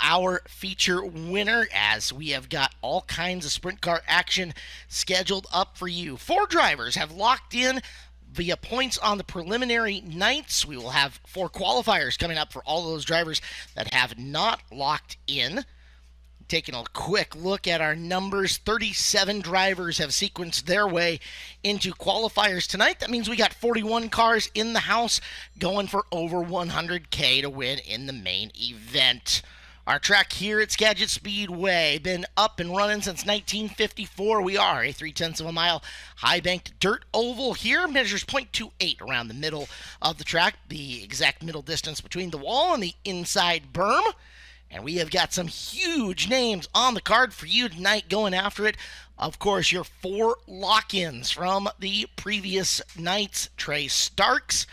our feature winner, as we have got all kinds of sprint car action scheduled up for you. 4 drivers have locked in via points on the preliminary nights. We will have 4 qualifiers coming up for all those drivers that have not locked in. Taking a quick look at our numbers, 37 drivers have sequenced their way into qualifiers tonight. That means we got 41 cars in the house going for over 100K to win in the main event. Our track here at Skagit Speedway, been up and running since 1954. We are a 0.3 of a mile high-banked dirt oval here. Measures 0.28 around the middle of the track, the exact middle distance between the wall and the inside berm. And we have got some huge names on the card for you tonight going after it. Of course, your 4 lock-ins from the previous nights. Trey Starks,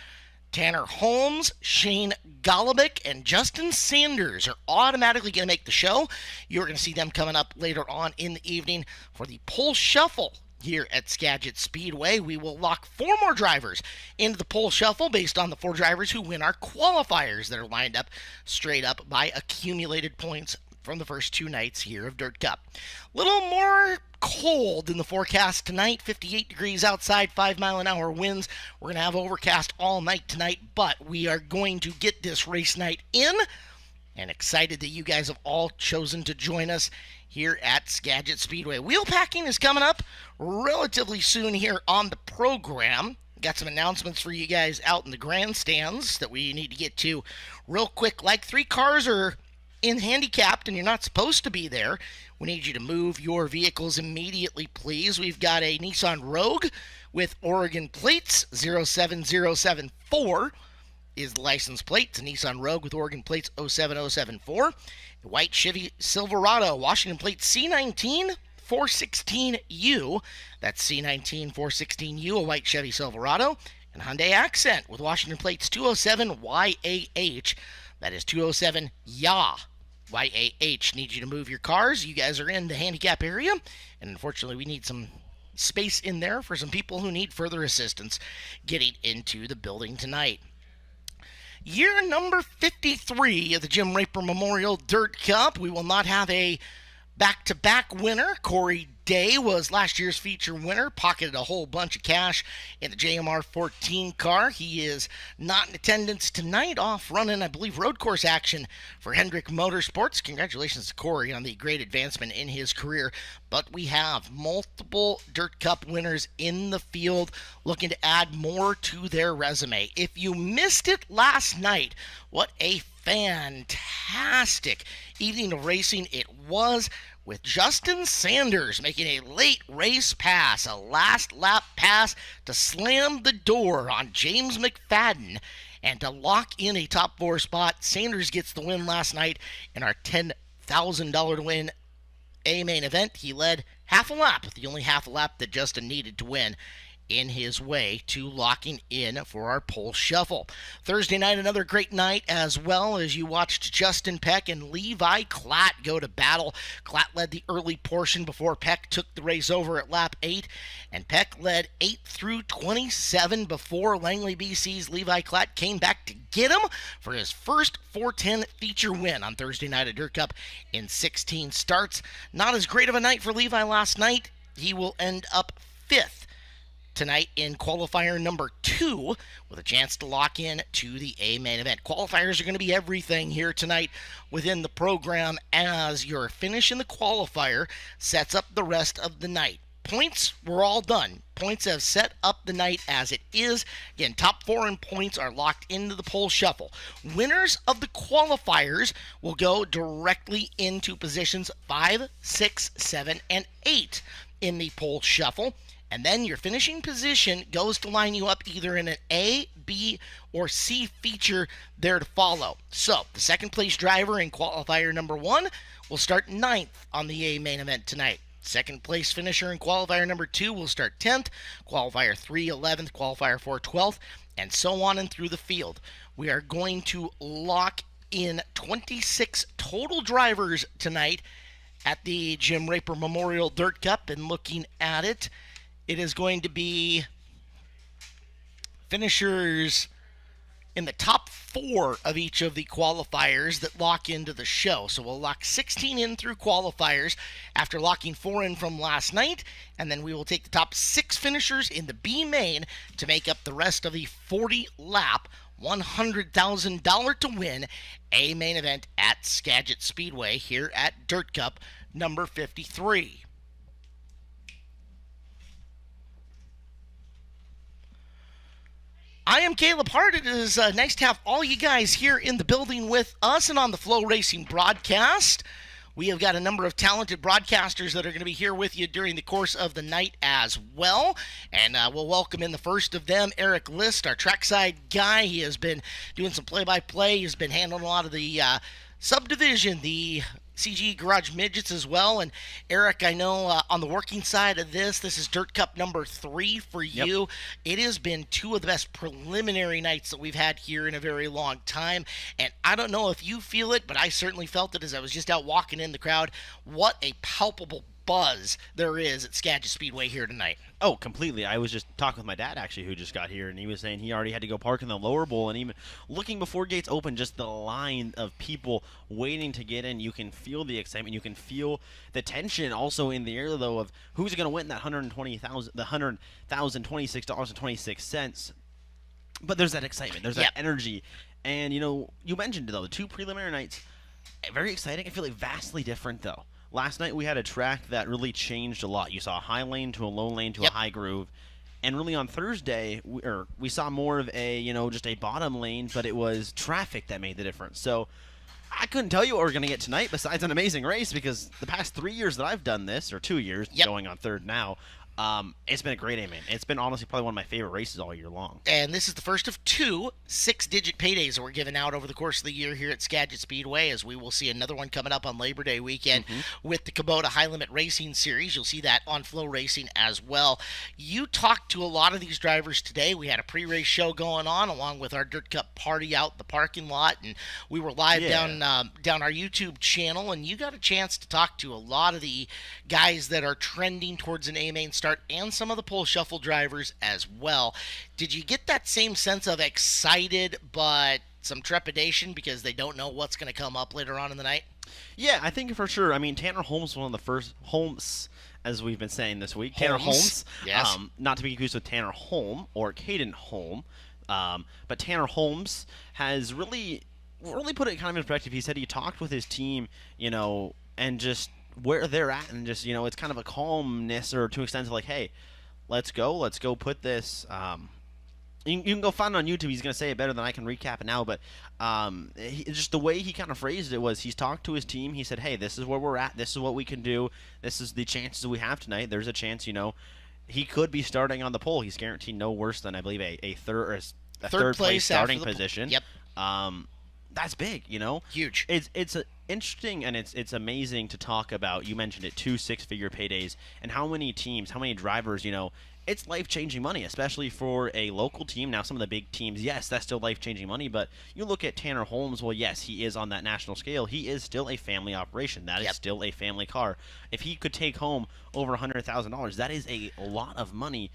Tanner Holmes, Shane Golobic, and Justin Sanders are automatically going to make the show. You're going to see them coming up later on in the evening for the pole shuffle. Here at Skagit Speedway, we will lock 4 more drivers into the pole shuffle based on the 4 drivers who win our qualifiers that are lined up straight up by accumulated points from the first 2 nights here of Dirt Cup. A little more cold in the forecast tonight, 58 degrees outside, 5-mile-an-hour winds. We're going to have overcast all night tonight, but we are going to get this race night in, and excited that you guys have all chosen to join us here at Skagit Speedway. Wheel packing is coming up relatively soon here on the program. Got some announcements for you guys out in the grandstands that we need to get to real quick. Like 3 cars are in handicapped and you're not supposed to be there. We need you to move your vehicles immediately, please. We've got a Nissan Rogue with Oregon plates 07074. Is the license plate. It's a Nissan Rogue with Oregon plates 07074. A white Chevy Silverado, Washington plate C19-416U. That's C19-416U, a white Chevy Silverado. And Hyundai Accent with Washington plates 207YAH. That is 207YAH. YAH. Need you to move your cars. You guys are in the handicap area. And unfortunately, we need some space in there for some people who need further assistance getting into the building tonight. Year number 53 of the Jim Raper Memorial Dirt Cup. We will not have a back-to-back winner. Corey Day was last year's feature winner, pocketed a whole bunch of cash in the JMR 14 car. He is not in attendance tonight, off running, I believe, road course action for Hendrick Motorsports. Congratulations to Corey on the great advancement in his career. But we have multiple Dirt Cup winners in the field looking to add more to their resume. If you missed it last night, what a fantastic evening of racing it was, with Justin Sanders making a late race pass, a last lap pass to slam the door on James McFadden and to lock in a top 4 spot. Sanders gets the win last night in our $10,000 to win a main event. He led half a lap, the only half a lap that Justin needed to win in his way to locking in for our pole shuffle. Thursday night, another great night as well, as you watched Justin Peck and Levi Klatt go to battle. Klatt led the early portion before Peck took the race over at lap 8, and Peck led 8 through 27 before Langley BC's Levi Klatt came back to get him for his first 410 feature win on Thursday night at Dirt Cup in 16 starts. Not as great of a night for Levi last night. He will end up 5th tonight in qualifier number 2 with a chance to lock in to the A main event. Qualifiers are going to be everything here tonight within the program, as your finish in the qualifier sets up the rest of the night. Points were all done. Points have set up the night as it is. Again, top 4 in points are locked into the pole shuffle. Winners of the qualifiers will go directly into positions 5, 6, 7, and 8 in the pole shuffle. And then your finishing position goes to line you up either in an A, B, or C feature there to follow. So, the second place driver in qualifier number 1 will start 9th on the A main event tonight. Second place finisher in qualifier number 2 will start 10th, qualifier 3 11th, qualifier 4 12th, and so on and through the field. We are going to lock in 26 total drivers tonight at the Jim Raper Memorial Dirt Cup, and looking at it, it is going to be finishers in the top 4 of each of the qualifiers that lock into the show. So we'll lock 16 in through qualifiers after locking 4 in from last night, and then we will take the top 6 finishers in the B main to make up the rest of the 40-lap $100,000 to win A main event at Skagit Speedway here at Dirt Cup number 53. I am Caleb Hart. It is nice to have all you guys here in the building with us and on the FloRacing broadcast. We have got a number of talented broadcasters that are going to be here with you during the course of the night as well. And we'll welcome in the first of them, Eric List, our trackside guy. He has been doing some play-by-play. He's been handling a lot of the subdivision, the CG Garage Midgets as well. And Eric, I know on the working side of this is Dirt Cup number 3 for you. Yep. It has been 2 of the best preliminary nights that we've had here in a very long time. And I don't know if you feel it, but I certainly felt it as I was just out walking in the crowd. What a palpable buzz there is at Skagit Speedway here tonight. Oh, completely. I was just talking with my dad, actually, who just got here, and he was saying he already had to go park in the lower bowl, and even looking before gates open, just the line of people waiting to get in. You can feel the excitement. You can feel the tension also in the air, though, of who's going to win that $126.26. But there's that excitement. There's that energy. And, you mentioned, though, the 2 preliminary nights, very exciting. I feel like vastly different, though. Last night we had a track that really changed a lot. You saw a high lane to a low lane to a high groove. And really on Thursday, we saw more of a, just a bottom lane, but it was traffic that made the difference. So I couldn't tell you what we're going to get tonight besides an amazing race, because the past 3 years that I've done this, or 2 years, going on 3rd now, it's been a great A-main. It's been honestly probably one of my favorite races all year long. And this is the first of 2 6-digit paydays that we're giving out over the course of the year here at Skagit Speedway, as we will see another one coming up on Labor Day weekend with the Kubota High Limit Racing Series. You'll see that on FloRacing as well. You talked to a lot of these drivers today. We had a pre-race show going on along with our Dirt Cup party out in the parking lot, and we were live down our YouTube channel, and you got a chance to talk to a lot of the guys that are trending towards an A-main start and some of the pole shuffle drivers as well. Did you get that same sense of excited but some trepidation because they don't know what's going to come up later on in the night? Yeah, I think for sure. I mean, Tanner Holmes was one of the first Holmes, as we've been saying this week. Tanner Holmes. Yes. Not to be confused with Tanner Holm or Caden Holm. But Tanner Holmes has really put it kind of in perspective. He said he talked with his team, and just where they're at, and just, it's kind of a calmness, or to an extent of like, hey, let's go put this, you can go find it on YouTube. He's going to say it better than I can recap it now, but just the way he kind of phrased it was he's talked to his team. He said, hey, this is where we're at. This is what we can do. This is the chances we have tonight. There's a chance, he could be starting on the pole. He's guaranteed no worse than, I believe, a third place starting position. Yep. That's big, Huge. It's interesting, and it's amazing to talk about. You mentioned it, 2 6-figure paydays, and how many teams, how many drivers, it's life-changing money, especially for a local team. Now, some of the big teams, yes, that's still life-changing money, but you look at Tanner Holmes, well, yes, he is on that national scale. He is still a family operation. That is still a family car. If he could take home over $100,000, that is a lot of money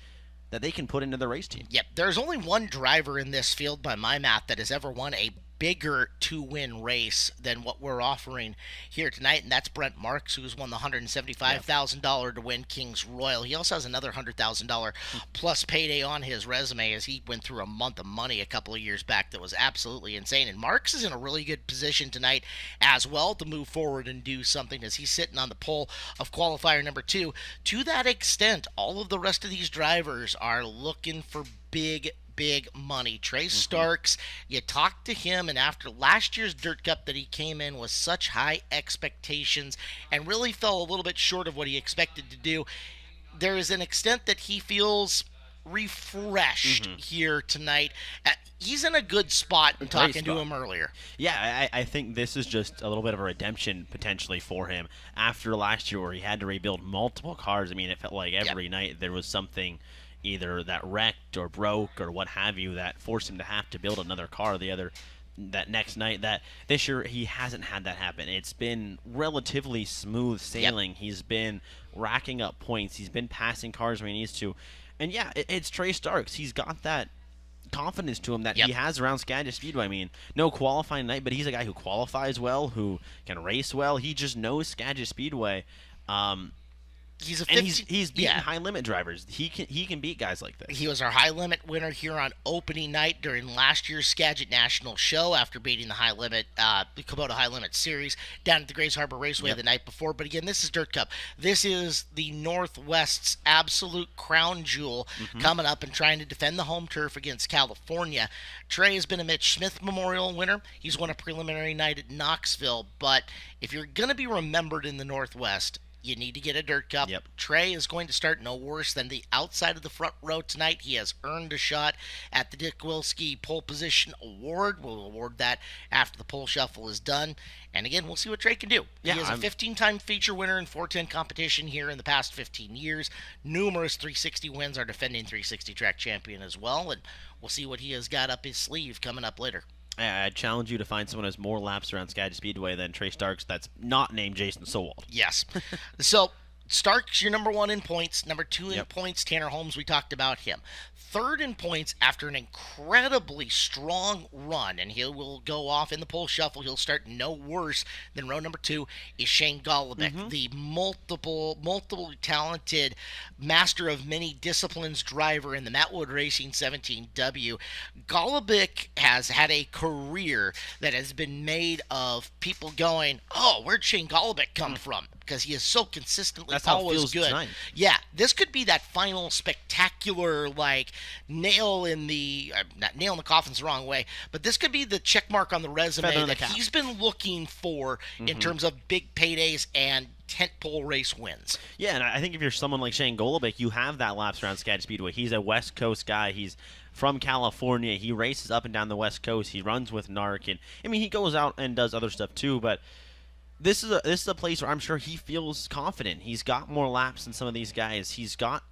that they can put into the race team. Yep, there's only one driver in this field, by my math, that has ever won a bigger to-win race than what we're offering here tonight, and that's Brent Marks, who's won the $175,000 to win Kings Royal. He also has another $100,000 plus payday on his resume, as he went through a month of money a couple of years back that was absolutely insane. And Marks is in a really good position tonight as well to move forward and do something, as he's sitting on the pole of qualifier number 2. To that extent, all of the rest of these drivers are looking for big money. Trace Starks, you talked to him, and after last year's Dirt Cup that he came in with such high expectations and really fell a little bit short of what he expected to do, there is an extent that he feels refreshed here tonight. He's in a good spot in talking to him earlier. Yeah, I think this is just a little bit of a redemption potentially for him after last year where he had to rebuild multiple cars. I mean, it felt like every night there was something either that wrecked or broke or what have you that forced him to have to build another car that next night. That this year he hasn't had that happen. It's been relatively smooth sailing. He's been racking up points. He's been passing cars when he needs to. And yeah, it's Trey Starks. He's got that confidence to him that Yep. he has around Skagit Speedway. I mean, no qualifying night, but he's a guy who qualifies well, who can race well. He just knows Skagit Speedway. He's a And 15, he's beaten yeah. high limit drivers. He can beat guys like this. He was our high limit winner here on opening night during last year's Skagit National Show after beating the high limit, the Kubota High Limit Series down at the Grays Harbor Raceway Yep. the night before. But again, this is Dirt Cup. This is the Northwest's absolute crown jewel coming up and trying to defend the home turf against California. Trey has been a Mitch Smith Memorial winner. He's won a preliminary night at Knoxville. But if you're going to be remembered in the Northwest, you need to get a Dirt Cup. Yep. Trey is going to start no worse than the outside of the front row tonight. He has earned a shot at the Dick Wilski Pole Position Award. We'll award that after the pole shuffle is done. And again, we'll see what Trey can do. Yeah, He is a 15-time feature winner in 410 competition here in the past 15 years. Numerous 360 wins. Our defending 360 track champion as well. And we'll see what he has got up his sleeve coming up later. I challenge you to find someone who has more laps around Skagit Speedway than Trey Starks that's not named Jason Sowald. Yes. So Stark's your number 1 in points. Number 2 in Yep. points, Tanner Holmes, we talked about him. 3rd in points after an incredibly strong run, and he will go off in the pole shuffle. He'll start no worse than row number 2 is Shane Golobic, the multiple talented master of many disciplines driver in the Matt Wood Racing 17W. Golobic has had a career that has been made of people going, oh, where'd Shane Golobic come from? Because he is so consistently That's how it always feels good. tonight. Yeah, this could be that final spectacular, like, nail in the not nail in the coffin's the wrong way, but this could be the check mark on the resume Feather in the that cap. he's been looking for in terms of big paydays and tentpole race wins. Yeah, and I think if you're someone like Shane Golobic, you have that laps around Skagit Speedway. He's a West Coast guy. He's from California. He races up and down the West Coast. He runs with NARC, and I mean, he goes out and does other stuff too, but this is a place where I'm sure he feels confident. He's got more laps than some of these guys. He's got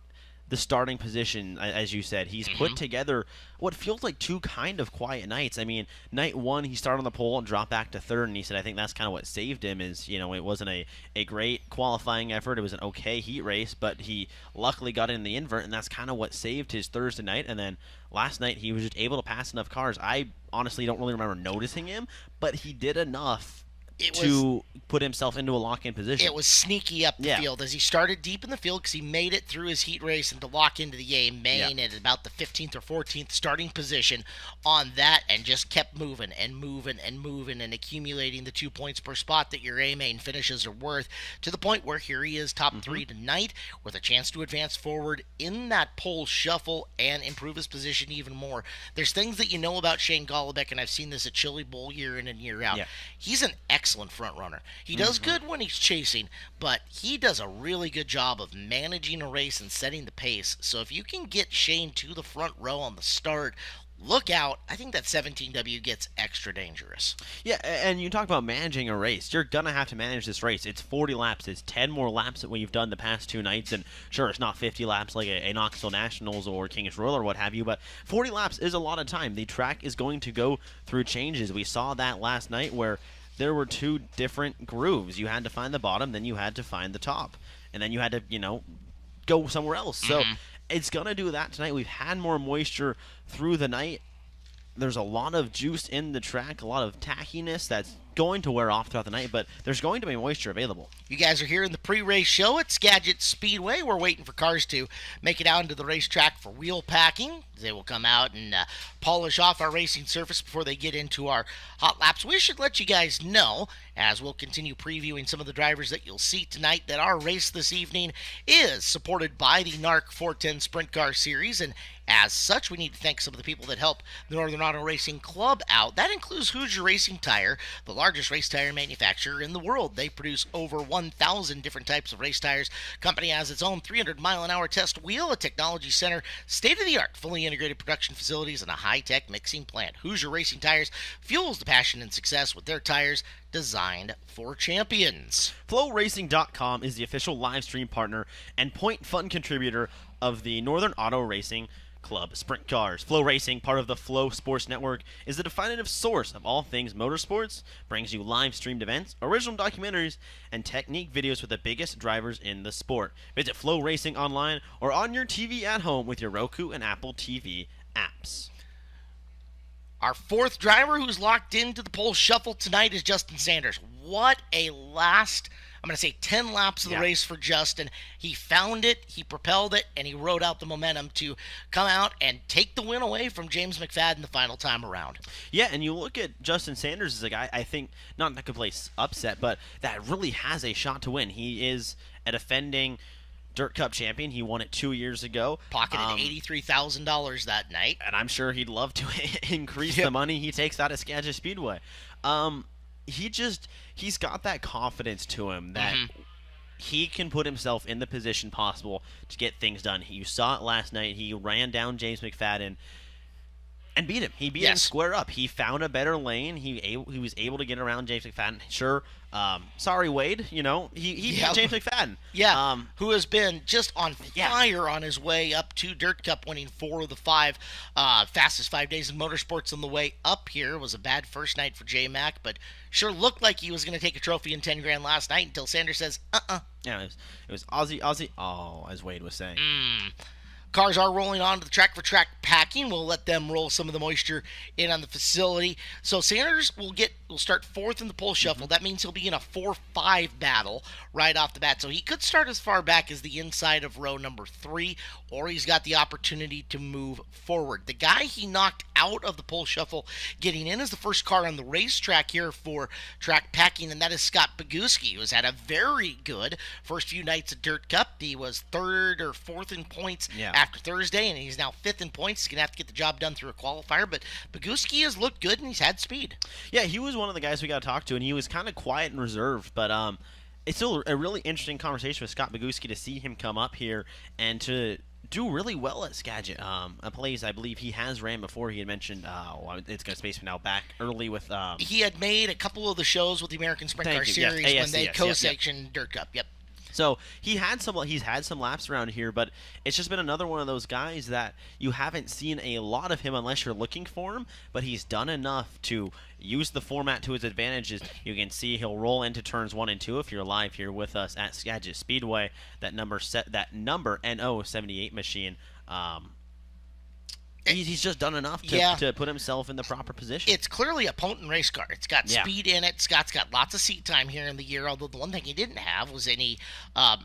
the starting position, as you said. He's put together what feels like 2 kind of quiet nights. I mean, night 1, he started on the pole and dropped back to 3rd, and he said, I think that's kind of what saved him is, it wasn't a great qualifying effort. It was an okay heat race, but he luckily got in the invert, and that's kind of what saved his Thursday night. And then last night, he was just able to pass enough cars. I honestly don't really remember noticing him, but he did enough to put himself into a lock-in position. It was sneaky up the Yeah. field as he started deep in the field because he made it through his heat race and to lock into the A main at about the 15th or 14th starting position on that, and just kept moving and moving and moving and accumulating the 2 points per spot that your A main finishes are worth, to the point where here he is top 3 tonight with a chance to advance forward in that pole shuffle and improve his position even more. There's things that you know about Shane Golobic, and I've seen this at Chili Bowl year in and year out. Yeah. He's an excellent front runner. He does good when he's chasing, but he does a really good job of managing a race and setting the pace. So if you can get Shane to the front row on the start, look out. I think that 17W gets extra dangerous. Yeah, and you talk about managing a race. You're going to have to manage this race. It's 40 laps. It's 10 more laps than what you've done the past 2 nights. And sure, it's not 50 laps like a Knoxville Nationals or King's Royal or what have you, but 40 laps is a lot of time. The track is going to go through changes. We saw that last night where there were 2 different grooves. You had to find the bottom, then you had to find the top. And then you had to, go somewhere else. So it's going to do that tonight. We've had more moisture through the night. There's a lot of juice in the track, a lot of tackiness that's going to wear off throughout the night, but there's going to be moisture available. You guys are here in the pre-race show at Skagit Speedway. We're waiting for cars to make it out into the racetrack for wheel packing. They will come out and polish off our racing surface before they get into our hot laps. We should let you guys know, as we'll continue previewing some of the drivers that you'll see tonight, that our race this evening is supported by the NARC 410 Sprint Car Series, and as such, we need to thank some of the people that help the Northern Auto Racing Club out. That includes Hoosier Racing Tire, the largest race tire manufacturer in the world. They produce over 1,000 different types of race tires. Company has its own 300-mile-an-hour test wheel, a technology center, state-of-the-art, fully integrated production facilities, and a high-tech mixing plant. Hoosier Racing Tires fuels the passion and success with their tires designed for champions. FloRacing.com is the official live stream partner and point fund contributor of the Northern Auto Racing Club Sprint Cars. Flow Racing, part of the Flow Sports Network, is the definitive source of all things motorsports, brings you live streamed events, original documentaries, and technique videos with the biggest drivers in the sport. Visit Flow Racing online or on your TV at home with your Roku and Apple TV apps. Our fourth driver who's locked into the pole shuffle tonight is Justin Sanders. What a last, I'm going to say 10 laps of the race for Justin. He found it, he propelled it, and he rode out the momentum to come out and take the win away from James McFadden the final time around. Yeah, and you look at Justin Sanders as a guy, I think, not that could play upset, but that really has a shot to win. He is a defending Dirt Cup champion. He won it 2 years ago. Pocketed $83,000 that night. And I'm sure he'd love to increase the money he takes out of Skagit Speedway. He's got that confidence to him that he can put himself in the position possible to get things done. You saw it last night. He ran down James McFadden and beat him. He beat him square up. He found a better lane. He was able to get around James McFadden. Sure, sorry, Wade. You know, he beat James McFadden. Yeah, who has been just on fire on his way up to Dirt Cup, winning 4 of the 5 fastest 5 days in motorsports on the way up here. It was a bad first night for J-Mac, but sure looked like he was going to take a trophy in 10 grand last night until Sanders says, Yeah, it was Aussie, as Wade was saying. Cars are rolling onto the track for track packing. We'll let them roll some of the moisture in on the facility. So Sanders will start 4th in the pole shuffle. That means he'll be in a 4-5 battle right off the bat. So he could start as far back as the inside of row number 3, or he's got the opportunity to move forward. The guy he knocked out of the pole shuffle getting in is the first car on the racetrack here for track packing, and that is Scott Bogucki, who has had a very good first few nights of Dirt Cup. He was 3rd or 4th in points after Thursday, and he's now 5th in points. He's going to have to get the job done through a qualifier, but Bogucki has looked good, and he's had speed. Yeah, he was one of the guys we got to talk to, and he was kind of quiet and reserved, but it's still a really interesting conversation with Scott Bogucki to see him come up here and to do really well at Skagit. A place I believe he has ran before. He had mentioned, it's got space for now, back early with... he had made a couple of the shows with the American Sprint Car Series when they co-sectioned Dirt Cup. So he's had some laps around here, but it's just been another one of those guys that you haven't seen a lot of him unless you're looking for him, but he's done enough to use the format to his advantages. You can see he'll roll into turns 1 and 2 if you're live here with us at Skagit Speedway. That number NO78 machine. He's just done enough to put himself in the proper position. It's clearly a potent race car. It's got speed in it. Scott's got lots of seat time here in the year, although the one thing he didn't have was any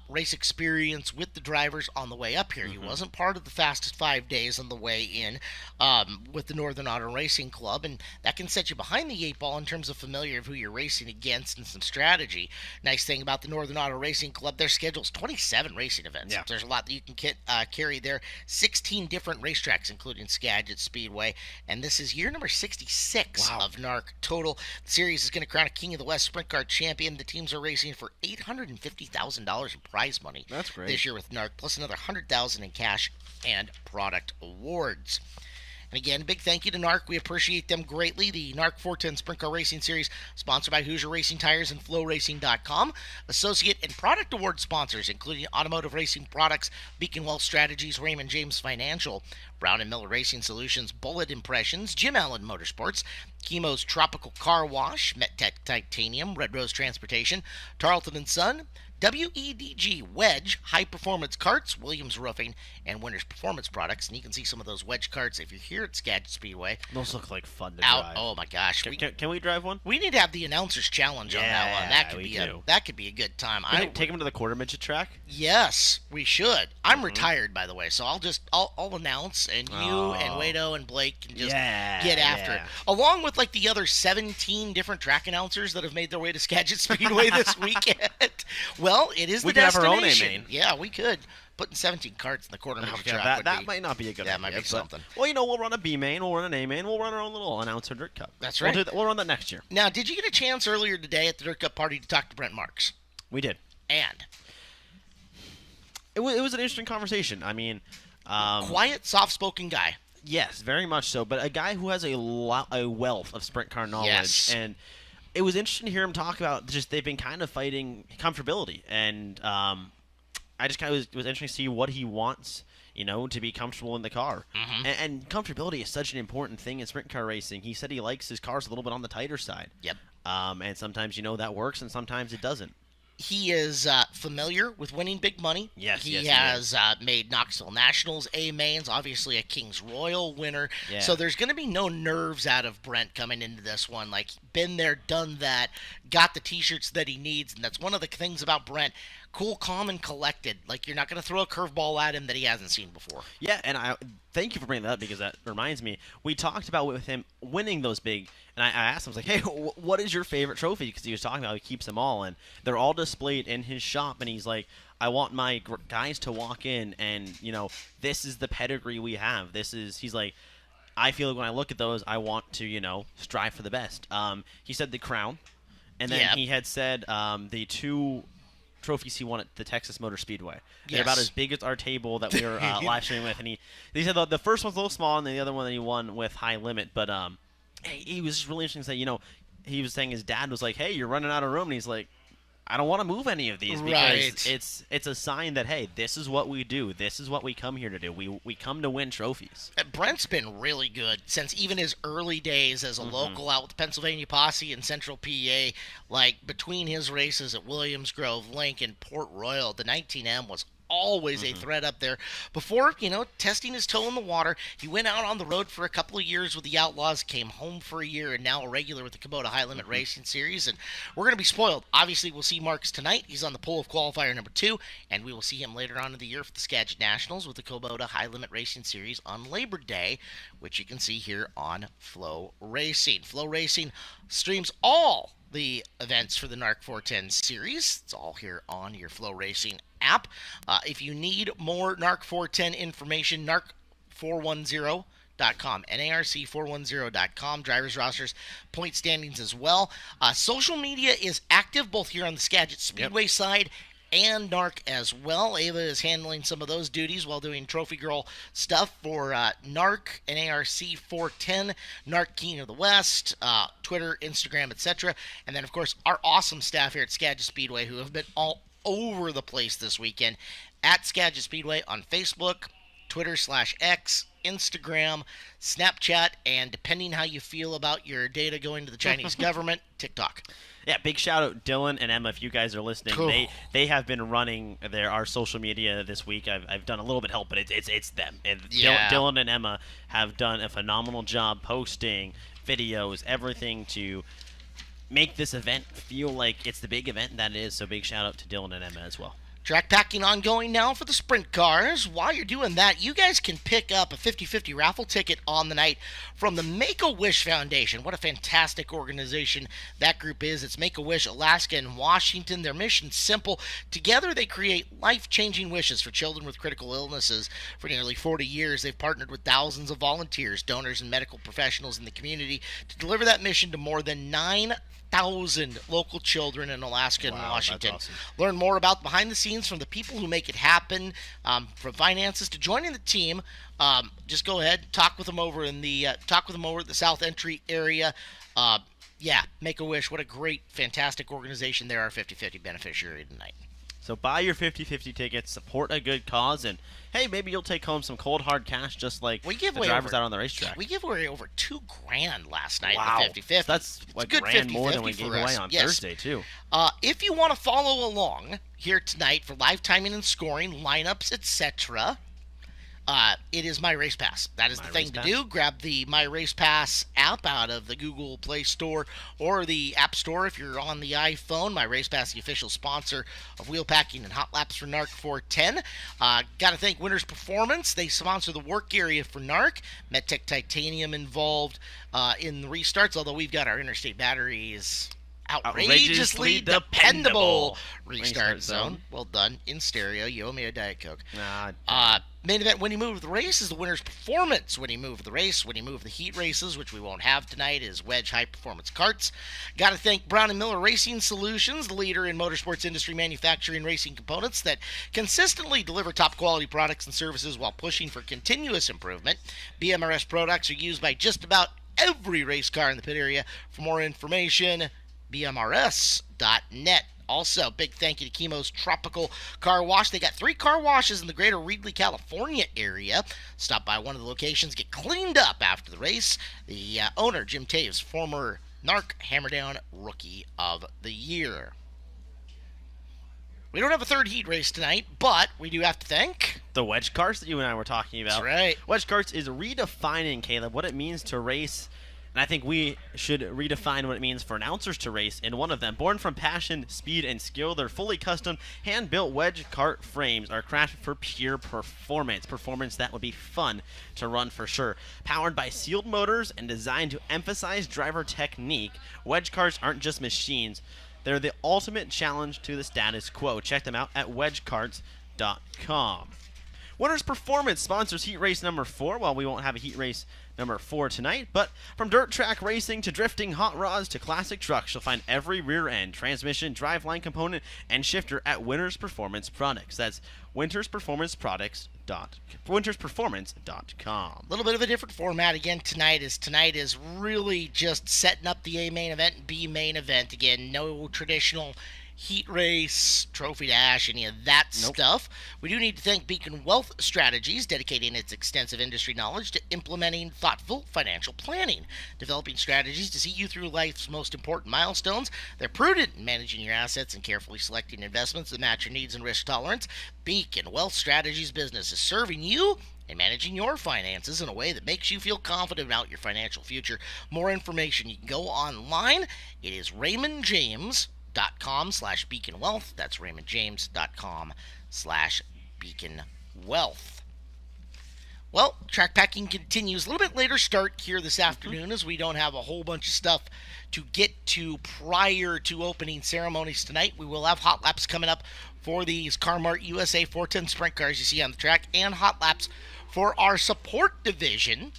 race experience with the drivers on the way up here. He wasn't part of the fastest 5 days on the way in with the Northern Auto Racing Club, and that can set you behind the 8 ball in terms of familiar of who you're racing against and some strategy. Nice thing about the Northern Auto Racing Club, their schedule's 27 racing events. There's a lot that you can carry there. 16 different racetracks, including Skagit Speedway, and this is year number 66 of NARC total. The series is going to crown a King of the West Sprint Car champion. The teams are racing for $850,000 in prize money. That's great. This year with NARC, plus another $100,000 in cash and product awards. And again, big thank you to NARC. We appreciate them greatly. The NARC 410 Sprint Car Racing Series, sponsored by Hoosier Racing Tires and FloRacing.com. Associate and product award sponsors, including Automotive Racing Products, Beacon Wealth Strategies, Raymond James Financial, Brown and Miller Racing Solutions, Bullet Impressions, Jim Allen Motorsports, Chemo's Tropical Car Wash, MetTech Titanium, Red Rose Transportation, Tarleton & Son, WEDG Wedge, High Performance Carts, Williams Roofing, and Winters Performance Products. And you can see some of those Wedge carts if you're here at Skagit Speedway. Those look like fun to drive. Oh my gosh. Can we drive one? We need to have the announcers challenge on that one. That could be a good time. Take them to the quarter midget track? Yes, we should. I'm retired, by the way, so I'll announce, and you and Wado and Blake can just get after it. Along with like the other 17 different track announcers that have made their way to Skagit Speedway this weekend. Well, it is the destination. We could have our own A-main. Yeah, we could. Putting 17 carts in the quarter midget track. That might not be a good idea. That might be something. Well, we'll run a B-main, we'll run an A-main, we'll run our own little announcer Dirt Cup. That's right. We'll run that next year. Now, did you get a chance earlier today at the Dirt Cup party to talk to Brent Marks? We did. And? It was an interesting conversation. I mean... quiet, soft-spoken guy. Yes, very much so. But a guy who has a wealth of sprint car knowledge. Yes. And it was interesting to hear him talk about just they've been kind of fighting comfortability. And I just kind of was interesting to see what he wants, to be comfortable in the car. And comfortability is such an important thing in sprint car racing. He said he likes his cars a little bit on the tighter side. Yep. And sometimes, that works and sometimes it doesn't. He is familiar with winning big money. Yes, He yes, he has made Knoxville Nationals A mains, obviously a Kings Royal winner. Yeah. So there's going to be no nerves out of Brent coming into this one. Like, been there, done that, got the T-shirts that he needs, and that's one of the things about Brent. Cool, calm, and collected. Like, you're not going to throw a curveball at him that he hasn't seen before. Yeah, and I thank you for bringing that up because that reminds me. We talked about with him winning those big, and I asked him, I was like, hey, what is your favorite trophy? Because he was talking about how he keeps them all, and they're all displayed in his shop, and he's like, I want my guys to walk in, and, this is the pedigree we have. He's like, I feel like when I look at those, I want to, strive for the best. He said the crown, and then he had said the two trophies he won at the Texas Motor Speedway. They're about as big as our table that we were live streaming with, and he said the first one's a little small, and the other one that he won with high limit. But he was just really interesting to say, he was saying his dad was like, hey, you're running out of room, and he's like, I don't want to move any of these because it's a sign that, hey, this is what we do. This is what we come here to do. We come to win trophies. Brent's been really good since even his early days as a local out with the Pennsylvania Posse in Central PA. Like, between his races at Williams Grove, Lincoln, Port Royal, the 19M was always a threat up there. Before, testing his toe in the water, he went out on the road for a couple of years with the Outlaws, came home for a year, and now a regular with the Kubota High Limit Racing Series. And we're going to be spoiled. Obviously, we'll see Marks tonight. He's on the pole of qualifier number 2, and we will see him later on in the year for the Skagit Nationals with the Kubota High Limit Racing Series on Labor Day, which you can see here on FloRacing. FloRacing streams all the events for the NARC 410 series. It's all here on your FloRacing app. If you need more NARC 410 information, NARC410.com, NARC410.com, drivers rosters, point standings as well. Social media is active both here on the Skagit Speedway side and NARC as well. Ava is handling some of those duties while doing Trophy Girl stuff for NARC, NARC 410, NARC King of the West, Twitter, Instagram, etc. And then, of course, our awesome staff here at Skagit Speedway who have been all over the place this weekend at Skagit Speedway on Facebook, Twitter/X, Instagram, Snapchat, and depending how you feel about your data going to the Chinese government, TikTok. Yeah, big shout out Dylan and Emma if you guys are listening. Cool. They have been running our social media this week. I've done a little bit of help, but it's them. And Dylan and Emma have done a phenomenal job posting videos, everything to make this event feel like it's the big event that it is. So big shout out to Dylan and Emma as well. Track packing ongoing now for the sprint cars. While you're doing that, you guys can pick up a 50/50 raffle ticket on the night from the Make-A-Wish Foundation. What a fantastic organization that group is. It's Make-A-Wish Alaska and Washington. Their mission's simple. Together they create life-changing wishes for children with critical illnesses. For nearly 40 years, they've partnered with thousands of volunteers, donors, and medical professionals in the community to deliver that mission to more than 9,000 local children in Alaska and Washington. That's awesome. Learn more about behind the scenes from the people who make it happen, from finances to joining the team. Just go ahead, talk with them over at the South Entry area. Make-A-Wish, what a great, fantastic organization. They're our 50/50 beneficiary tonight. So buy your 50/50 tickets, support a good cause, and hey, maybe you'll take home some cold hard cash just like the drivers out on the racetrack. We gave away over $2,000 last night Wow. in the 50/50. That's like good grand more than 50/50 we gave for us. away on Yes. Thursday, too. If you want to follow along here tonight for live timing and scoring, lineups, etc., it is My Race Pass. That is the thing to do. Grab the My Race Pass app out of the Google Play Store or the App Store if you're on the iPhone. My Race Pass, the official sponsor of Wheel Packing and Hot Laps for NARC 410. Got to thank Winners Performance. They sponsor the work area for NARC. MedTech Titanium involved in the restarts, although we've got our interstate batteries. Outrageously dependable restart zone. Well done. In stereo. You owe me a Diet Coke. Main event When You Move the Race is the winner's performance. When You Move the Race, When You Move the Heat races, which we won't have tonight, is Wedge High Performance Karts. Got to thank Brown & Miller Racing Solutions, the leader in motorsports industry manufacturing racing components that consistently deliver top quality products and services while pushing for continuous improvement. BMRS products are used by just about every race car in the pit area. For more information, bmrs.net. Also, big thank you to Chemo's Tropical Car Wash. They got 3 car washes in the greater Reedley, California area. Stop by one of the locations, get cleaned up after the race. The owner, Jim Taves, former NARC Hammerdown Rookie of the Year. We don't have a third heat race tonight, but we do have to thank The wedge carts that you and I were talking about. That's right. Wedge carts is redefining, Caleb, what it means to race. And I think we should redefine what it means for announcers to race in one of them. Born from passion, speed, and skill, their fully custom, hand-built wedge cart frames are crafted for pure performance. Performance that would be fun to run for sure. Powered by sealed motors and designed to emphasize driver technique, wedge carts aren't just machines. They're the ultimate challenge to the status quo. Check them out at wedgecarts.com. Winners Performance sponsors heat race number 4. Well, we won't have a heat race number 4 tonight, but from dirt track racing to drifting hot rods to classic trucks, you'll find every rear end, transmission, driveline component, and shifter at Winners Performance Products. That's wintersperformance.com. A little bit of a different format again tonight is really just setting up the A main event and B main event again. No traditional heat race, trophy dash, any of that stuff. We do need to thank Beacon Wealth Strategies, dedicating its extensive industry knowledge to implementing thoughtful financial planning, developing strategies to see you through life's most important milestones. They're prudent in managing your assets and carefully selecting investments that match your needs and risk tolerance. Beacon Wealth Strategies business is serving you and managing your finances in a way that makes you feel confident about your financial future. More information, you can go online. It is RaymondJames.com/beaconwealth. That's RaymondJames.com/beaconwealth. Well, track packing continues. A little bit later start here this afternoon as we don't have a whole bunch of stuff to get to prior to opening ceremonies tonight. We will have hot laps coming up for these Car-Mart USA 410 sprint cars you see on the track, and hot laps for our support division,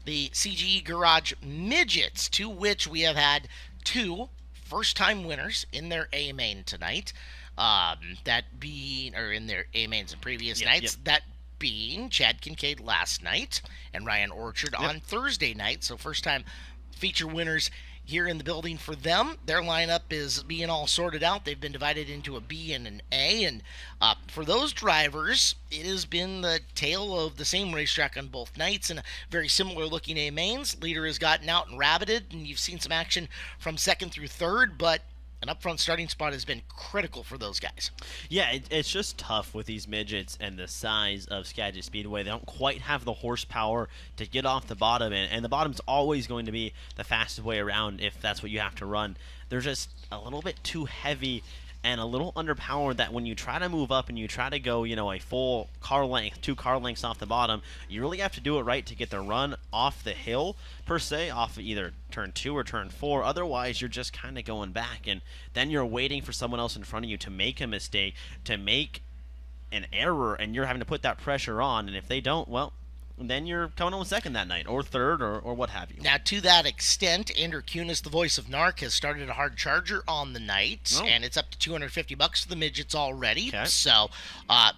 the CGE Garage Midgets, to which we have had 2 first-time winners in their A main tonight. That being, or in their A mains in previous nights. That being Chad Kincaid last night and Ryan Orchard on Thursday night. So first-time feature winners here in the building for them. Their lineup is being all sorted out. They've been divided into a B and an A, and for those drivers, it has been the tale of the same racetrack on both nights and a very similar looking A mains. Leader has gotten out and rabbited, and you've seen some action from second through third, but an upfront starting spot has been critical for those guys. Yeah, it's just tough with these midgets and the size of Skagit Speedway. They don't quite have the horsepower to get off the bottom, and the bottom's always going to be the fastest way around if that's what you have to run. They're just a little bit too heavy and a little underpowered that when you try to move up and you try to go, a full car length, 2 car lengths off the bottom, you really have to do it right to get the run off the hill, per se, off of either turn 2 or turn 4. Otherwise, you're just kind of going back, and then you're waiting for someone else in front of you to make a mistake, to make an error, and you're having to put that pressure on, and if they don't, well, then you're coming on second that night, or third, or what have you. Now, to that extent, Andrew Kunis, the voice of NARC, has started a hard charger on the night, and it's up to $250 for the midgets already. Okay. So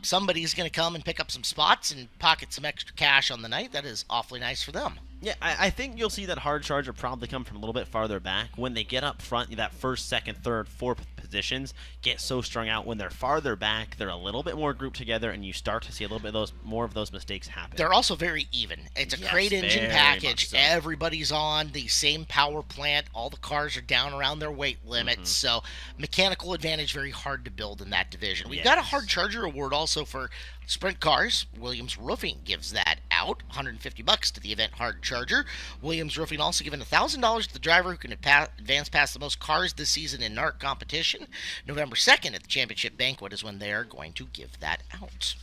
somebody's going to come and pick up some spots and pocket some extra cash on the night. That is awfully nice for them. Yeah, I think you'll see that hard charger probably come from a little bit farther back. When they get up front, that first, second, third, fourth positions get so strung out. When they're farther back, they're a little bit more grouped together, and you start to see a little bit of more of those mistakes happen. They're also very even. It's a crate engine package. So. Everybody's on the same power plant. All the cars are down around their weight limits. So mechanical advantage, very hard to build in that division. We've got a hard charger award also for sprint cars. Williams Roofing gives that out, $150 to the event hard charger. Williams Roofing also giving $1,000 to the driver who can advance past the most cars this season in NARC competition. November 2nd at the championship banquet is when they are going to give that out.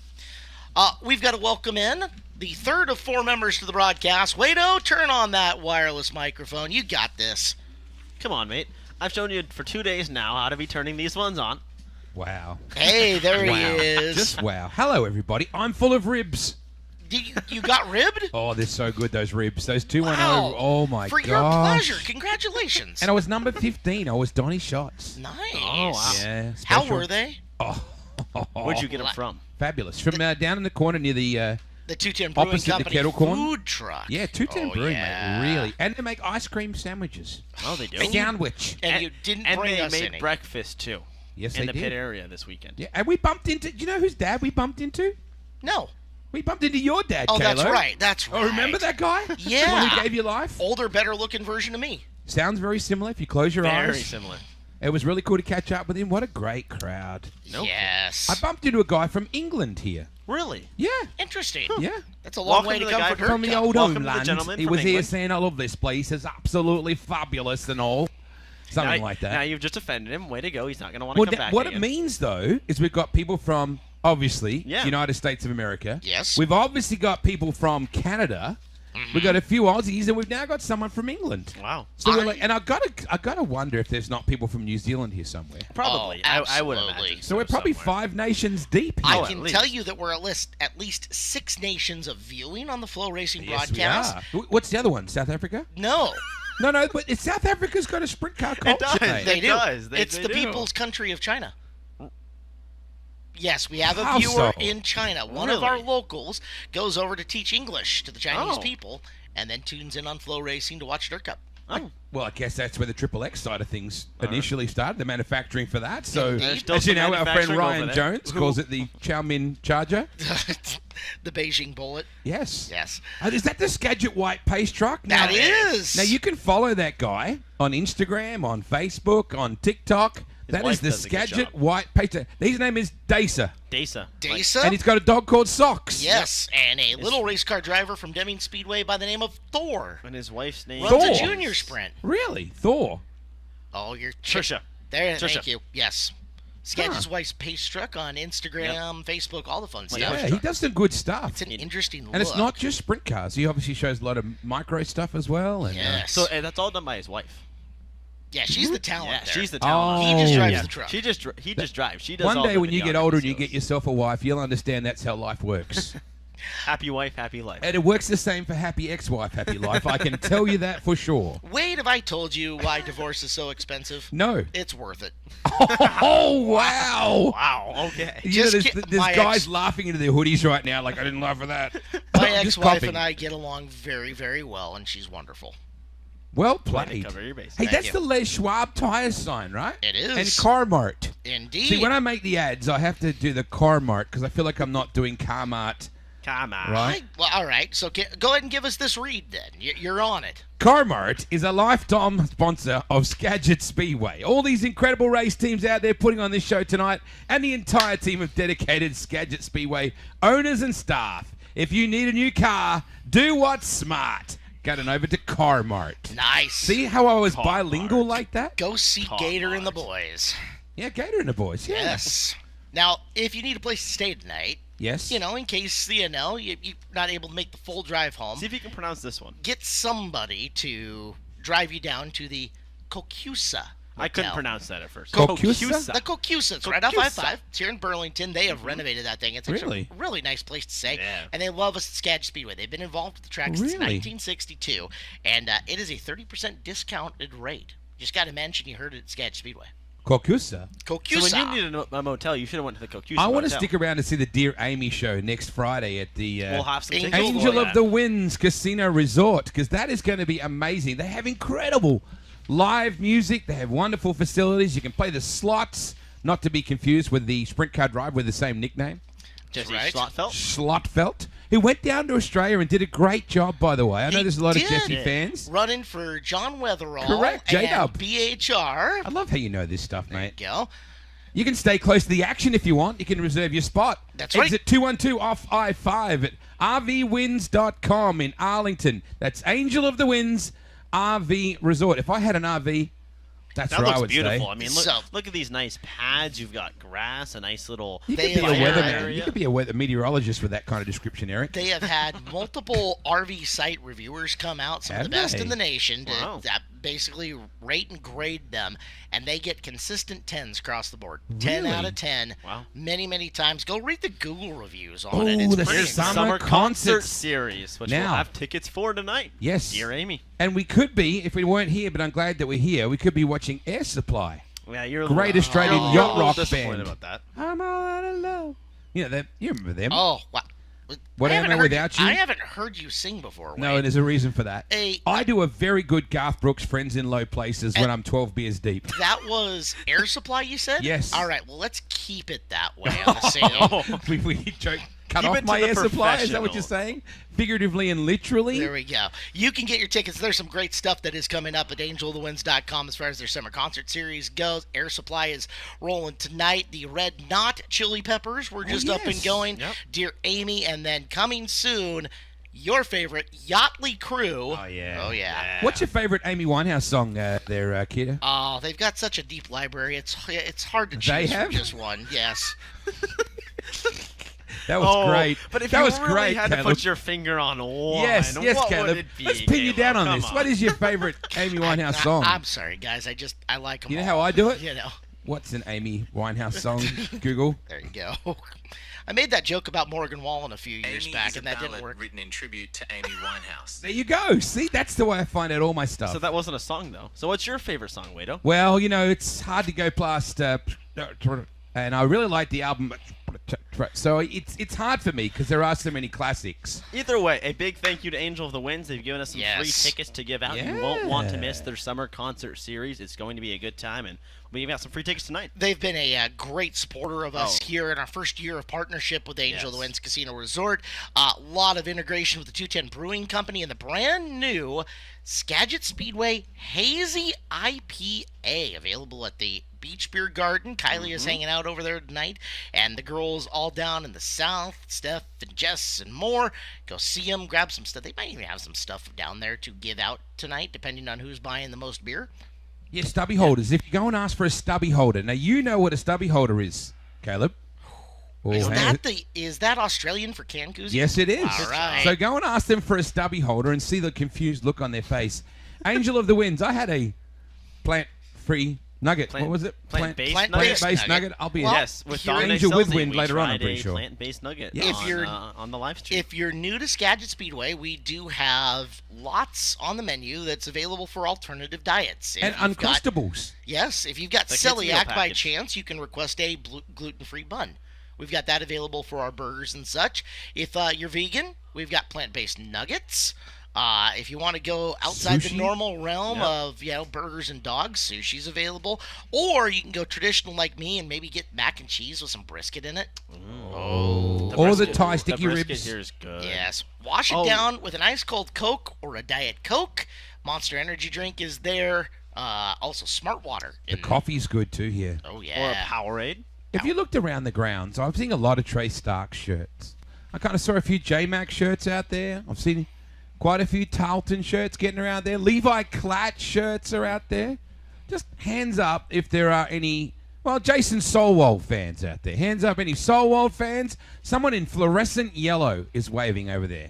We've got to welcome in the third of 4 members to the broadcast. Wado, turn on that wireless microphone. You got this. Come on, mate. I've shown you for 2 days now how to be turning these ones on. Wow. Hey, there he is. Just wow. Hello, everybody. I'm full of ribs. You got ribbed? Oh, they're so good, those ribs. Those 210. Wow. Oh, my For gosh. your pleasure. Congratulations. And I was number 15. I was Donnie Shots. Nice. Oh, wow. Yeah. How Special. were they? Oh. Where'd you get them from? Fabulous. From down in the corner near the 210 Brewing opposite the Company Kettle Corn. food truck. Yeah, 210 Oh, Brewing, yeah. mate. Really. And they make ice cream sandwiches. Oh, they do? Sandwich. And you didn't and bring they us made any. breakfast, too. Yes, in they the did. pit area this weekend. Yeah, and we bumped into, do you know whose dad we bumped into? No. We bumped into your dad, Oh, Kalo. that's right. That's right. Oh, remember that guy? Yeah. The one who gave you life? Older, better looking version of me. Sounds very similar if you close your eyes. Very similar. It was really cool to catch up with him. What a great crowd. Nope. Yes. I bumped into a guy from England here. Really? Yeah. Interesting. Yeah. That's a long Welcome way to to the come guy for from Dirt From the Cup. old Welcome to the homeland. gentleman He from was here England. saying, I love this place. It's absolutely fabulous and all. Something now, like that. Now you've just offended him. Way to go. He's not going to want to come back what again. it means, though, is we've got people from, obviously, Yeah. United States of America. Yes. We've obviously got people from Canada. We've got a few Aussies, and we've now got someone from England. Wow. So we're like, and I gotta wonder if there's not people from New Zealand here somewhere. Probably. Oh, I would absolutely. imagine. So we're probably somewhere. 5 nations deep I here. at can least. tell you that we're at least 6 nations of viewing on the FloRacing Yes, we broadcast. are. What's the other one? South Africa? No, No, but South Africa's got a sprint car culture. does. mate. they It do. does. It's They the do. people's country of China. Yes, we have a How viewer so? in China. One of our Really? locals goes over to teach English to the Chinese Oh. people, and then tunes in on FloRacing to watch Dirt Cup. Oh. Well, I guess that's where the Triple X side of things initially started, the manufacturing for that. So, There's still as you some know, our friend manufacturing Ryan over there. Jones calls it the Chow Min Charger. The Beijing Bullet. Yes. Yes. Is that the Skagit White pace truck? Now, That is. Now, you can follow that guy on Instagram, on Facebook, on TikTok. That is wife the does a good Skagit job. White pace truck. His name is Dasa, Dasa. Dasa. and he's got a dog called Socks. Yes, and a little race car driver from Deming Speedway by the name of Thor. And his wife's name Runs a Thor. junior sprint. Really? Thor? Oh, you're Trisha. There, Trisha. thank you. Yes. Skagit's Wife's Pace Truck on Instagram, Facebook, all the fun stuff. Yeah, he does some good stuff. It's an interesting look. And it's not just sprint cars. He obviously shows a lot of micro stuff as well. And, Yes. So that's all done by his wife. Yeah, she's the talent Yeah, there. she's the talent. He just Oh. drives Yeah. the truck. He just drives. She does one all day the when you get videography older and you skills. get yourself a wife, you'll understand that's how life works. Happy wife, happy life. And it works the same for happy ex-wife, happy life. I can tell you that for sure. Wade, have I told you why divorce is so expensive? No. It's worth it. Oh, wow. Wow. Okay. You know, Just there's my guys ex- laughing into their hoodies right now like, I didn't laugh at that. My Just ex-wife coughing. and I get along very, very well, and she's wonderful. Well Way to played. cover your bases. Hey, Thank that's you. the Les Schwab tire sign, right? It is. And Carmart. Indeed. See, when I make the ads, I have to do the Carmart because I feel like I'm not doing Carmart. Come on. Right. Well, all right. So go ahead and give us this read then. You're on it. Carmart is a lifetime sponsor of Skagit Speedway. All these incredible race teams out there putting on this show tonight, and the entire team of dedicated Skagit Speedway owners and staff. If you need a new car, do what's smart. Get on over to Carmart. Nice. See how I was Carmart. bilingual like that? Go see Carmart. Gator and the boys. Yeah, Gator and the boys. Yeah. Yes. Now, if you need a place to stay tonight, Yes. you know, in case you're not able to make the full drive home, See if you can pronounce this one. get somebody to drive you down to the Kokusa I couldn't Hotel. pronounce that at first. Kokusa? The Kokusa. It's right off Kokusa. I-5. It's here in Burlington. They have renovated that thing. It's actually Really? a really nice place to stay. Yeah. And they love us at Skagit Speedway. They've been involved with the track since Really? 1962. And it is a 30% discounted rate. Just got to mention you heard it at Skagit Speedway. Kokusa. Kokusa. So when you needed a motel, you should have went to the Kokusa I want to Motel. stick around to see the Dear Amy show next Friday at the We'll have some Angel tickets Angel for of that. the Winds Casino Resort, because that is going to be amazing. They have incredible live music. They have wonderful facilities. You can play the slots, not to be confused with the Sprint Car Drive with the same nickname, Jesse Right. Schlotfeld. Slotfelt, who went down to Australia and did a great job, by the way. I know He there's a lot did. of Jesse Yeah. fans. Running for John Weatherall. Correct, J-Dub. And BHR. I love how you know this stuff, mate. There you go. You can stay close to the action if you want. You can reserve your spot. That's right. Exit 212 off I-5 at rvwinds.com in Arlington. That's Angel of the Winds RV Resort. If I had an RV, that's That where I looks would beautiful. stay. I mean, So- look at these nice pads. You've got grass, a nice little. You They could be a have- weatherman. area. You could be a weather meteorologist with that kind of description, Eric. They have had multiple RV site reviewers come out, some of Have the best they? in the nation, to Wow. basically rate and grade them, and they get consistent 10s across the board. 10 Really? out of 10. Wow. Many, many times. Go read the Google reviews on Oh, it. It's the pretty summer incredible. Summer concert concerts. series, which Now. we'll have tickets for tonight. Yes. Dear Amy. And we could be, if we weren't here, but I'm glad that we're here, we could be watching Air Supply. Yeah, you're Great a Australian little- yacht you're a little rock disappointed band. about that. I'm all out of love. You know, you remember them. Oh, wow. What I Am haven't I heard Without You? I haven't heard you sing before, No, Wade. there's a reason for that. Hey, I do a very good Garth Brooks Friends in Low Places when I'm 12 beers deep. that was Air Supply, you said? Yes. All right, well, let's keep it that way on the same. we joke. cut Keep off it to my the air supply. Is that what you're professional. saying? Figuratively and literally? There we go. You can get your tickets. There's some great stuff that is coming up at angelofthewinds.com as far as their summer concert series goes. Air Supply is rolling tonight. The Red Knot Chili Peppers were just up and yes. going. Yep. Dear Amy, and then coming soon, your favorite Yachtly Crew. Oh, yeah. Oh, yeah. What's your favorite Amy Winehouse song there, Kiddo? Oh, they've got such a deep library. It's hard to They choose have? for just one. Yes. That was great. But if that you was really great, had to Caleb. put your finger on one, Yes, what Caleb. would it be? Let's pin you down on Caleb? this. Come What is your favorite Amy Winehouse song? I'm sorry, guys. I like them You know all. how I do it? You know. What's an Amy Winehouse song? Google. There you go. I made that joke about Morgan Wallen a few years Amy back, is a and that didn't ballad work. written in tribute to Amy Winehouse. There you go. See, that's the way I find out all my stuff. So that wasn't a song, though. So what's your favorite song, Wado? Well, you know, it's hard to go past, and I really like the album. So it's hard for me because there are so many classics. Either way, a big thank you to Angel of the Winds. They've given us some free Yes. tickets to give out. You won't want to miss their summer concert series. It's going to be a good time, and we'll be giving out some free tickets tonight. They've been a great supporter of us Oh. here in our first year of partnership with Angel of the Yes. Winds Casino Resort. A lot of integration with the 210 Brewing Company and the brand new Skagit Speedway Hazy IPA available at the Beach Beer Garden. Kylie is hanging out over there tonight, and the girls all down in the south, Steph and Jess and more. Go see them, grab some stuff. They might even have some stuff down there to give out tonight, depending on who's buying the most beer. Yeah, stubby holders. If you go and ask for a stubby holder, now you know what a stubby holder is, Caleb. Oh, Is that Australian for can koozie? Yes, it is. All right. So go and ask them for a stubby holder and see the confused look on their face. Angel of the Winds. I had a plant-free nugget. What was it? Plant-based Plant-based Plant-based nugget. nugget. I'll be Well, Yes, with here- Dominic Angel with Selzy, Wind we later on, I'm tried pretty a sure. plant-based nugget If on the live stream. If you're new to Skagit Speedway, we do have lots on the menu that's available for alternative diets. And Uncrustables. Yes, if you've got The kids' meal celiac by package. chance, you can request a gluten-free bun. We've got that available for our burgers and such. If you're vegan, we've got plant-based nuggets. If you want to go outside the Sushi? normal realm Yep. of burgers and dogs, sushi's available. Or you can go traditional like me and maybe get mac and cheese with some brisket in it. Or the Thai sticky brisket ribs. here is good. Yes. Wash it Oh. down with an ice cold Coke or a Diet Coke. Monster Energy drink is there. Also, Smart Water. The coffee's good too here. Oh, Or a yeah. Powerade. If you looked around the grounds, I've seen a lot of Trey Stark shirts. I kind of saw a few J-Mac shirts out there. I've seen quite a few Tarleton shirts getting around there. Levi Klatt shirts are out there. Just hands up if there are any, well, Jason Solwald fans out there. Hands up any Solwald fans. Someone in fluorescent yellow is waving over there.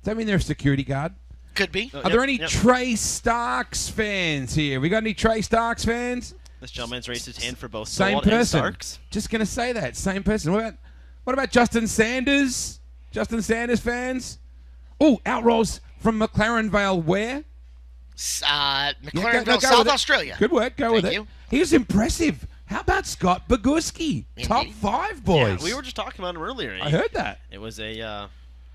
Does that mean they're a security guard? Could be. Are there any Trey Starks fans here? We got any Trey Starks fans? This gentleman's raised his hand for both Same Solwald and person. Starks. Just gonna say that. Same person. What about Justin Sanders? Justin Sanders fans? Oh, outrolls from McLaren Vale. Where? McLarenville, go South with it. Australia. Good work. Go with Thank it. you. He was impressive. How about Scott Bogucki? Top Indeed. 5 boys. Yeah, we were just talking about him earlier. I heard that. It was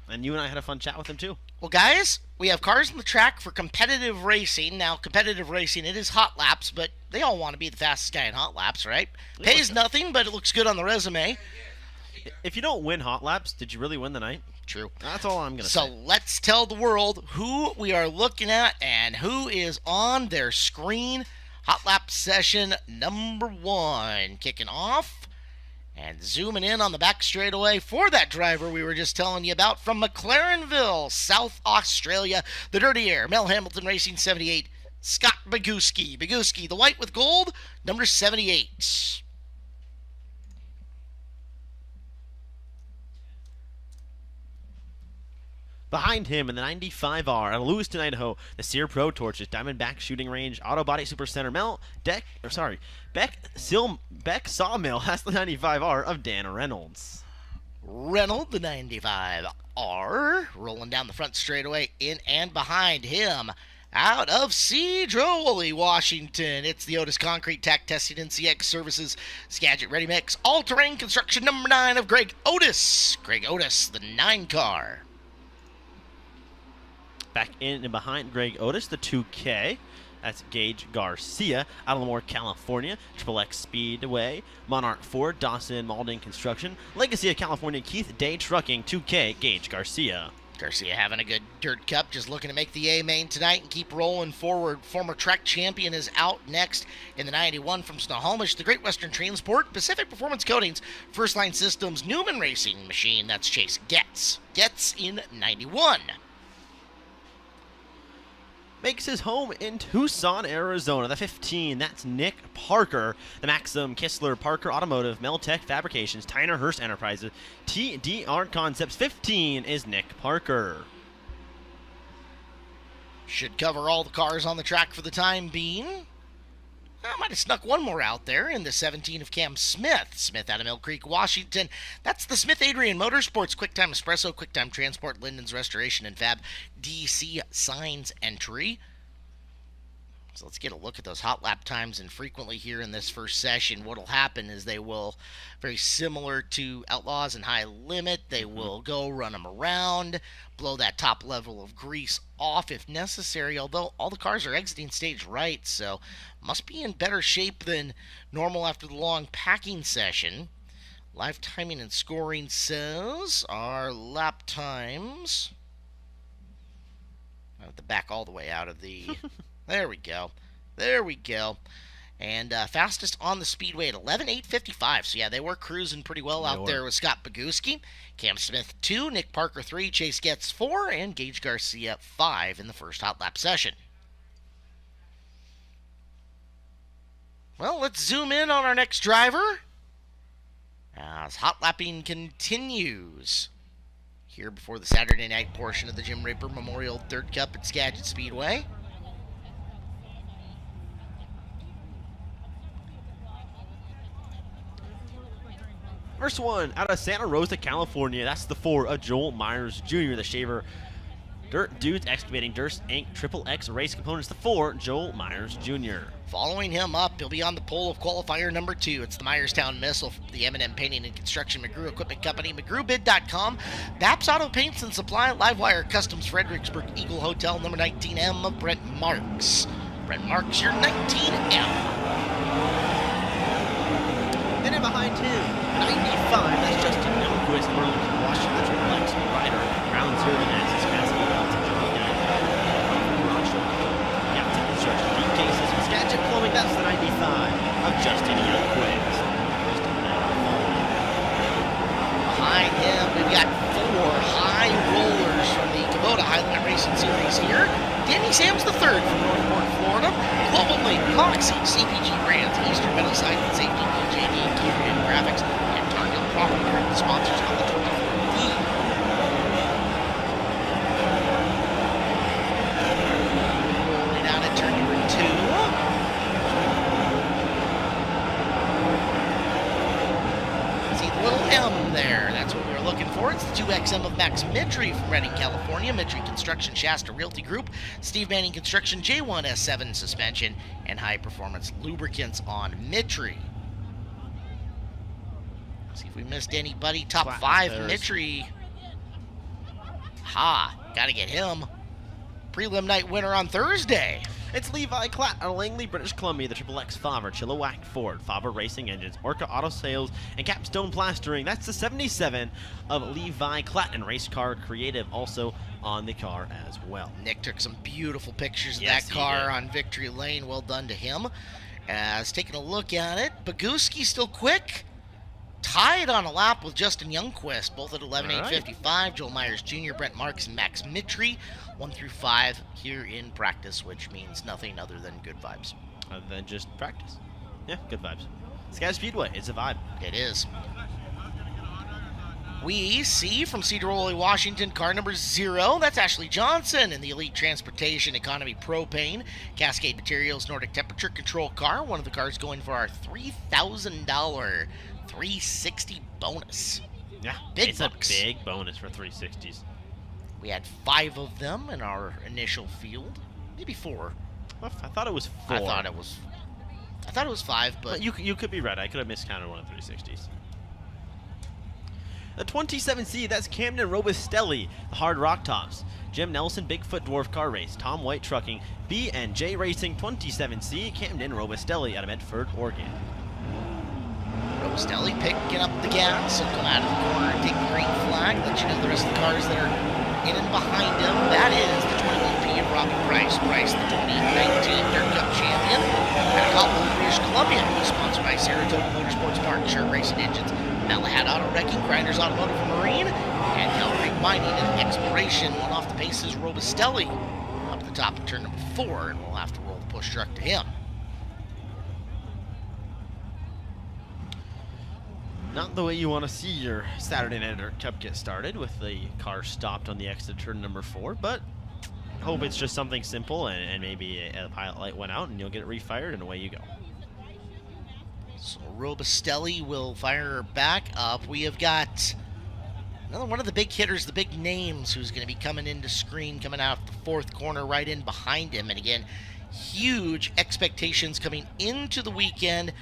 and you and I had a fun chat with him too. Well, guys, we have cars on the track for competitive racing. Now, competitive racing, it is hot laps, but they all want to be the fastest guy in hot laps, right? Pays nothing, but it looks good on the resume. If you don't win hot laps, did you really win the night? True. That's all I'm gonna So say. let's tell the world who we are looking at and who is on their screen. Hot lap session number 1 kicking off. And zooming in on the back straightaway for that driver we were just telling you about from McLarenville, South Australia, the Dirty Air, Mel Hamilton Racing 78, Scott Bogucki. Bogucki, the white with gold, number 78. Behind him in the 95R out of Lewiston, Idaho, the Sear Pro Torches, Diamondback Shooting Range, Auto Body Super Center, Beck Sawmill has the 95R of Dan Reynolds. Reynolds, the 95R, rolling down the front straightaway, in and behind him. Out of Cedrowley, Washington, it's the Otis Concrete Tack Testing and CX Services Skagit Ready Mix All-Terrain Construction number 9 of Greg Otis. Greg Otis, the 9 car. Back in and behind Greg Otis, the 2K. That's Gage Garcia out of Lemoore, California. X Speedway. Monarch Ford, Dawson Malden Construction. Legacy of California, Keith Day Trucking. 2K, Gage Garcia. Garcia having a good dirt cup, just looking to make the A main tonight and keep rolling forward. Former track champion is out next in the 91 from Snohomish. The Great Western Transport, Pacific Performance Coatings, First Line Systems, Newman Racing Machine. That's Chase Getz. Getz in 91. Makes his home in Tucson, Arizona. The 15, that's Nick Parker. The Maxim Kistler Parker Automotive, Meltech Fabrications, Tyner Hurst Enterprises, TDR Concepts. 15 is Nick Parker. Should cover all the cars on the track for the time being. I might have snuck one more out there in the 17 of Cam Smith. Smith out of Mill Creek, Washington. That's the Smith Adrian Motorsports, QuickTime Espresso, QuickTime Transport, Linden's Restoration and Fab, DC Signs entry. So let's get a look at those hot lap times, and frequently here in this first session, what will happen is they will, very similar to Outlaws and High Limit, they will go run them around, blow that top level of grease off if necessary, although all the cars are exiting stage right, so must be in better shape than normal after the long packing session. Live timing and scoring says our lap times. I have to back all the way out of the... There we go. There we go. And fastest on the speedway at 11:8:55. So, yeah, they were cruising pretty well out there with Scott Bogucki. Cam Smith, 2. Nick Parker, 3. Chase Getz, 4. And Gage Garcia, 5 in the first hot lap session. Well, let's zoom in on our next driver as hot lapping continues here before the Saturday night portion of the Jim Raper Memorial Third Cup at Skagit Speedway. First one out of Santa Rosa, California. That's the 4 of Joel Myers Jr., the Shaver Dirt Dudes Excavating Dirt Inc. XXX Race Components. The 4, Joel Myers Jr. Following him up, he'll be on the pole of qualifier number 2. It's the Myerstown Missile, the M&M Painting and Construction, McGrew Equipment Company, McGrewBid.com, Baps Auto Paints and Supply, Livewire Customs, Fredericksburg Eagle Hotel, number 19M of Brent Marks. Brent Marks, your 19M. Then in behind him, 95, that's Justin Youngquist, Burlington, Washington, XXX Rider, Ground Zero, and Access Capacity, Deep Cases, and Skagit Plumbing, that's the 95 of Justin Youngquist. Behind him, we've got 4 high rollers from the Kubota Highline Racing Series here. Danny Sams III from Northport, Florida. Global Link, Moxie, CPG Brands, Eastern Meadowside and Safety, DJD, Interior and Graphics, and Target Property are the sponsors on the 24D. Rolling out at turn number 2. See the little M there. That's what we were looking for. It's the 2XM of Max Midry from Redding, California. Midry Construction, Shasta Realty Group, Steve Manning Construction, J1S7 Suspension, and High Performance Lubricants on Midry. See if we missed anybody. Top 5, Midry. Ha, gotta get him. Prelim night winner on Thursday. It's Levi Klatt out of Langley, British Columbia, the XXX Favre, Chilliwack Ford, Favre Racing Engines, Orca Auto Sales, and Capstone Plastering. That's the 77 of Levi Klatt, and Race Car Creative also on the car as well. Nick took some beautiful pictures of Yes, that car on Victory Lane. Well done to him. As taking a look at it, Bogucki still quick. Tied on a lap with Justin Youngquist, both at 11:8:55. Joel Myers Jr., Brent Marks, and Max Mitry, 1 through 5 here in practice, which means nothing other than good vibes. Other than just practice. Yeah, good vibes. Skagit Speedway, it's a vibe. It is. We see from Cedar Woolley, Washington, car number 0. That's Ashley Johnson in the Elite Transportation Economy Propane Cascade Materials Nordic Temperature Control car. One of the cars going for our $3,000 360 bonus. Yeah, Big bucks. A big bonus for 360s. We had 5 of them in our initial field. Maybe 4. I thought it was 4. I thought it was 5, but you could be right. I could have miscounted one of the 360s. The 27C, that's Camden Robustelli, the Hard Rock Tops. Jim Nelson, Bigfoot Dwarf Car Race. Tom White Trucking, B&J Racing, 27C, Camden Robustelli out of Medford, Oregon. Robustelli picking up the gas. He'll come out of the corner and take the green flag. Let you know the rest of the cars that are in and behind him. That is the 21P of Robbie Price. Price, the 2019 Dirt Cup champion. At Cobble, British Columbia. Sponsored by Saratoga Motorsports Park, Shirt Racing Engines, Malahat Auto Wrecking, Grinders Automotive and Marine, and Calgary Mining and Exploration. One off the pace is Robustelli. Up at the top of turn number 4, and we'll have to roll the push truck to him. Not the way you want to see your Saturday Night Dirt Cup get started, with the car stopped on the exit turn number 4, but hope it's just something simple and maybe a pilot light went out and you'll get it refired and away you go. So Robustelli will fire back up. We have got another one of the big hitters, the big names, who's going to be coming into screen, coming out the 4th corner right in behind him. And again, huge expectations coming into the weekend. A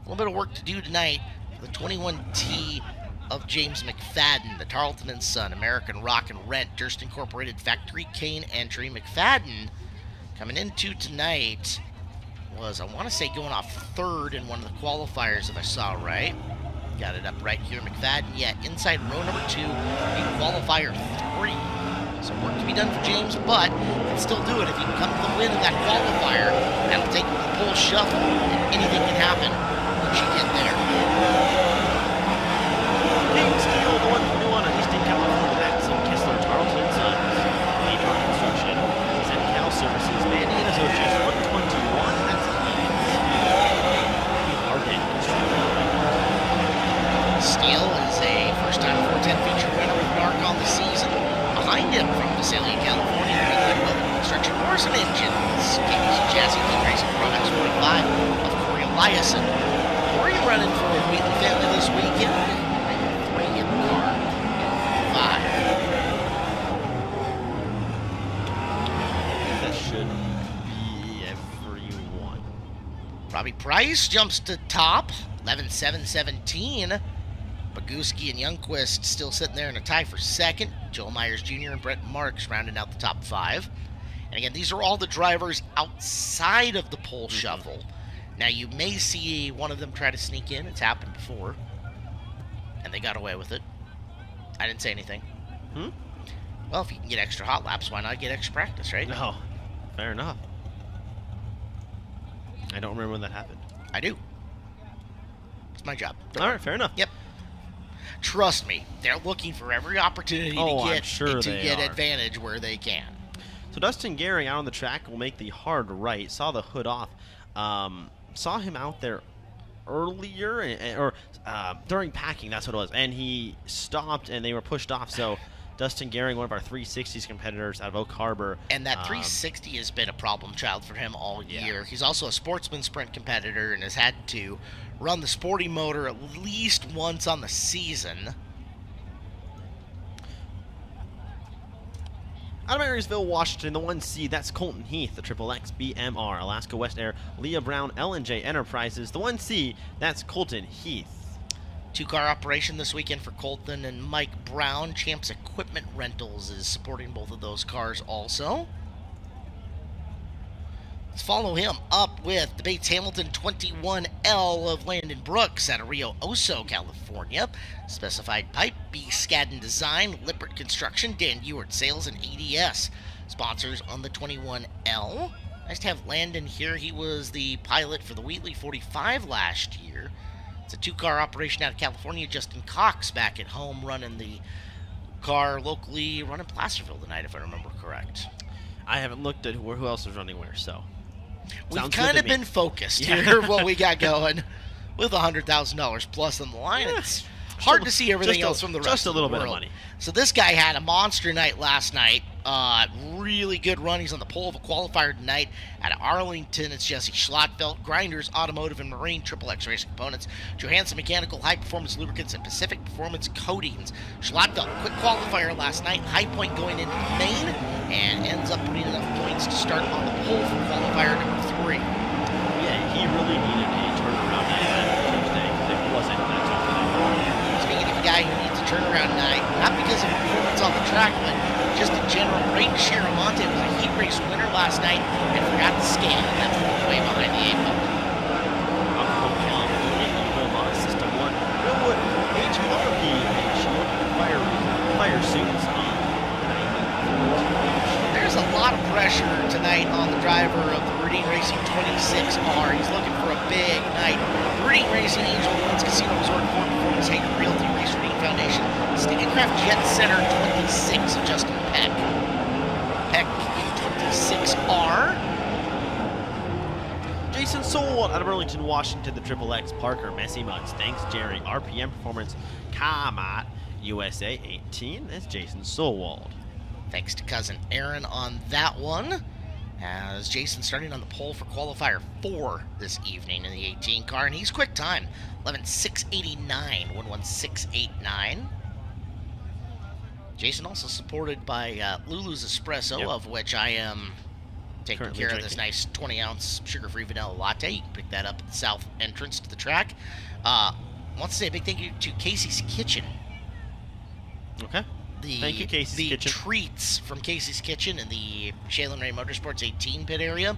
little bit of work to do tonight. The 21T of James McFadden, the Tarleton's son, American Rock and Rent, Durst Incorporated Factory Cane entry. McFadden coming into tonight was, I want to say, going off 3rd in one of the qualifiers, if I saw right. Got it up right here. McFadden, yeah, inside row number 2 in qualifier 3. So work to be done for James, but can still do it if he can come to the win in that qualifier. That'll take him to the pole shuffle, and anything can happen once you get there. Name Steele, the 121 on Eastern California, Maxim Kistler, Tarleton Sons, Paper Construction, Cal Services, Mandy and Associates, 121, that's Arden Construction. Steele is a first-time 410 feature winner with NARC on the season. Behind him from Visalia, California, Weather Construction, Morrison Engines, KBC Chassis, Team Racing Products, 45 of Corey Eliason. Corey running for the Wheaton family this weekend. 3 in the car. 5. That should be everyone. Robbie Price jumps to top. 11-7-17. Bogucki and Youngquist still sitting there in a tie for 2nd. Joel Myers Jr. and Brett Marks rounding out the top 5. And again, these are all the drivers outside of the pole shuffle. Now, you may see one of them try to sneak in. It's happened before. And they got away with it. I didn't say anything. Well, if you can get extra hot laps, why not get extra practice, right? No, fair enough. I don't remember when that happened. I do. It's my job. All right, fair enough. Yep. Trust me, they're looking for every opportunity Oh, to I'm get sure they are. advantage where they can. So Dustin Gehring out on the track will make the hard right. Saw the hood off. Saw him out there earlier, or during packing, that's what it was. And he stopped, and they were pushed off. So Dustin Gehring, one of our 360s competitors out of Oak Harbor. And that 360 has been a problem child for him all year. He's also a sportsman sprint competitor and has had to run the sporty motor at least once on the season. Out of Marysville, Washington, the 1C, that's Colton Heath, the XXX BMR, Alaska West Air, Leah Brown, L&J Enterprises. The 1C, that's Colton Heath. 2-car operation this weekend for Colton and Mike Brown. Champs Equipment Rentals is supporting both of those cars also. Let's follow him up with the Bates Hamilton 21L of Landon Brooks out of Rio Oso, California. Specified Pipe, B. Skadden Design, Lippert Construction, Dan Ewart Sales, and ADS. Sponsors on the 21L. Nice to have Landon here. He was the pilot for the Wheatley 45 last year. It's a 2-car operation out of California. Justin Cox back at home running the car locally, running Placerville tonight, if I remember correct. I haven't looked at who else is running where, so. We've Sounds kind good of to me. been focused here, what we got going. With $100,000 plus on the line, it's hard to see everything else from the rest Just a of the little bit of world. money. So this guy had a monster night last night. Really good run. He's on the pole of a qualifier tonight. Out of Arlington, it's Jesse Schlotfeld, Grinders, Automotive and Marine, XXX Racing Components, Johansson Mechanical, High Performance Lubricants, and Pacific Performance Coatings. Schlotfeld, quick qualifier last night, high point going into the main, and ends up putting enough points to start on the pole for qualifier number 3. Yeah, he really needed a turnaround night on Tuesday because it wasn't that tough. Speaking of a guy who needs a turnaround night, not because of performance on the track, but just in general. Braden Shiramonte was a heat race winner last night and forgot to scan. That's way behind the 8 ball. System 1. Millwood HRP fire suits on 90. There's a lot of pressure tonight on the driver of the Reading Racing 26R. He's looking for a big night. The Reading Racing Angel Ones Casino Resort Ford Performance Hager Realty Race Reading Foundation Stickercraft Jet Center 26 of Justin Peck. Peck in 26R. Jason Soul out of Burlington, Washington, the Triple X Parker, Messy Muds, thanks Jerry, RPM Performance, Kamat, USA 18, that's Jason Solwald. Thanks to cousin Aaron on that one. As Jason starting on the pole for qualifier 4 this evening in the 18 car, and he's quick time, 11.689, 11689. Jason also supported by Lulu's Espresso, Yep. of which I am taking Currently care of drinking. this nice 20-ounce sugar-free vanilla latte. You can pick that up at the south entrance to the track. Want to say a big thank you to Casey's Kitchen. Okay. Thank you, Casey's the Kitchen. treats from Casey's Kitchen in the Shaylin Ray Motorsports 18 pit area.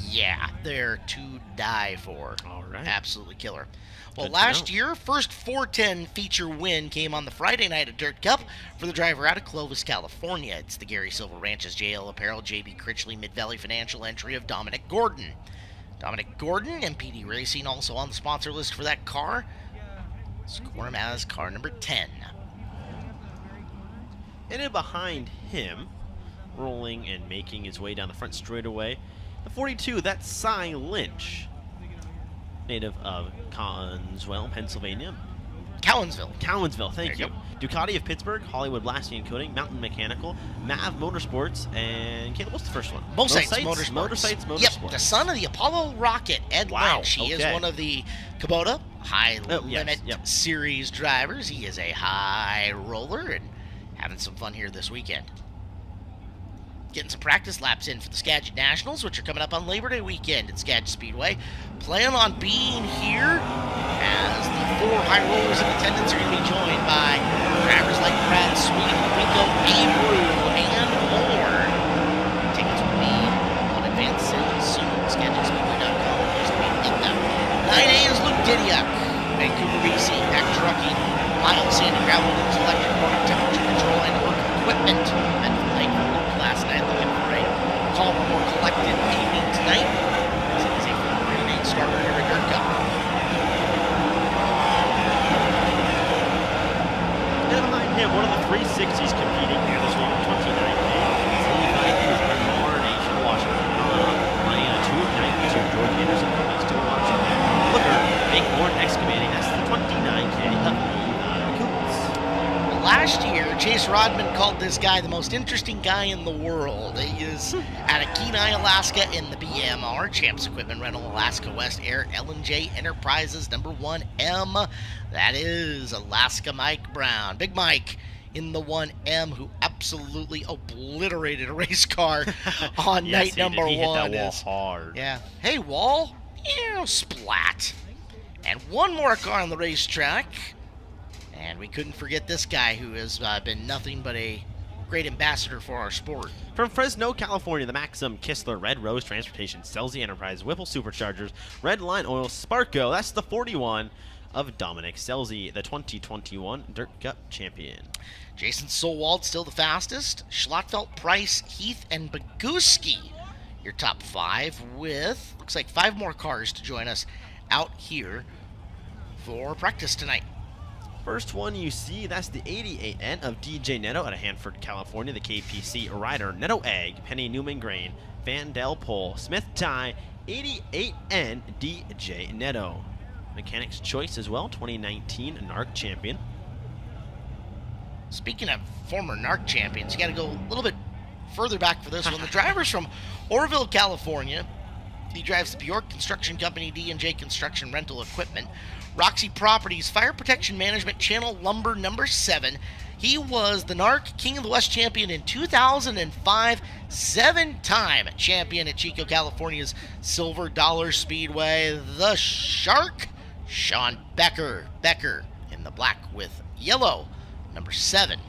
Yeah, they're to die for. All right. Absolutely killer. Well, Good to last know. year, first 410 feature win came on the Friday night at Dirt Cup for the driver out of Clovis, California. It's the Gary Silver Ranches JL Apparel JB Critchley Mid-Valley Financial entry of Dominic Gordon. Dominic Gordon, MPD Racing, also on the sponsor list for that car. Score him as car number 10. And then behind him, rolling and making his way down the front straightaway, the 42, that's Cy Lynch, native of Collinsville, Pennsylvania. Cowansville. Thank There you. you Ducati of Pittsburgh, Hollywood Blasting and Coating, Mountain Mechanical, Mav Motorsports, and Caleb, what's the first one? Motorsites Motorsports. Motorsites Motorsports. Yep, the son of the Apollo rocket, Ed Wow, Lynch. He is okay. one of the Kubota high Oh, yes, limit yep. series drivers. He is a high roller and having some fun here this weekend. Getting some practice laps in for the Skagit Nationals, which are coming up on Labor Day weekend at Skagit Speedway. Plan on being here as the 4 high rollers in attendance are going to be joined by drivers like Brad Sweet, Rico Abreu, and more. Tickets will be on advance sales soon. SkagitSpeedway.com. Just wait to get them. 9A is Luke Didiak, Vancouver, BC, Tech Trucking, Miles Sand and Gravel, Electric Water Temperature Control, and Work Equipment. Met for late for Luke last night, looking for a calmer, more collected evening tonight. As it is a February 8 starter here at Dirt Cup. And behind him, one of the 360s competing here this week, 29K. 75 is in Coronation, Washington. Diana 2 of 92, George Anderson, Comes to Washington. Looker, Big Horn Excavating, that's the 29K of Coots. Well, last year, Chase Rodman called this guy the most interesting guy in the world. He is out of Kenai, Alaska in the BMR, Champs Equipment Rental, Alaska West Air, L&J Enterprises, number 1M. That is Alaska Mike Brown. Big Mike in the 1M, who absolutely obliterated a race car on Yes, night he number did. He hit 1. that wall hard. Yeah. Hey, wall. Splat. And one more car on the racetrack. And we couldn't forget this guy who has been nothing but a great ambassador for our sport. From Fresno, California, the Maxim, Kistler, Red Rose Transportation, Selzy Enterprise, Whipple Superchargers, Red Line Oil, Sparco. That's the 41 of Dominic Selzy, the 2021 Dirt Cup champion. Jason Solwald still the fastest. Schlottfeld, Price, Heath, and Bogucki. Your top 5 with, looks like 5 more cars to join us out here for practice tonight. First one you see, that's the 88N of DJ Netto out of Hanford, California. The KPC rider, Netto Egg, Penny Newman Grain, Van Del Pole, Smith Tie, 88N DJ Netto. Mechanics Choice as well, 2019 NARC champion. Speaking of former NARC champions, you got to go a little bit further back for this one. The driver's from Oroville, California. He drives the Bjork Construction Company, D&J Construction Rental Equipment, Roxy Properties, Fire Protection Management, Channel Lumber number 7. He was the NARC King of the West champion in 2005, 7-time champion at Chico, California's Silver Dollar Speedway. The Shark, Sean Becker. Becker in the black with yellow number 7.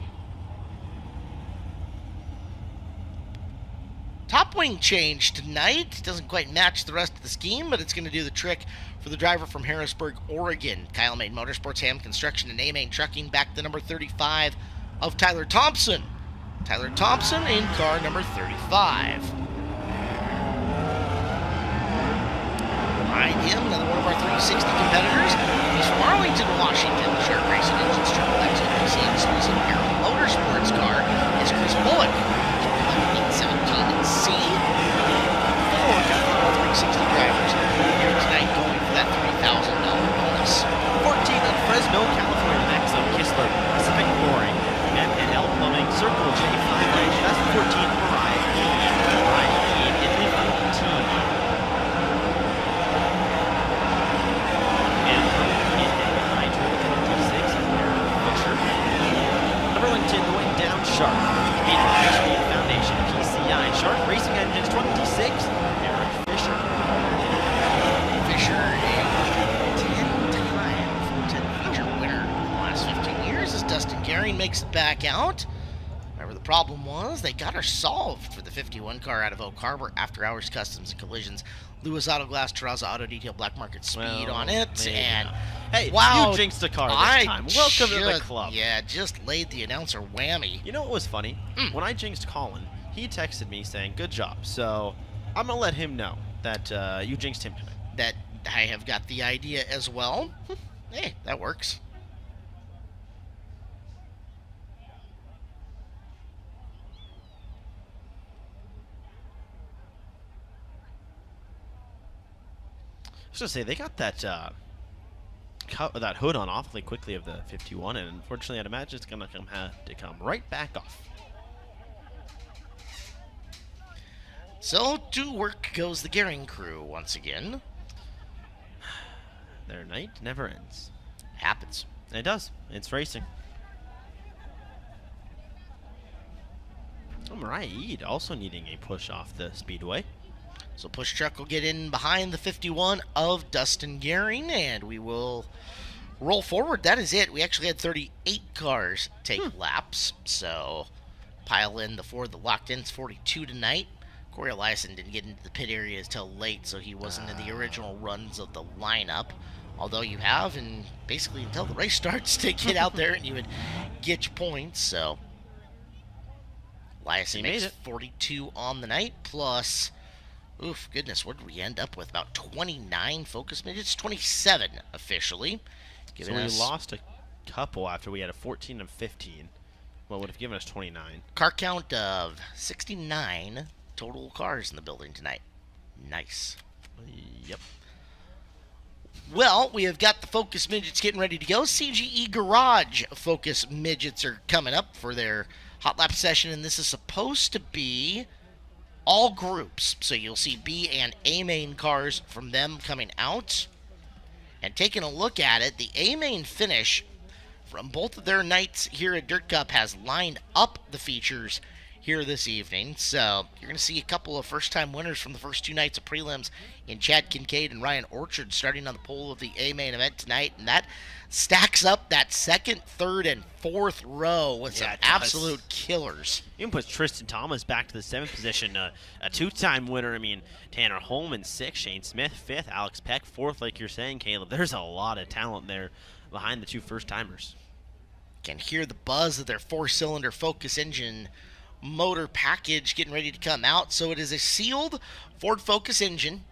Top wing change tonight. Doesn't quite match the rest of the scheme, but it's going to do the trick for the driver from Harrisburg, Oregon. Kyle Main Motorsports, Ham Construction, and A-Main Trucking back to number 35 of Tyler Thompson. Tyler Thompson in car number 35. Behind him, another one of our 360 competitors. He's from Arlington, Washington. The Shark Racing Engines Triple X NBC exclusive Aero Motorsports car is Chris Bullock. 17C. 4 360 drivers here tonight going for that $3,000 bonus. 14 on Fresno, California, Maxim Kistler, Pacific Flooring, M&L Plumbing, Circle J5 Range, that's 14, Mariah Eve in the 19. And in Nitro 26 is Aaron Fisher. Burlington, the Wing Down Shark, Speed Foundation, PCI, Shark Racing Engines 26, Aaron Fisher. Fisher, a 10-time 410 feature winner in the last 15 years as Dustin Gehring makes it back out. However, the problem was they got her solved for the 51 car out of Oak Harbor, After Hours Customs and Collisions, Lewis Auto Glass, Terrazza Auto Detail, Black Market Speed on it, and hey, wow, you jinxed a car this time. Welcome to the club. Yeah, just laid the announcer whammy. You know what was funny? When I jinxed Colin, he texted me saying, good job. So I'm going to let him know that you jinxed him tonight. That I have got the idea as well. Hey, that works. I was going to say, they got that that hood on awfully quickly of the 51, and unfortunately I'd imagine it's going to have to come right back off. So, to work goes the Gehring crew once again. Their night never ends. Happens. It does. It's racing. Oh, Mariah Eid also needing a push off the speedway. So push truck will get in behind the 51 of Dustin Gehring, and we will roll forward. That is it. We actually had 38 cars take laps, so pile in the 4 that locked in. It's 42 tonight. Corey Eliason didn't get into the pit areas till late, so he wasn't in the original runs of the lineup. Although you have, and basically until the race starts, to get out there and you would get your points. So Eliason makes 42 on the night, plus, oof, goodness, what did we end up with? About 29 focus midgets, 27 officially. So we lost a couple after we had a 14 and 15. What would have given us 29? Car count of 69 total cars in the building tonight. Nice. Yep. Well, we have got the Focus Midgets getting ready to go. CGE Garage Focus Midgets are coming up for their hot lap session, and this is supposed to be all groups. So you'll see B and A main cars from them coming out. And taking a look at it, the A main finish from both of their nights here at Dirt Cup has lined up the features here this evening. So you're going to see a couple of first-time winners from the first 2 nights of prelims in Chad Kincaid and Ryan Orchard starting on the pole of the A-main event tonight. And that stacks up that second, third, and fourth row with some absolute killers. Even puts Tristan Thomas back to the 7th position, a 2-time winner. I mean, Tanner Holman 6th, Shane Smith 5th, Alex Peck 4th, like you're saying, Caleb. There's a lot of talent there behind the 2 first-timers. Can hear the buzz of their 4-cylinder Focus engine motor package getting ready to come out. So it is a sealed Ford Focus engine,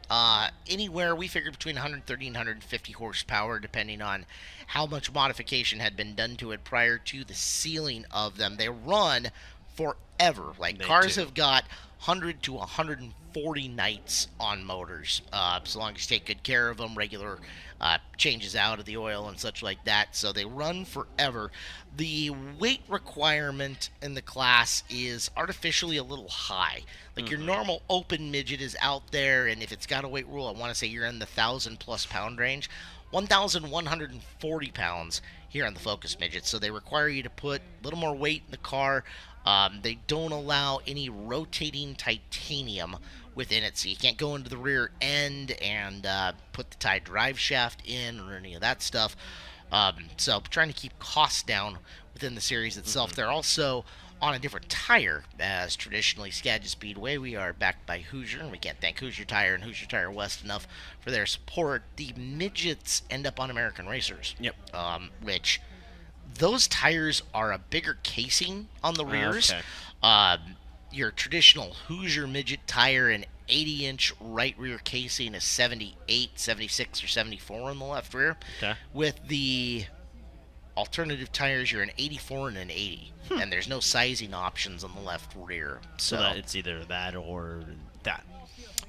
anywhere we figured between 130 and 150 horsepower, depending on how much modification had been done to it prior to the sealing of them. They run forever. Like, cars have got 100 to 140 nights on motors, so long as you take good care of them, regular changes out of the oil and such like that. So they run forever. The weight requirement in the class is artificially a little high. Like, your normal open midget is out there, and if it's got a weight rule, I want to say you're in the 1,000+ pound range. 1,140 pounds here on the Focus midget. So they require you to put a little more weight in the car. They don't allow any rotating titanium within it, so you can't go into the rear end and put the tie drive shaft in or any of that stuff. So trying to keep costs down within the series itself. They're also on a different tire, as traditionally Skagit Speedway. We are backed by Hoosier, and we can't thank Hoosier Tire and Hoosier Tire West enough for their support. The midgets end up on American Racers. Yep. Which those tires are a bigger casing on the rears. Okay. Your traditional Hoosier midget tire, an 80-inch right rear casing, is 78, 76, or 74 on the left rear. Okay. With the alternative tires, you're an 84 and an 80, and there's no sizing options on the left rear. So that it's either that or that.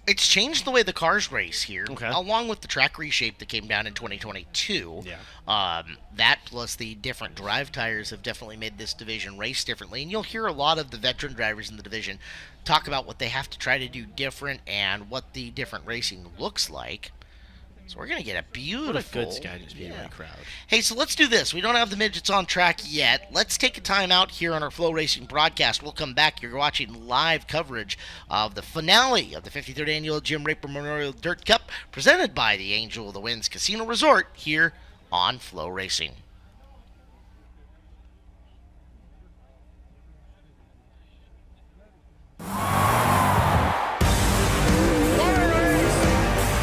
It's changed the way the cars race here, Okay. along with the track reshape that came down in 2022. Yeah. That plus the different drive tires have definitely made this division race differently, and you'll hear a lot of the veteran drivers in the division talk about what they have to try to do different and what the different racing looks like. So we're going to get a beautiful... What a good Skagit Speedway crowd. Hey, so let's do this. We don't have the midgets on track yet. Let's take a time out here on our FloRacing broadcast. We'll come back. You're watching live coverage of the finale of the 53rd Annual Jim Raper Memorial Dirt Cup, presented by the Angel of the Winds Casino Resort here on FloRacing.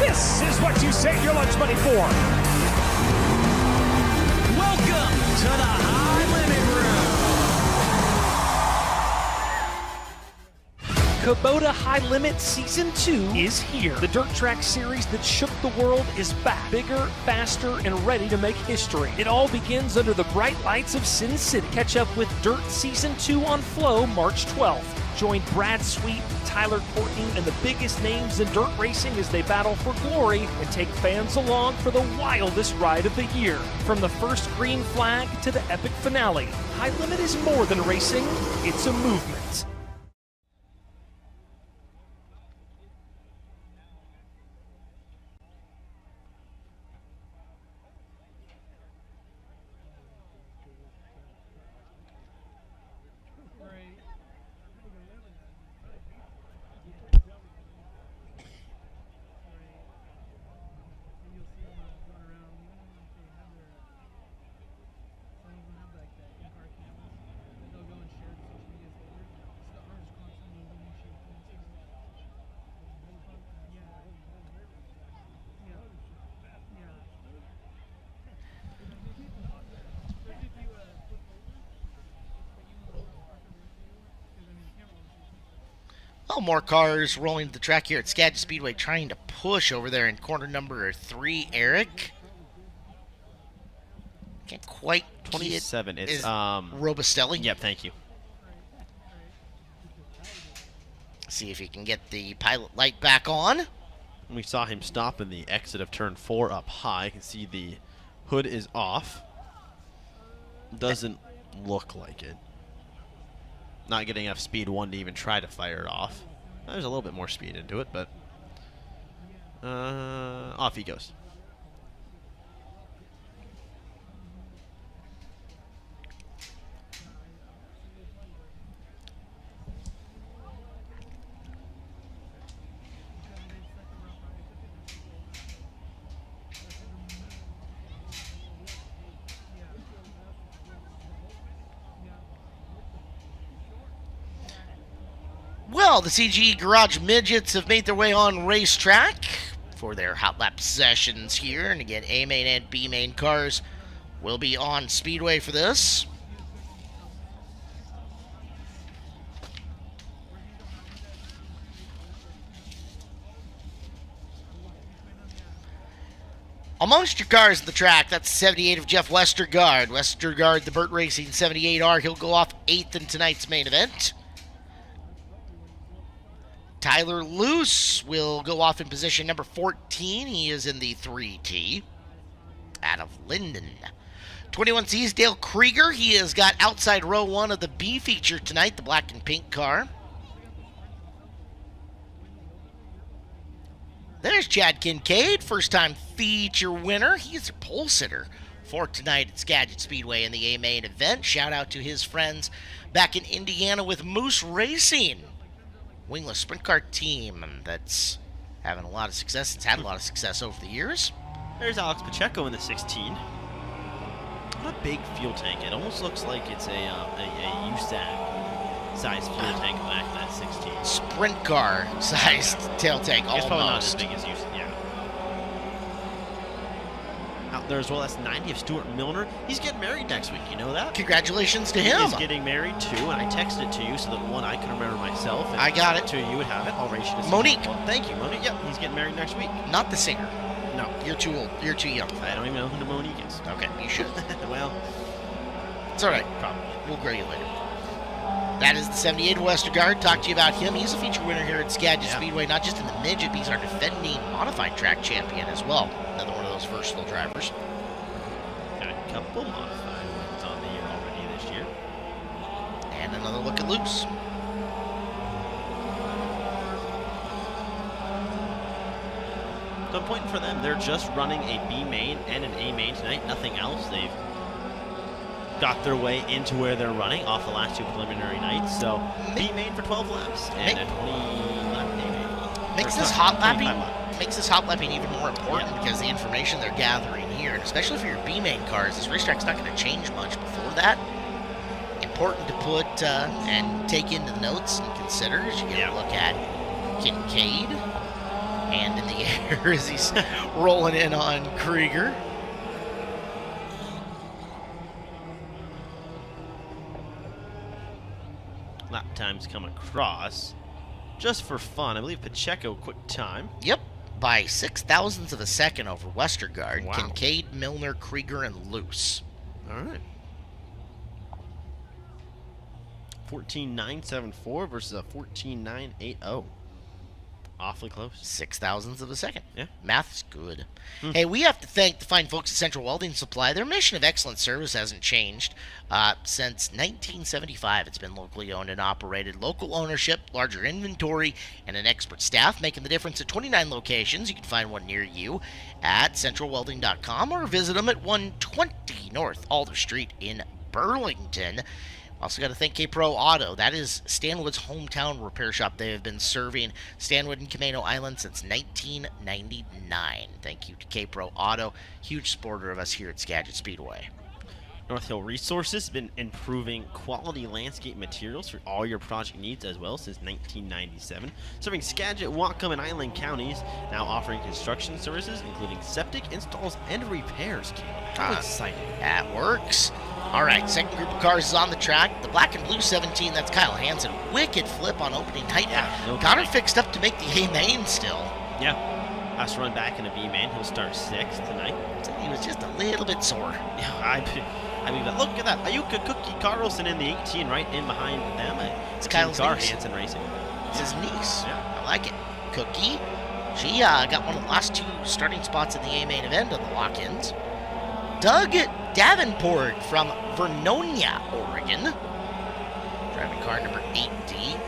This is what you save your lunch money for. Welcome to the High Limit Room. Kubota High Limit Season 2 is here. The dirt track series that shook the world is back. Bigger, faster, and ready to make history. It all begins under the bright lights of Sin City. Catch up with Dirt Season 2 on Flow March 12th. Join Brad Sweet, Tyler Courtney, and the biggest names in dirt racing as they battle for glory and take fans along for the wildest ride of the year. From the first green flag to the epic finale, High Limit is more than racing, it's a movement. Well, more cars rolling to the track here at Skagit Speedway, trying to push over there in corner number 3, Eric. Can't quite 27. Is It's Robustelli. Yep, thank you. See if he can get the pilot light back on. We saw him stop in the exit of turn 4 up high. You can see the hood is off. Doesn't look like it. Not getting enough speed one to even try to fire it off. There's a little bit more speed into it, but off he goes. Well, the CGE Garage Midgets have made their way on racetrack for their hot lap sessions here. And again, A main and B main cars will be on Speedway for this. Amongst your cars at the track, that's 78 of Jeff Westergaard. Westergaard, the Burt Racing 78R. He'll go off 8th in tonight's main event. Tyler Luce will go off in position number 14. He is in the 3T out of Linden. 21C's Dale Krieger. He has got outside row 1 of the B feature tonight, the black and pink car. There's Chad Kincaid, first-time feature winner. He's a pole sitter for tonight at Skagit Speedway in the A main event. Shout out to his friends back in Indiana with Moose Racing, wingless sprint car team that's having a lot of success. It's had a lot of success over the years. There's Alex Pacheco in the 16. What a big fuel tank. It almost looks like it's a USAC size fuel tank back in that 16. Sprint car sized tail tank It's probably not almost. as big as USAC. Yeah. Out there as well, that's 90 of Stuart Milner. He's getting married next week. You know that? Congratulations to He him. is getting married too, and I texted it to you so that one I can remember myself. And I got it. Two you would have it. I'll race you to see Monique. Well, thank you, Monique. Yep, he's getting married next week. Not the singer. No, You're too old. You're too young. I don't even know who Monique is. Okay, you should. Well, It's all right. probably. We'll grow you later. That is the 78 Westergaard. Talk to you about him. He's a feature winner here at Skagit Speedway, not just in the midget, but he's our defending modified track champion as well. Another one of those versatile drivers. Got a couple modified ones on the year already this year. And another look at Luce. So I'm pointing for them. They're just running a B main and an A main tonight. Nothing else. They've got their way into where they're running off the last two preliminary nights. So B main for 12 laps and a 20 lap A main. Makes Or this sorry, hot lapping 25 lap. makes this hot lapping even more important because the information they're gathering here, and especially for your B main cars, this racetrack's not going to change much before that. Important to put and take into the notes and consider as you get a look at Kincaid. Hand in the air as he's rolling in on Krieger. Lap times come across just for fun. I believe Pacheco quick time. Yep, by 6,000ths of a second over Westergaard. Wow. Kincaid, Milner, Krieger, and Luce. All right. 14.974 versus a 14.980. Awfully close. 6,000ths of a second. Yeah. Math's good. Hey, we have to thank the fine folks at Central Welding Supply. Their mission of excellent service hasn't changed. Since 1975, it's been locally owned and operated. Local ownership, larger inventory, and an expert staff making the difference at 29 locations. You can find one near you at centralwelding.com or visit them at 120 North Alder Street in Burlington. Also got to thank K-Pro Auto. That is Stanwood's hometown repair shop. They have been serving Stanwood and Camino Island since 1999. Thank you to K-Pro Auto, huge supporter of us here at Skagit Speedway. North Hill Resources has been improving quality landscape materials for all your project needs as well since 1997. Serving Skagit, Whatcom, and Island counties, now offering construction services including septic installs and repairs. How exciting. That works. All right, second group of cars is on the track. The black and blue 17, that's Kyle Hansen. Wicked flip on opening night. no Got her kidding. fixed up to make the A main still. Yeah. Has to run back in a B-man. He'll start 6th tonight. He was just a little bit sore. Yeah, I mean, look at that. Ayuka Cookie Carlson in the 18 right in behind them. It's Kyle's Car niece. Hansen Racing. It's his niece. Yeah. I like it. Cookie. She got one of the last two starting spots in the A main event of the lock-ins. Doug Davenport from Vernonia, Oregon. Driving car number 8D.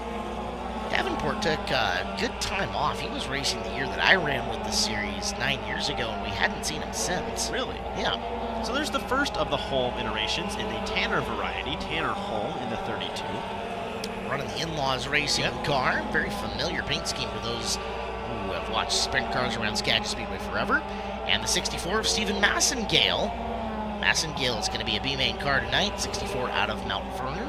Davenport took a good time off. He was racing the year that I ran with the series 9 years ago, and we hadn't seen him since. Really? Yeah. So there's the first of the Holm iterations in the Tanner variety. Tanner Holm in the 32. Running the In-Laws racing car. Very familiar paint scheme to those who have watched sprint cars around Skagit Speedway forever. And the 64 of Stephen Massengale. Massengale is going to be a B-main car tonight. 64 out of Mount Vernon.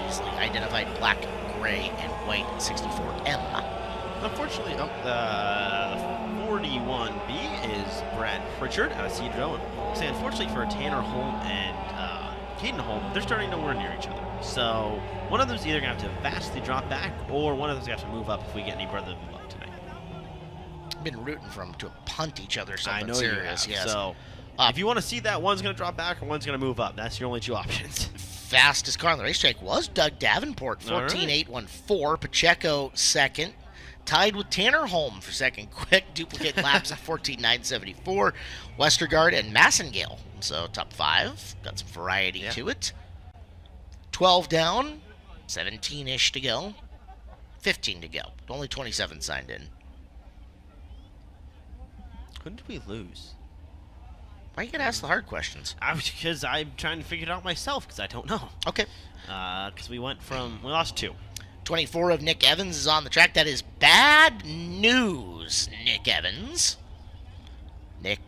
Easily identified black, gray, and white 64M. Unfortunately, the 41B is Brad Pritchard out of Cedro. And say, unfortunately for Tanner Holm and Caden Holm, they're starting nowhere near each other. So one of them's either going to have to vastly drop back, or one of them's going to have to move up if we get any further move up tonight. Been rooting for them to punt each other I something know serious. you have. Yes. So if you want to see that, one's going to drop back or one's going to move up. That's your only two options. Fastest car on the racetrack was Doug Davenport, 14.814. Pacheco second. Tied with Tanner Holm for second. Quick duplicate laps at 14.974. Westergaard and Massengale. So top 5. Got some variety to it. 12 down. 17-ish to go. 15 to go. Only 27 signed in. Who did we lose? Why are you going to ask the hard questions? Because I'm trying to figure it out myself, because I don't know. Okay. Because we lost 2. 24 of Nick Evans is on the track. That is bad news, Nick Evans. Nick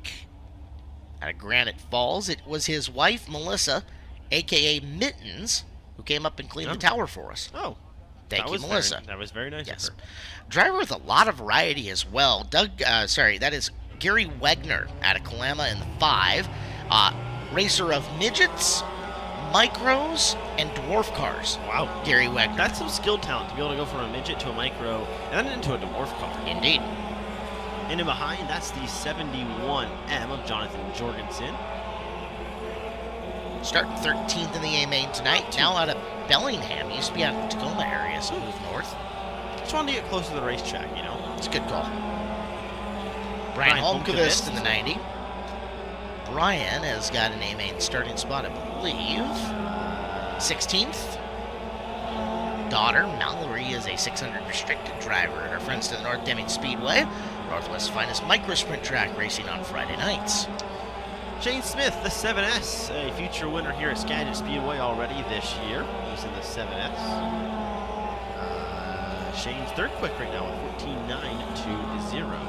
out of Granite Falls. It was his wife, Melissa, a.k.a. Mittens, who came up and cleaned the tower for us. Oh. Thank you, Melissa. That was very nice Yes. of her. Driver with a lot of variety as well. That is Gary Wegner out of Kalama in the 5. Racer of midgets, micros, and dwarf cars. Wow. Gary Wegner. That's some skill talent to be able to go from a midget to a micro and then into a dwarf car. Indeed. In and behind, that's the 71M of Jonathan Jorgensen. Starting 13th in the A main tonight. Now out of Bellingham. He used to be out of the Tacoma area, so moved north. Just wanted to get closer to the racetrack, you know? It's a good call. Brian Holmqvist in the 90. Brian has got an A main starting spot, I believe. 16th. Daughter Mallory is a 600 restricted driver at our friends to the North Deming Speedway, Northwest's finest micro sprint track, racing on Friday nights. Shane Smith, the 7S, a future winner here at Skagit Speedway already this year. He's in the 7S. Shane's third quick right now with 14.920.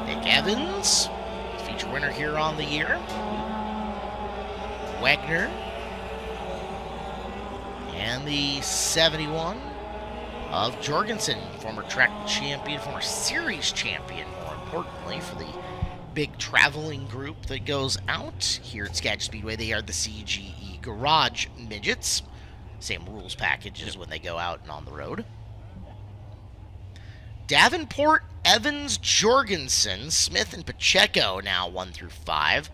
Nick Evans, feature winner here on the year. Wagner. And the 71 of Jorgensen, former track champion, former series champion, more importantly, for the big traveling group that goes out here at Skagit Speedway. They are the CGE Garage Midgets. Same rules package as when they go out and on the road. Davenport, Evans, Jorgensen, Smith, and Pacheco now 1 through 5.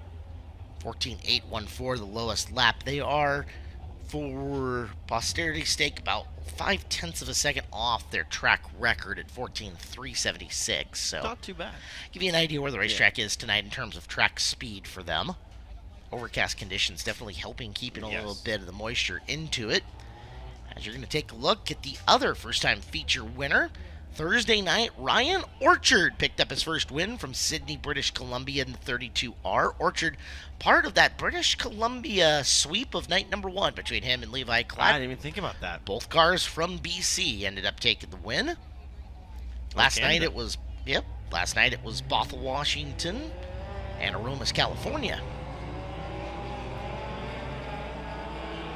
14.814, the lowest lap. They are, for posterity's sake, about 0.5 of a second off their track record at 14.376. So Not too bad. give you an idea where the racetrack is tonight in terms of track speed for them. Overcast conditions definitely helping keeping a little bit of the moisture into it. As you're going to take a look at the other first-time feature winner. Thursday night, Ryan Orchard picked up his first win from Sydney, British Columbia in the 32R. Orchard, part of that British Columbia sweep of night number 1 between him and Levi I Clapp. didn't even think about that. Both cars from BC ended up taking the win. Last night it was Bothell, Washington, and Aromas, California.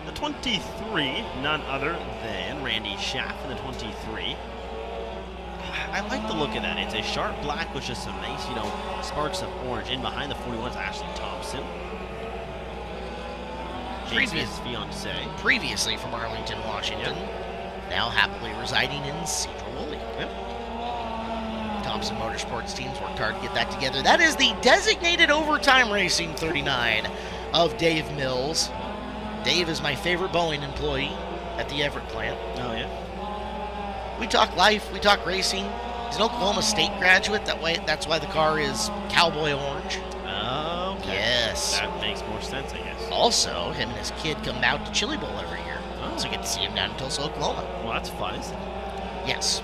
The 23, none other than Randy Schaff in the 23. I like the look of that. It's a sharp black with just some nice, sparks of orange. In behind the 41 is Ashley Thompson. James' fiance. Previously from Arlington, Washington. Now happily residing in Cedar Woolley. Thompson Motorsports teams worked hard to get that together. That is the designated overtime racing 39 of Dave Mills. Dave is my favorite Boeing employee at the Everett plant. Oh, yeah? We talk life, we talk racing. He's an Oklahoma State graduate. That's why the car is cowboy orange. Okay. Yes. That makes more sense, I guess. Also, him and his kid come out to Chili Bowl every year. So you get to see him down in Tulsa, Oklahoma. Well, that's fun, isn't it? Yes.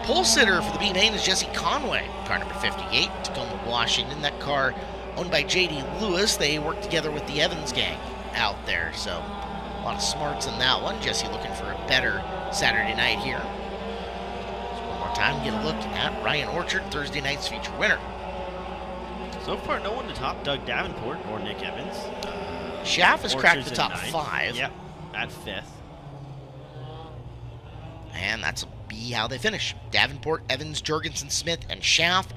Pole sitter for the B main is Jesse Conway, car number 58, Tacoma, Washington. That car owned by J.D. Lewis. They work together with the Evans gang out there. So a lot of smarts in that one. Jesse looking for a better Saturday night here. So one more time, get a look at Ryan Orchard, Thursday night's feature winner. So far, no one to top Doug Davenport or Nick Evans. Schaff has cracked Orchard's the top in 9th. 5. Yep, at 5th. And that's be how they finish. Davenport, Evans, Jorgensen, Smith, and Schaff.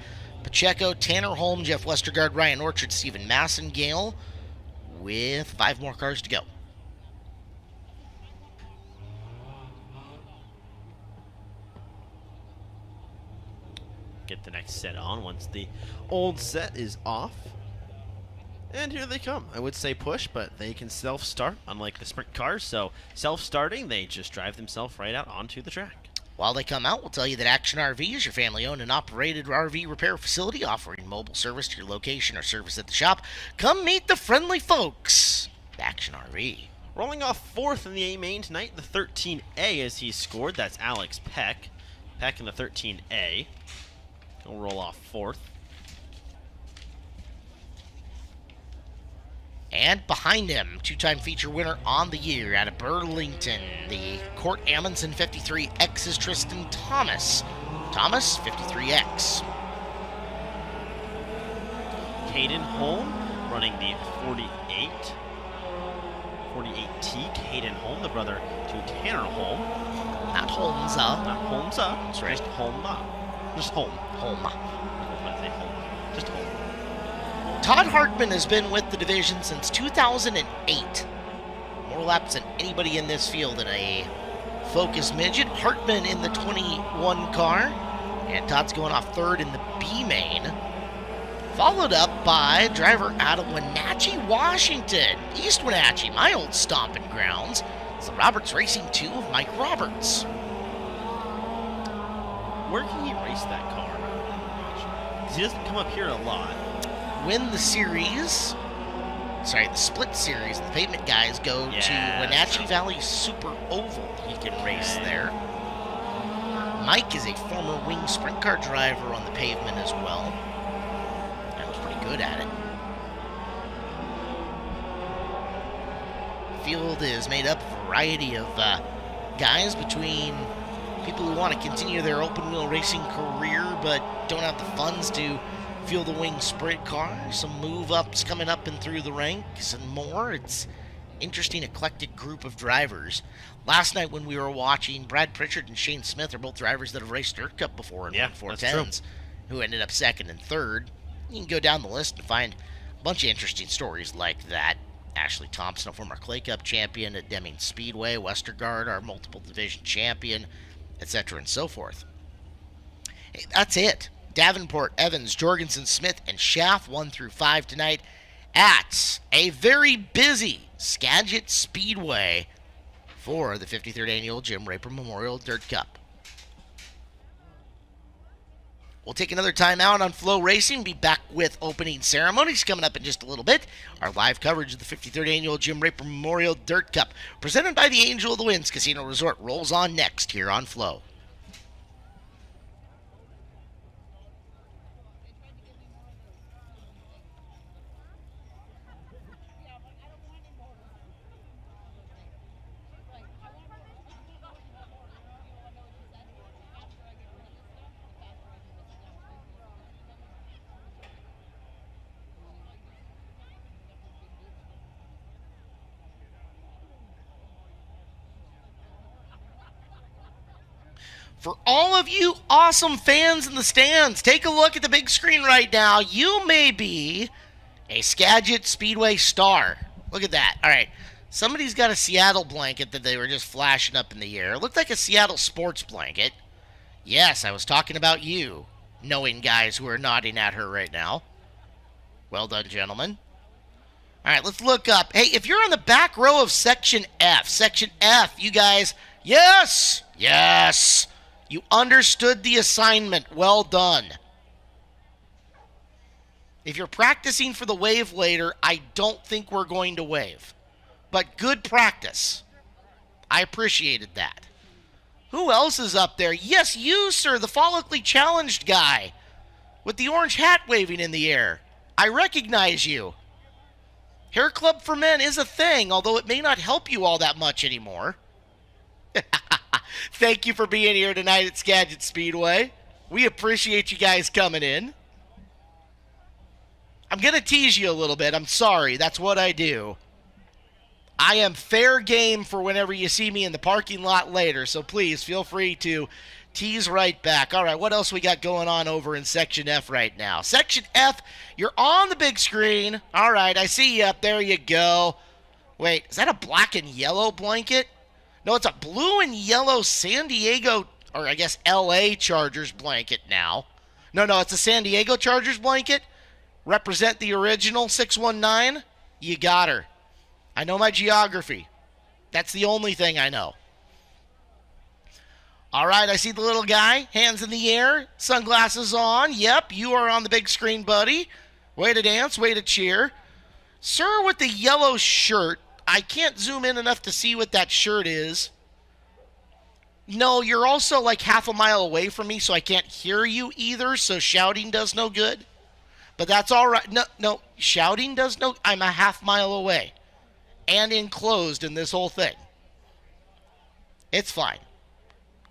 Pacheco, Tanner Holm, Jeff Westergaard, Ryan Orchard, Stephen Massengale, with 5 more cars to go. Get the next set on once the old set is off. And here they come. I would say push, but they can self-start, unlike the sprint cars. So self-starting, they just drive themselves right out onto the track. While they come out, we'll tell you that Action RV is your family-owned and operated RV repair facility, offering mobile service to your location or service at the shop. Come meet the friendly folks at Action RV. Rolling off 4th in the A main tonight, the 13A as he scored. That's Alex Peck. Peck in the 13A. He'll roll off 4th. And behind him, two-time feature winner on the year out of Burlington, the Court Amundsen 53X is Tristan Thomas. Thomas, 53X. Caden Holm running the 48T. Caden Holm, the brother to Tanner Holm. Not Holmes, Not Holmes up. That's right. Just Holm up. Just Holm. Holm. I was about to say Holm. Just Holm. Todd Hartman has been with the division since 2008. More laps than anybody in this field in a Focus midget. Hartman in the 21 car. And Todd's going off third in the B main. Followed up by driver out of Wenatchee, Washington. East Wenatchee, my old stomping grounds. It's the Roberts Racing 2 of Mike Roberts. Where can he race that car? Because he doesn't come up here a lot. Win the series. Sorry, the split series. The pavement guys go to Wenatchee Valley Super Oval. He can race there. Mike is a former wing sprint car driver on the pavement as well. And was pretty good at it. Field is made up of a variety of guys between people who want to continue their open wheel racing career but don't have the funds to fuel the wing sprint car. Some move ups coming up and through the ranks and more. It's interesting, eclectic group of drivers. Last night when we were watching, Brad Pritchard and Shane Smith are both drivers that have raced Dirt Cup before and won 410s, who ended up second and third. You can go down the list and find a bunch of interesting stories like that. Ashley Thompson, a former Clay Cup champion at Deming Speedway, Westergaard, our multiple division champion, etc. and so forth. Hey, that's it. Davenport, Evans, Jorgensen, Smith, and Schaff 1 through 5 tonight at a very busy Skagit Speedway for the 53rd Annual Jim Raper Memorial Dirt Cup. We'll take another time out on FloRacing. Be back with opening ceremonies coming up in just a little bit. Our live coverage of the 53rd Annual Jim Raper Memorial Dirt Cup, presented by the Angel of the Winds Casino Resort, rolls on next here on Flo. For all of you awesome fans in the stands, take a look at the big screen right now. You may be a Skagit Speedway star. Look at that. All right. Somebody's got a Seattle blanket that they were just flashing up in the air. It looked like a Seattle sports blanket. Yes, I was talking about you, knowing guys who are nodding at her right now. Well done, gentlemen. All right, let's look up. Hey, if you're on the back row of Section F, you guys, yes, yes. You understood the assignment. Well done. If you're practicing for the wave later, I don't think we're going to wave. But good practice. I appreciated that. Who else is up there? Yes, you, sir, the follically challenged guy with the orange hat waving in the air. I recognize you. Hair Club for Men is a thing, although it may not help you all that much anymore. Thank you for being here tonight at Skagit Speedway. We appreciate you guys coming in. I'm going to tease you a little bit. I'm sorry. That's what I do. I am fair game for whenever you see me in the parking lot later, so please feel free to tease right back. All right, what else we got going on over in Section F right now? Section F, you're on the big screen. All right, I see you up there. You go. Wait, is that a black and yellow blanket? No, it's a blue and yellow San Diego, or I guess LA Chargers blanket now. No, it's a San Diego Chargers blanket. Represent the original 619. You got her. I know my geography. That's the only thing I know. All right, I see the little guy. Hands in the air. Sunglasses on. Yep, you are on the big screen, buddy. Way to dance. Way to cheer. Sir with the yellow shirt. I can't zoom in enough to see what that shirt is. No, you're also like half a mile away from me, so I can't hear you either, so shouting does no good. But that's all right. No, shouting does no. I'm a half mile away and enclosed in this whole thing. It's fine.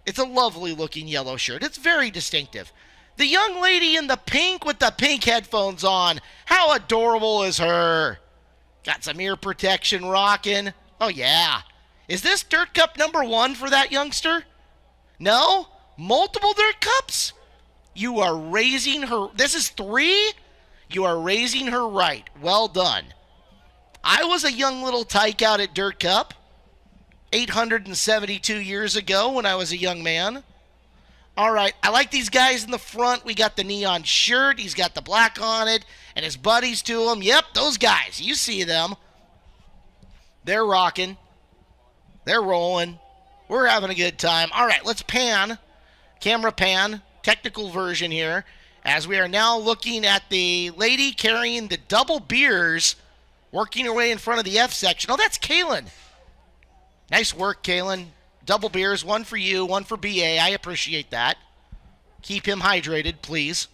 It's a lovely looking yellow shirt. It's very distinctive. The young lady in the pink with the pink headphones on. How adorable is her? Got some ear protection rocking. Oh, yeah. Is this Dirt Cup number 1 for that youngster? No? Multiple Dirt Cups? You are raising her. This is 3? You are raising her right. Well done. I was a young little tyke out at Dirt Cup 872 years ago when I was a young man. All right, I like these guys in the front. We got the neon shirt. He's got the black on it, and his buddies to him. Yep, those guys. You see them. They're rocking. They're rolling. We're having a good time. All right, let's pan. Camera pan. Technical version here. As we are now looking at the lady carrying the double beers, working her way in front of the F section. Oh, that's Kaylin. Nice work, Kaylin. Double beers, one for you, one for BA. I appreciate that. Keep him hydrated, please.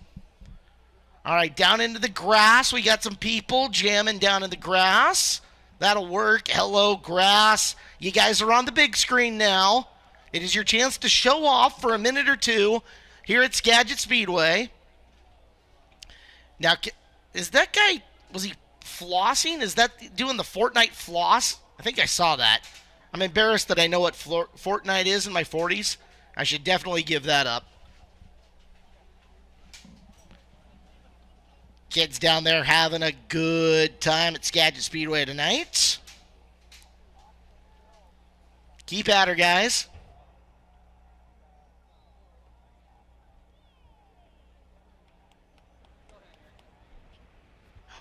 All right, down into the grass. We got some people jamming down in the grass. That'll work. Hello, grass. You guys are on the big screen now. It is your chance to show off for a minute or two here at Skagit Speedway. Now, is that guy, was he flossing? Is that doing the Fortnite floss? I think I saw that. I'm embarrassed that I know what Fortnite is in my 40s. I should definitely give that up. Kids down there having a good time at Skagit Speedway tonight. Keep at her, guys.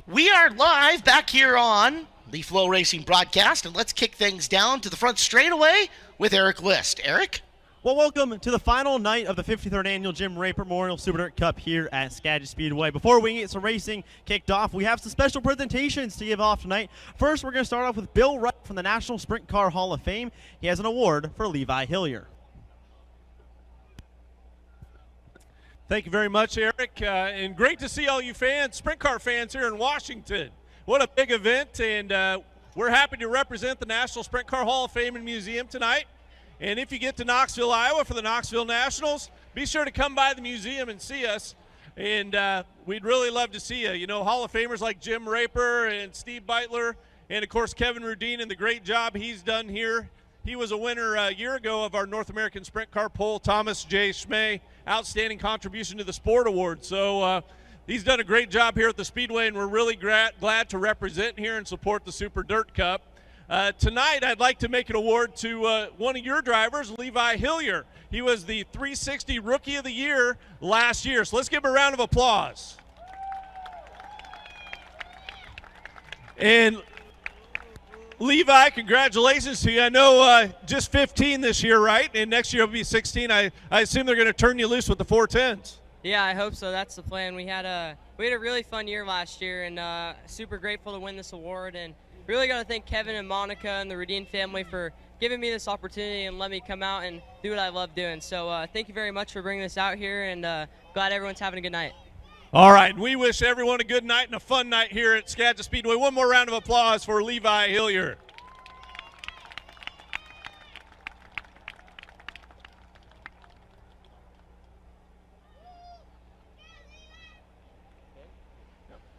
We are live back here on the FloRacing broadcast, and let's kick things down to the front straightaway with Eric List. Eric? Well, welcome to the final night of the 53rd Annual Jim Raper Memorial Super Dirt Cup here at Skagit Speedway. Before we get some racing kicked off, we have some special presentations to give off tonight. First, we're going to start off with Bill Wright from the National Sprint Car Hall of Fame. He has an award for Levi Hillier. Thank you very much, Eric, and great to see all you fans, sprint car fans here in Washington. What a big event, and we're happy to represent the National Sprint Car Hall of Fame and Museum tonight. And if you get to Knoxville, Iowa for the Knoxville Nationals, be sure to come by the museum and see us, and we'd really love to see you. You know, Hall of Famers like Jim Raper and Steve Beitler, and, of course, Kevin Rudine and the great job he's done here. He was a winner a year ago of our North American Sprint Car Poll. Thomas J. Schmay, Outstanding Contribution to the Sport Award. So he's done a great job here at the Speedway, and we're really glad to represent here and support the Super Dirt Cup. Tonight, I'd like to make an award to one of your drivers, Levi Hillier. He was the 360 Rookie of the Year last year. So let's give him a round of applause. And Levi, congratulations to you. I know just 15 this year, right? And next year will be 16. I assume they're going to turn you loose with the 410s. Yeah, I hope so. That's the plan. We had a really fun year last year, and super grateful to win this award. And really got to thank Kevin and Monica and the Rudine family for giving me this opportunity and let me come out and do what I love doing. So thank you very much for bringing this out here, and glad everyone's having a good night. All right, we wish everyone a good night and a fun night here at Skagit Speedway. One more round of applause for Levi Hillier.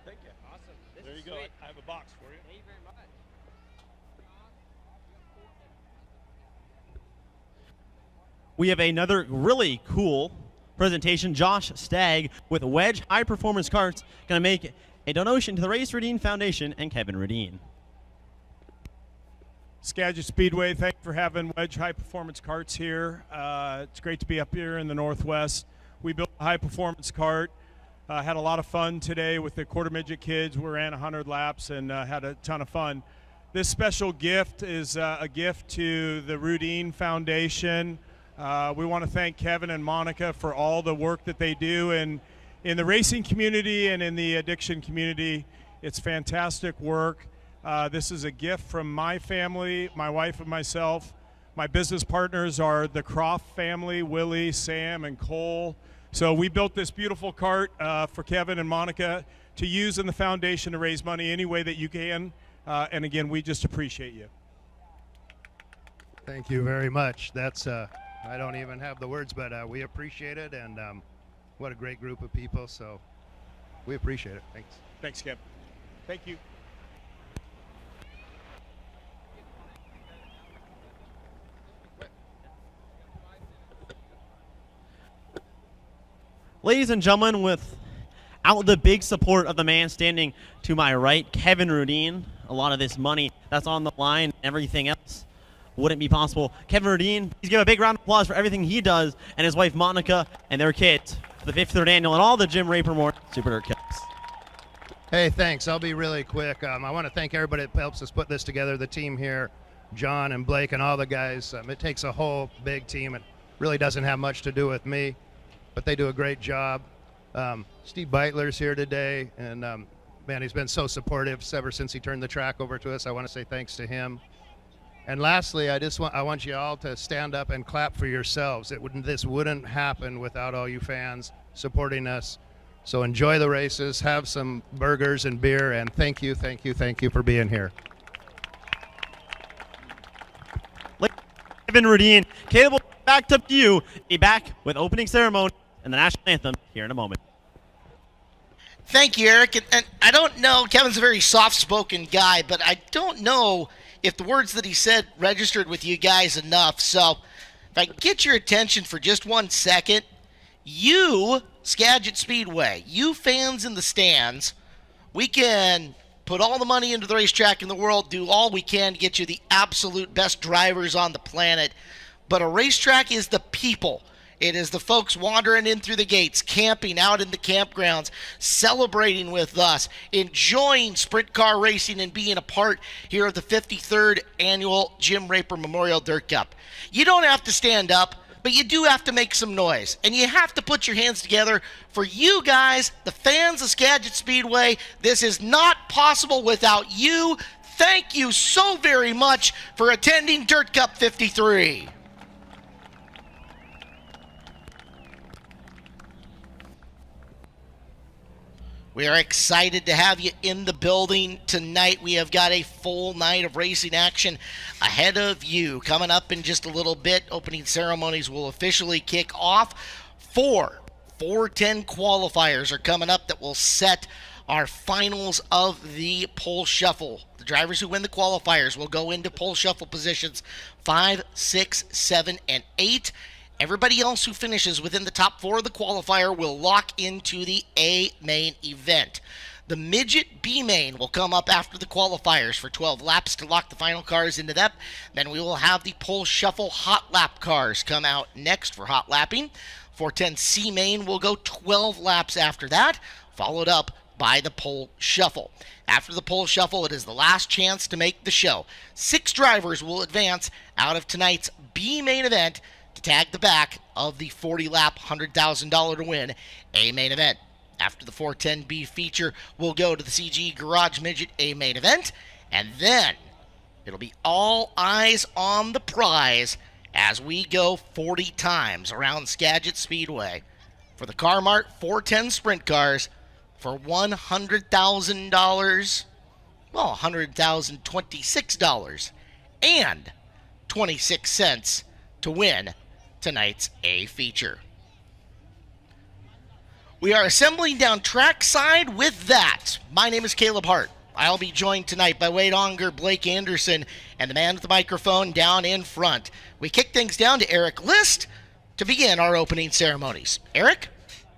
Thank you. Awesome. There you go. I have a box for you. Thank you very much. We have another really cool presentation. Josh Stagg with Wedge High Performance Karts going to make a donation to the Race Rudine Foundation and Kevin Rudine. Skagit Speedway, thank you for having Wedge High Performance Karts here. It's great to be up here in the Northwest. We built a high performance kart. Had a lot of fun today with the quarter midget kids. We ran 100 laps and had a ton of fun. This special gift is a gift to the Rudine Foundation. We want to thank Kevin and Monica for all the work that they do in the racing community and in the addiction community. It's fantastic work. This is a gift from my family, my wife and myself. My business partners are the Croft family, Willie, Sam, and Cole. So we built this beautiful kart for Kevin and Monica to use in the foundation to raise money any way that you can. And again, we just appreciate you. Thank you very much. That's I don't even have the words, but we appreciate it, and what a great group of people. So we appreciate it. Thanks. Thanks, Kevin. Thank you. Ladies and gentlemen, without the big support of the man standing to my right, Kevin Rudine, a lot of this money that's on the line, everything else wouldn't be possible. Kevin Rudine, please give a big round of applause for everything he does, and his wife Monica and their kids for the 53rd annual and all the Jim Raper Memorial Super Dirt Cups. Hey, thanks. I'll be really quick. I want to thank everybody that helps us put this together, the team here, John and Blake and all the guys. It takes a whole big team. It really doesn't have much to do with me, but they do a great job. Steve Beitler's here today, and man, he's been so supportive ever since he turned the track over to us. I want to say thanks to him. And lastly, I want you all to stand up and clap for yourselves. This wouldn't happen without all you fans supporting us. So enjoy the races, have some burgers and beer, and thank you for being here. Kevin Rudine, Caleb, back to you. Be back with opening ceremony and the national anthem here in a moment. Thank you, Eric. And I don't know, Kevin's a very soft-spoken guy, but I don't know if the words that he said registered with you guys enough. So if I get your attention for just 1 second, you, Skagit Speedway, you fans in the stands, we can put all the money into the racetrack in the world, do all we can to get you the absolute best drivers on the planet. But a racetrack is the people. It is the folks wandering in through the gates, camping out in the campgrounds, celebrating with us, enjoying sprint car racing and being a part here of the 53rd Annual Jim Raper Memorial Dirt Cup. You don't have to stand up, but you do have to make some noise. And you have to put your hands together for you guys, the fans of Skagit Speedway. This is not possible without you. Thank you so very much for attending Dirt Cup 53. We are excited to have you in the building tonight. We have got a full night of racing action ahead of you. Coming up in just a little bit, opening ceremonies will officially kick off. 410 qualifiers are coming up that will set our finals of the pole shuffle. The drivers who win the qualifiers will go into pole shuffle positions 5, 6, 7, and 8. Everybody else who finishes within the top 4 of the qualifier will lock into the A main event. The midget B main will come up after the qualifiers for 12 laps to lock the final cars into that. Then we will have the pole shuffle hot lap cars come out next for hot lapping. 410 C main will go 12 laps after that, followed up by the pole shuffle. After the pole shuffle, it is the last chance to make the show. 6 drivers will advance out of tonight's B main event to tag the back of the 40-lap, $100,000 to win A main event. After the 410B feature, we'll go to the CG Garage Midget A main event, and then it'll be all eyes on the prize as we go 40 times around Skagit Speedway for the Car Mart 410 Sprint Cars for $100,000, well, $100,026 and 26 cents to win tonight's A feature. We are assembling down trackside with that. My name is Caleb Hart. I'll be joined tonight by Wade Onger, Blake Anderson, and the man with the microphone down in front. We kick things down to Eric List to begin our opening ceremonies. Eric?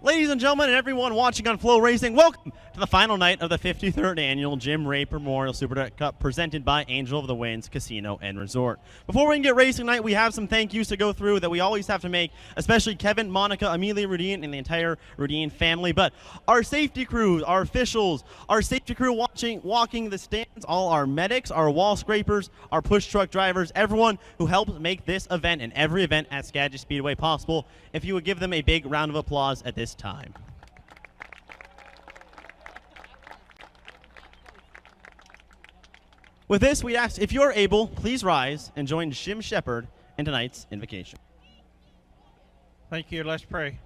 Ladies and gentlemen, and everyone watching on FloRacing, welcome to the final night of the 53rd Annual Jim Raper Memorial Super Dirt Cup presented by Angel of the Winds Casino and Resort. Before we can get racing tonight, we have some thank yous to go through that we always have to make, especially Kevin, Monica, Amelia Rudine, and the entire Rudine family. But our safety crews, our officials, our safety crew walking the stands, all our medics, our wall scrapers, our push truck drivers, everyone who helps make this event and every event at Skagit Speedway possible. If you would give them a big round of applause at this time. With this, we ask if you're able, please rise and join Jim Shepard in tonight's invocation. Thank you. Let's pray.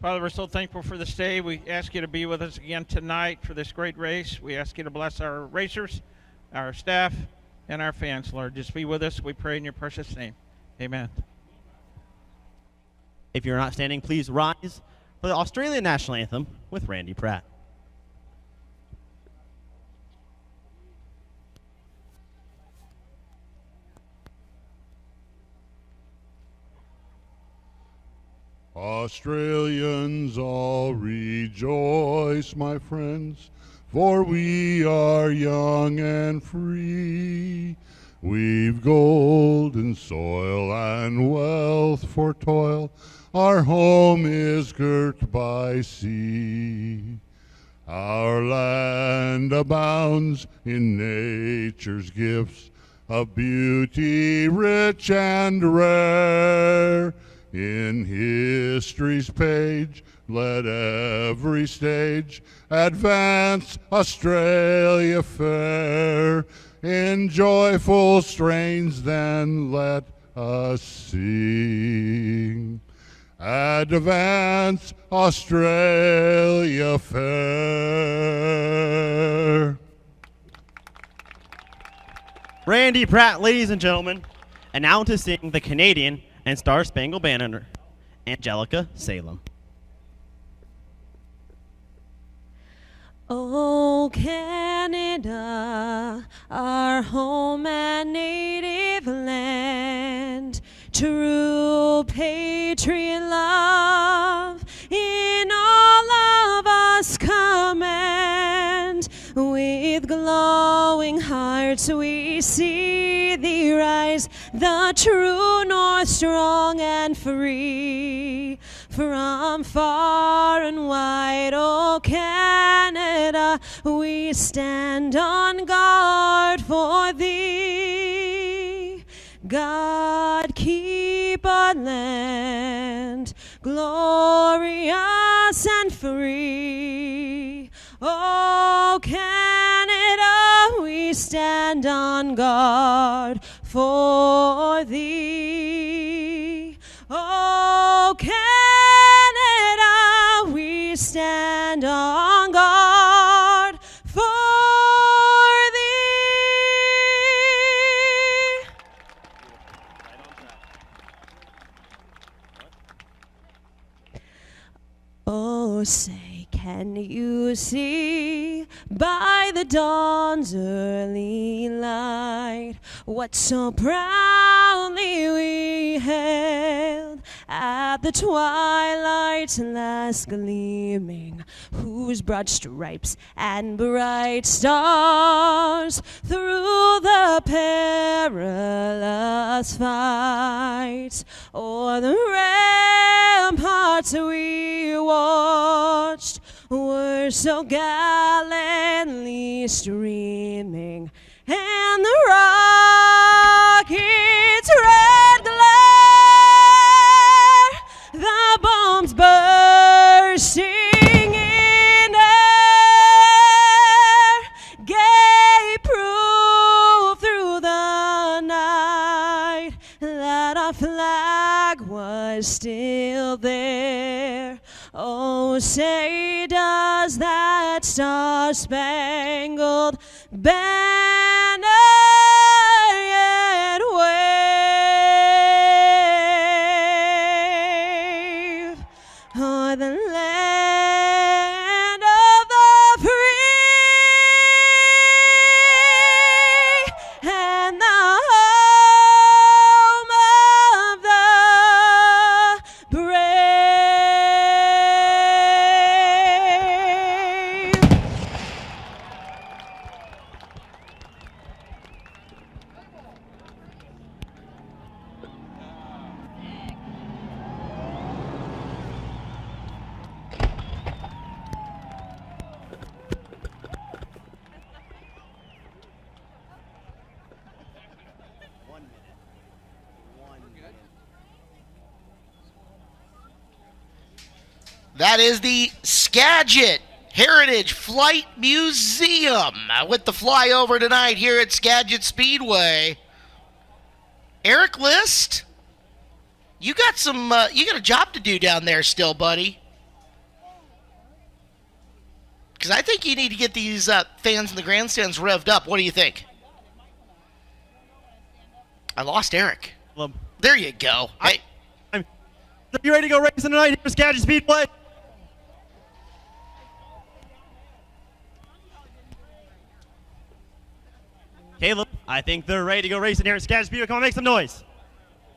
Father, we're so thankful for this day. We ask you to be with us again tonight for this great race. We ask you to bless our racers, our staff, and our fans, Lord. Just be with us. We pray in your precious name. Amen. If you're not standing, please rise for the Australian National Anthem with Randy Pratt. Australians all rejoice, my friends, for we are young and free. We've golden soil and wealth for toil. Our home is girt by sea. Our land abounds in nature's gifts of beauty rich and rare. In history's page, let every stage advance Australia fair. In joyful strains then let us sing. Advance Australia fair. Randy Pratt, ladies and gentlemen, and now to sing the Canadian and Star Spangled Banner, Angelica Salem. Oh, Canada, our home and native land, true patriot love in all of us command. With glowing hearts we see thee rise, the true north strong and free. From far and wide, oh Canada, we stand on guard for thee. God keep our land glorious and free. Oh Canada, we stand on guard for thee. Oh Canada, we stand on guard for thee. Oh, say, can you see by the dawn's early light what so proudly we hailed at the twilight's last gleaming, whose broad stripes and bright stars through the perilous fight o'er the ramparts we watched were so gallantly streaming, and the rocket's red glare, the bombs bursting in air, gave proof through the night that our flag was still there. Oh, say does that star-spangled banner yet wave o'er the land of the free and the home of the brave. That is the Skagit Heritage Flight Museum with the flyover tonight here at Skagit Speedway. Eric List, you got a job to do down there still, buddy. Because I think you need to get these fans in the grandstands revved up. What do you think? I lost Eric. There you go. Hey. Are you ready to go racing tonight here at Skagit Speedway? Caleb, I think they're ready to go racing here at Skagit Speedway. Come on, make some noise.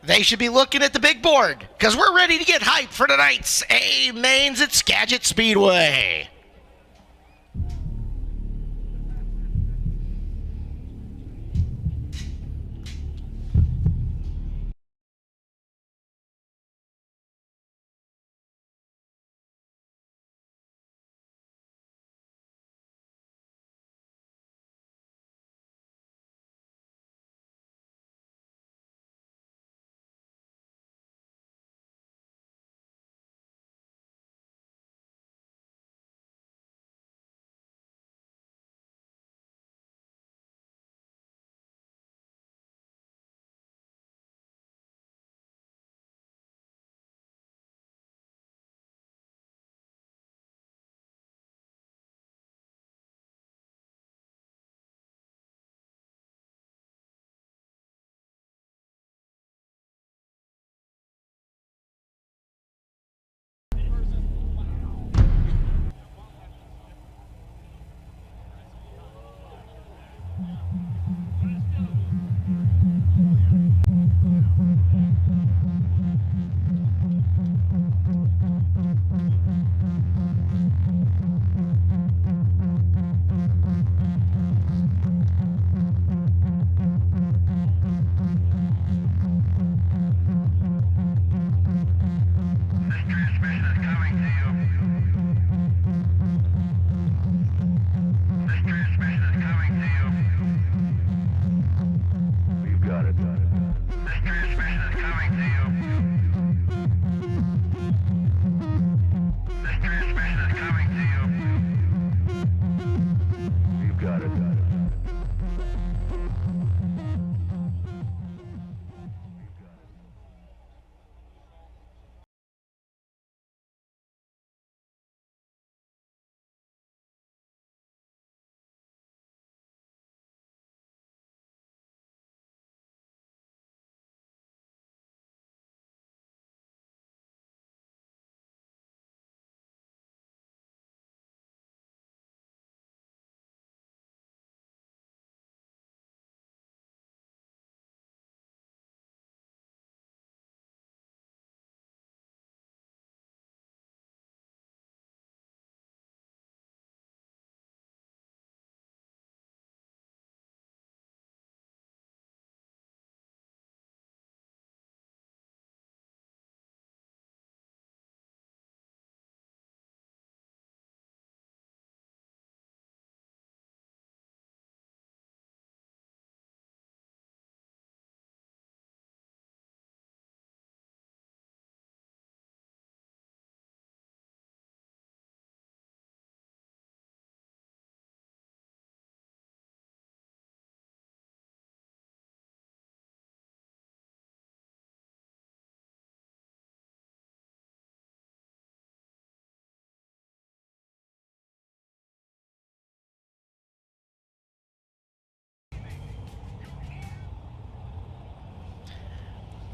They should be looking at the big board because we're ready to get hyped for tonight's A-Mains at Skagit Speedway.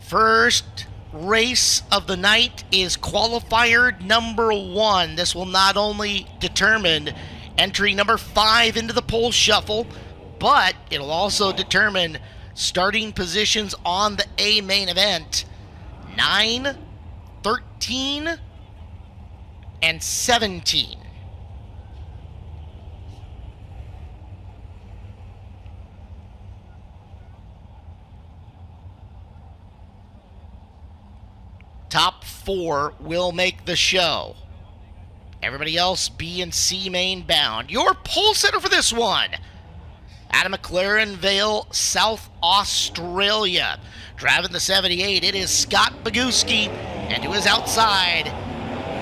First race of the night is qualifier number 1. This will not only determine entry number 5 into the pole shuffle, but it'll also determine starting positions on the A main event. 9, 13, and 17. Top 4 will make the show. Everybody else B and C main bound. Your pole sitter for this one, out of McLaren Vale, South Australia. Driving the 78, it is Scott Bogucki, and to his outside,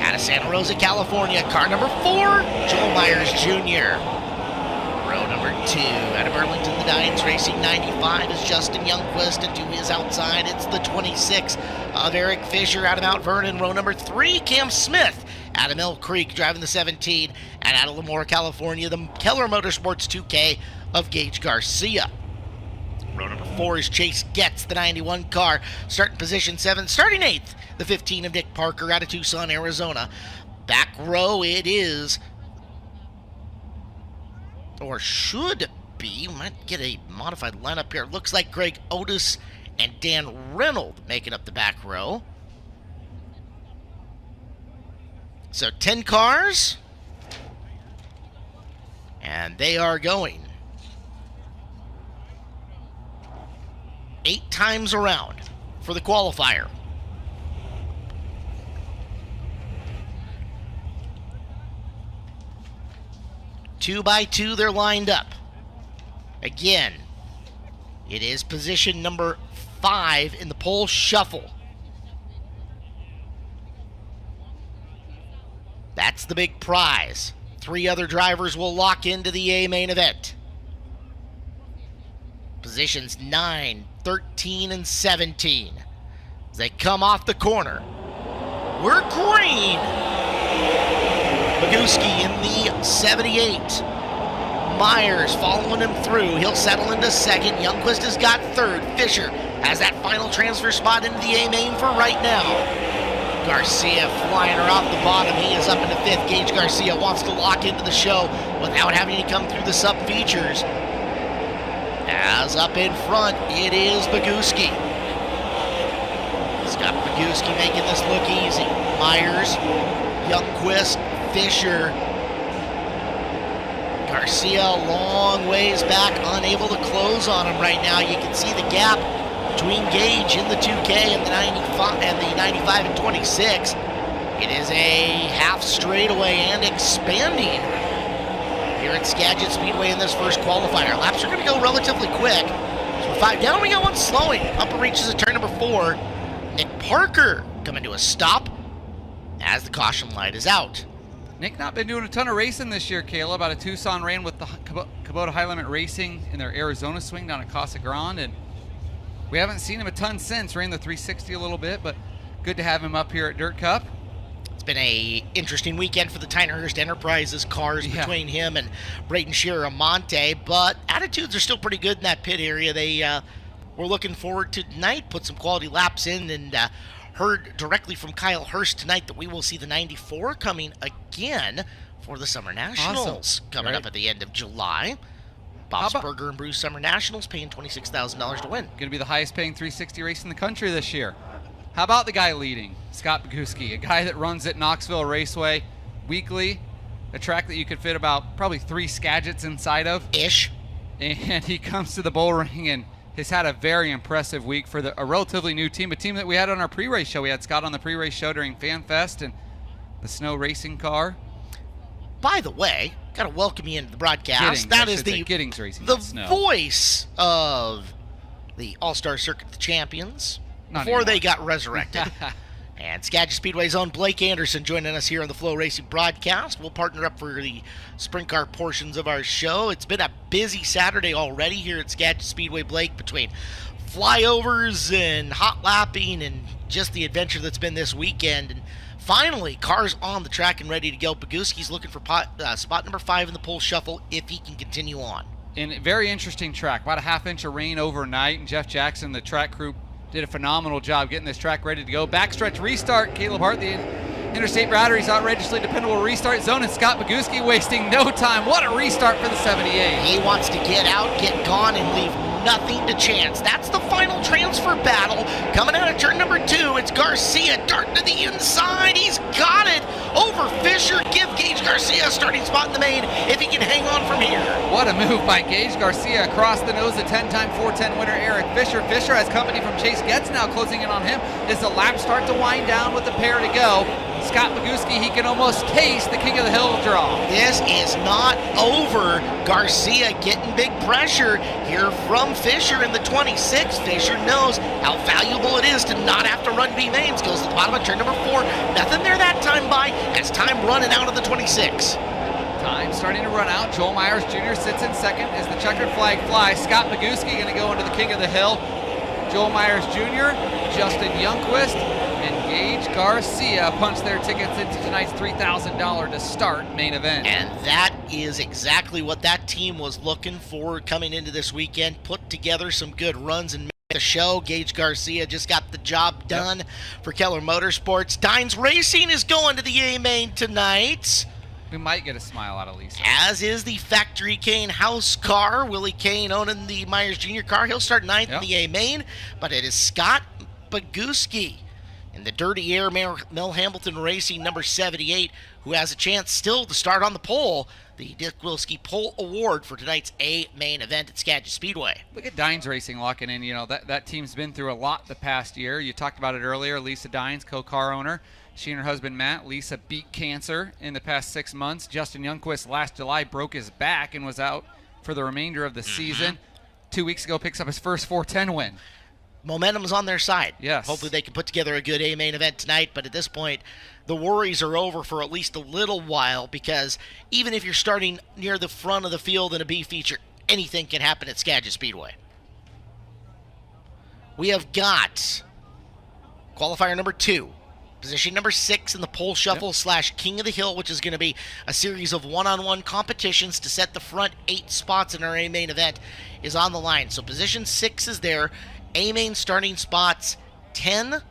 out of Santa Rosa, California, car number 4, Joel Myers Jr. Row number 2, out of Burlington, the Dines Racing 95 is Justin Youngquist, and to his outside, it's the 26 of Eric Fisher out of Mount Vernon. Row number 3, Cam Smith Out of Mill Creek driving the 17, and out of Lemoore, California, the Keller Motorsports 2K of Gage Garcia. Row number 4 is Chase Getz, the 91 car, starting position 7, starting 8th, the 15 of Nick Parker out of Tucson, Arizona. Back row it is, or should be, might get a modified lineup here. Looks like Greg Otis and Dan Reynolds making up the back row. So 10 cars, and they are going 8 times around for the qualifier. Two by two, they're lined up. Again, it is position number 5 in the pole shuffle. That's the big prize. 3 other drivers will lock into the A main event. Positions 9, 13, and 17. As they come off the corner, we're green. Bogucki in the 78. Myers following him through. He'll settle into second. Youngquist has got third. Fisher has that final transfer spot into the A main for right now. Garcia flying her off the bottom. He is up into 5th. Gage Garcia wants to lock into the show without having to come through the sub features. As up in front, it is Bogucki. Scott Bogucki making this look easy. Myers, Youngquist, Fisher. Garcia a long ways back, unable to close on him right now. You can see the gap between Gage in the 2K and the 95 and 26. It is a half straightaway and expanding here at Skagit Speedway in this first qualifier. Laps are going to go relatively quick. So 5 down, we got one slowing. Up and reaches a turn number 4. Nick Parker coming to a stop as the caution light is out. Nick not been doing a ton of racing this year, Caleb. Out of Tucson, ran with the Kubota High Limit Racing in their Arizona swing down at Casa Grande, and we haven't seen him a ton since. Ran the 360 a little bit, but good to have him up here at Dirt Cup. It's been a interesting weekend for the Tynerhurst Enterprises cars between him and Braden Chiaramonte, but attitudes are still pretty good in that pit area. They we're looking forward to tonight, put some quality laps in, and heard directly from Kyle Hurst tonight that we will see the 94 coming again for the Summer Nationals coming up at the end of July. Bob's Burger and Brew Summer Nationals paying $26,000 to win. Going to be the highest paying 360 race in the country this year. How about the guy leading, Scott Bogucki, a guy that runs at Knoxville Raceway weekly, a track that you could fit about probably 3 Skagits inside of. Ish. And he comes to the bull ring and has had a very impressive week for a relatively new team, a team that we had on our pre-race show. We had Scott on the pre-race show during Fan Fest and the snow racing car. By the way, got to welcome you into the broadcast. That is the Giddings Racing, the voice of the All-Star Circuit of Champions before they got resurrected. And Skagit Speedway's own Blake Anderson joining us here on the FloRacing broadcast. We'll partner up for the sprint car portions of our show. It's been a busy Saturday already here at Skagit Speedway, Blake, between flyovers and hot lapping and just the adventure that's been this weekend. And finally, cars on the track and ready to go. Bogucki's looking for spot number 5 in the pole shuffle if he can continue on. And a very interesting track. About a half-inch of rain overnight, and Jeff Jackson, the track crew, did a phenomenal job getting this track ready to go. Backstretch restart. Caleb Hart, the Interstate Batteries outrageously dependable restart zone, and Scott Bogucki wasting no time. What a restart for the 78. He wants to get out, get gone, and leave nothing to chance. That's the final transfer battle. Coming out of turn number 2, it's Garcia darting to the inside. He's got it over Fisher. Give Gage Garcia a starting spot in the main if he can hang on from here. What a move by Gage Garcia across the nose of 10-time 410 winner Eric Fisher. Fisher has company from Chase Getz now closing in on him as the laps start to wind down with the pair to go. Scott Bogucki, he can almost taste the King of the Hill draw. This is not over. Garcia getting big pressure here from Fisher in the 26. Fisher knows how valuable it is to not have to run B mains. Goes to the bottom of turn number 4. Nothing there that time by. Has time running out of the 26. Time starting to run out. Joel Myers Jr. sits in second as the checkered flag flies. Scott Bogucki going to go into the King of the Hill. Joel Myers Jr., Justin Youngquist, and Gage Garcia punched their tickets into tonight's $3,000 to start main event. And that is exactly what that team was looking for coming into this weekend. Put together some good runs and made the show. Gage Garcia just got the job done for Keller Motorsports. Dines Racing is going to the A main tonight. We might get a smile out of Lisa. As is the Factory Kane house car. Willie Kane owning the Myers Jr. car. He'll start ninth in the A main, but it is Scott Bogucki in the Dirty Air Mel Hamilton Racing number 78, who has a chance still to start on the pole. The Dick Wilski Pole Award for tonight's A main event at Skagit Speedway. Look at Dines Racing locking in. You know, that team's been through a lot the past year. You talked about it earlier. Lisa Dines, co-car owner. She and her husband, Matt. Lisa beat cancer in the past 6 months. Justin Youngquist last July broke his back and was out for the remainder of the season. 2 weeks ago, picks up his first 410 win. Momentum's on their side. Yes. Hopefully they can put together a good A main event tonight, but at this point, the worries are over for at least a little while, because even if you're starting near the front of the field in a B feature, anything can happen at Skagit Speedway. We have got qualifier number 2. Position number 6 in the pole shuffle / King of the Hill, which is going to be a series of one-on-one competitions to set the front 8 spots in our A main event, is on the line. So position 6 is there. A main starting spots 10,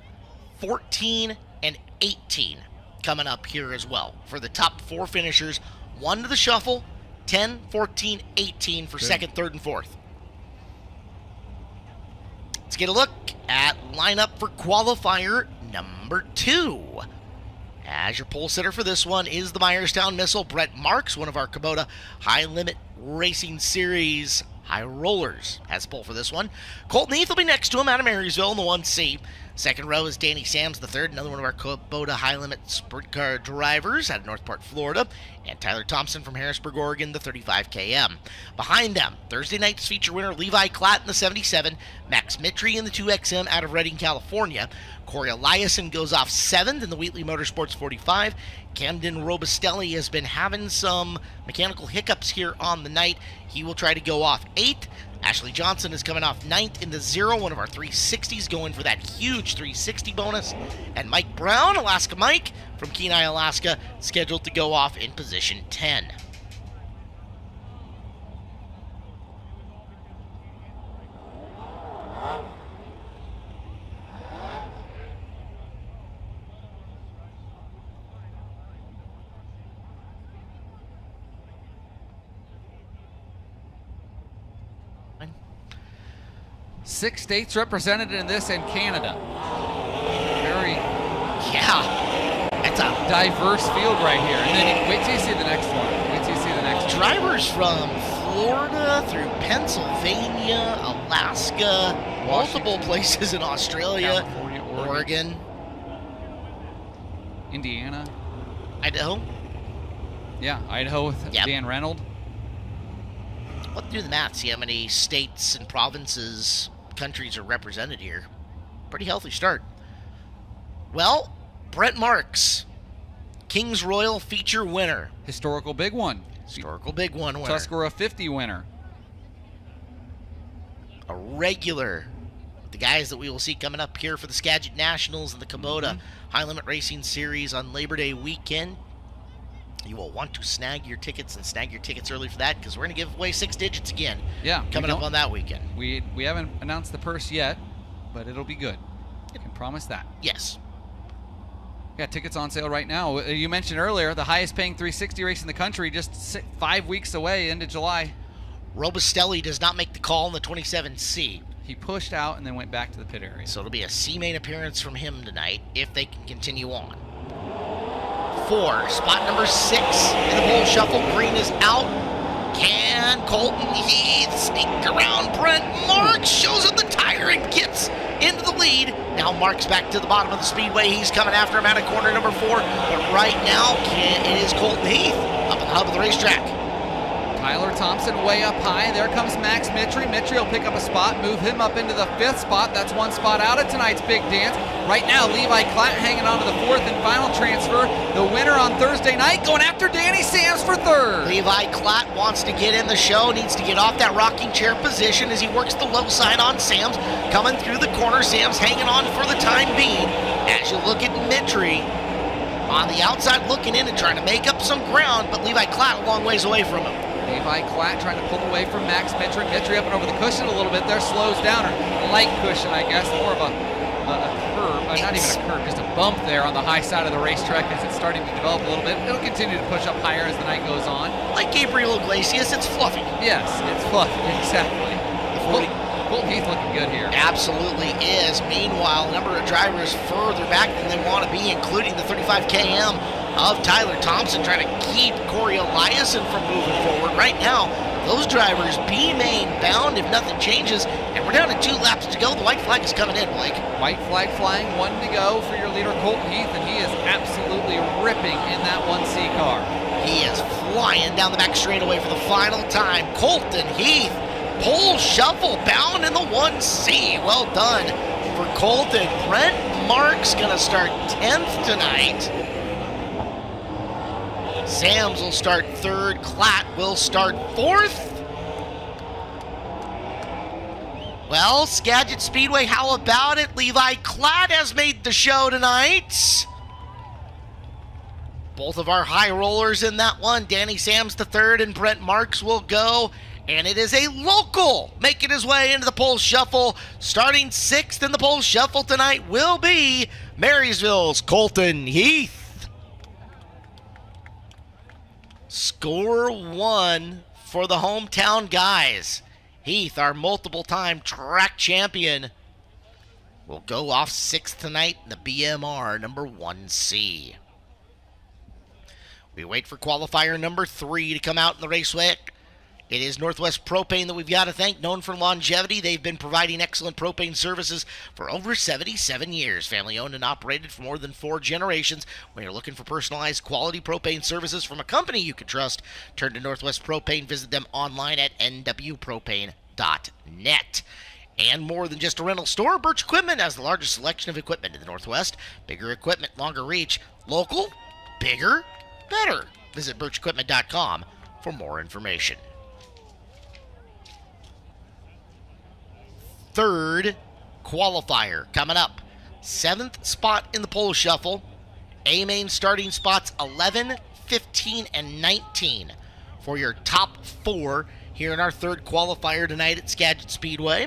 14, and 18 coming up here as well for the top 4 finishers. 1 to the shuffle, 10, 14, 18 for second, third, and fourth. Let's get a look at lineup for qualifier number 2. As your pole sitter for this one is the Myerstown Missile, Brett Marks, one of our Kubota High Limit Racing Series High Rollers, has a pole for this one. Colton Heath will be next to him out of Marysville in the 1C. Second row is Danny Sams III, another one of our Kubota High Limit Sprint Car drivers out of Northport, Florida. And Tyler Thompson from Harrisburg, Oregon, the 35KM. Behind them, Thursday night's feature winner Levi Klatt in the 77, Max Mitri in the 2XM out of Redding, California. Corey Eliason goes off 7th in the Wheatley Motorsports 45. Camden Robustelli has been having some mechanical hiccups here on the night. He will try to go off 8th. Ashley Johnson is coming off 9th in the 0, one of our 360s, going for that huge 360 bonus. And Mike Brown, Alaska Mike, from Kenai, Alaska, scheduled to go off in position 10. Six states represented in this, and Canada. Very it's a diverse field right here. And then wait till you see the next one. Wait till you see the next one. Drivers from Florida through Pennsylvania, Alaska, multiple places in Australia, California, Oregon, Indiana, Idaho. Yeah, Idaho with Dan Reynolds. Let's do the math, see how many states and provinces, countries are represented here. Pretty healthy start. Well, Brett Marks, Kings Royal feature winner. Historical big one. Historical big one winner. Tuscarora 50 winner. A regular. The guys that we will see coming up here for the Skagit Nationals and the Kubota High Limit Racing Series on Labor Day weekend. You will want to snag your tickets early for that, because we're going to give away 6 digits again. Yeah, coming up on that weekend. We haven't announced the purse yet, but it'll be good. I can promise that. Yes. Got tickets on sale right now. You mentioned earlier the highest paying 360 race in the country, just 5 weeks away, end of July. Robustelli does not make the call in the 27C. He pushed out and then went back to the pit area. So it'll be a C main appearance from him tonight if they can continue on. 4, spot number 6 in the pole shuffle. Green is out. Can Colton Heath sneak around Brent Marks? Shows him the tire and gets into the lead. Now Marks back to the bottom of the speedway. He's coming after him out of corner number 4. But right now, it is Colton Heath up on the hub of the racetrack. Tyler Thompson way up high. There comes Max Mitri. Mitri will pick up a spot, move him up into the 5th spot. That's 1 spot out of tonight's big dance. Right now, Levi Klatt hanging on to the 4th and final transfer. The winner on Thursday night going after Danny Sams for 3rd. Levi Klatt wants to get in the show, needs to get off that rocking chair position as he works the low side on Sams. Coming through the corner, Sams hanging on for the time being. as you look at Mitri on the outside looking in and trying to make up some ground, but Levi Klatt a long ways away from him. Levi Klatt trying to pull away from Max Mitri. Mitri up and over the cushion a little bit there, slows down, or light cushion, I guess, more of a curve, not even a curve, just a bump there on the high side of the racetrack as it's starting to develop a little bit. It'll continue to push up higher as the night goes on. Like Gabriel Iglesias, it's fluffy. Yes, it's fluffy, exactly. Colton Heath looking good here. Absolutely is. Meanwhile, a number of drivers further back than they want to be, including the 35 km of Tyler Thompson, trying to keep Corey Eliason from moving forward. Right now, those drivers B-main bound if nothing changes, and we're down to 2 laps to go. The white flag is coming in, Blake. White flag flying, 1 to go for your leader, Colton Heath, and he is absolutely ripping in that 1C car. He is flying down the back straightaway for the final time. Colton Heath, pole shuffle bound in the 1C. Well done for Colton. Brent Mark's going to start 10th tonight. Sams will start 3rd. Klatt will start 4th. Well, Skagit Speedway, how about it? Levi Klatt has made the show tonight. Both of our high rollers in that one. Danny Sams the 3rd and Brent Marks will go. And it is a local making his way into the pole shuffle. Starting 6th in the pole shuffle tonight will be Marysville's Colton Heath. Score 1 for the hometown guys. Heath, our multiple-time track champion, will go off 6th tonight in the BMR number 1C. We wait for qualifier number 3 to come out in the raceway. It is Northwest Propane that we've got to thank. Known for longevity, they've been providing excellent propane services for over 77 years. Family owned and operated for more than 4 generations. When you're looking for personalized quality propane services from a company you can trust, turn to Northwest Propane. Visit them online at nwpropane.net. And more than just a rental store, Birch Equipment has the largest selection of equipment in the Northwest. Bigger equipment, longer reach. Local, bigger, better. Visit birchequipment.com for more information. 3rd qualifier coming up. 7th spot in the pole shuffle. A-main starting spots 11, 15, and 19 for your top 4 here in our 3rd qualifier tonight at Skagit Speedway.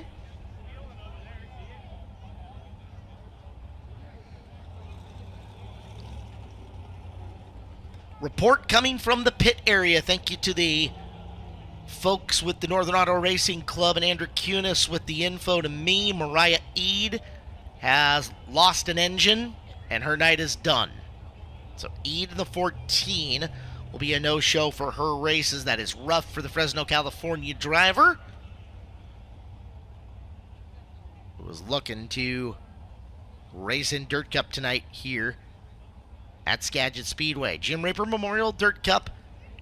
Report coming from the pit area. Thank you to the folks with the Northern Auto Racing Club and Andrew Kunis with the info to me. Mariah Eade has lost an engine and her night is done. So Eade in the 14 will be a no-show for her races. That is rough for the Fresno, California driver, who was looking to race in Dirt Cup tonight here at Skagit Speedway. Jim Raper Memorial Dirt Cup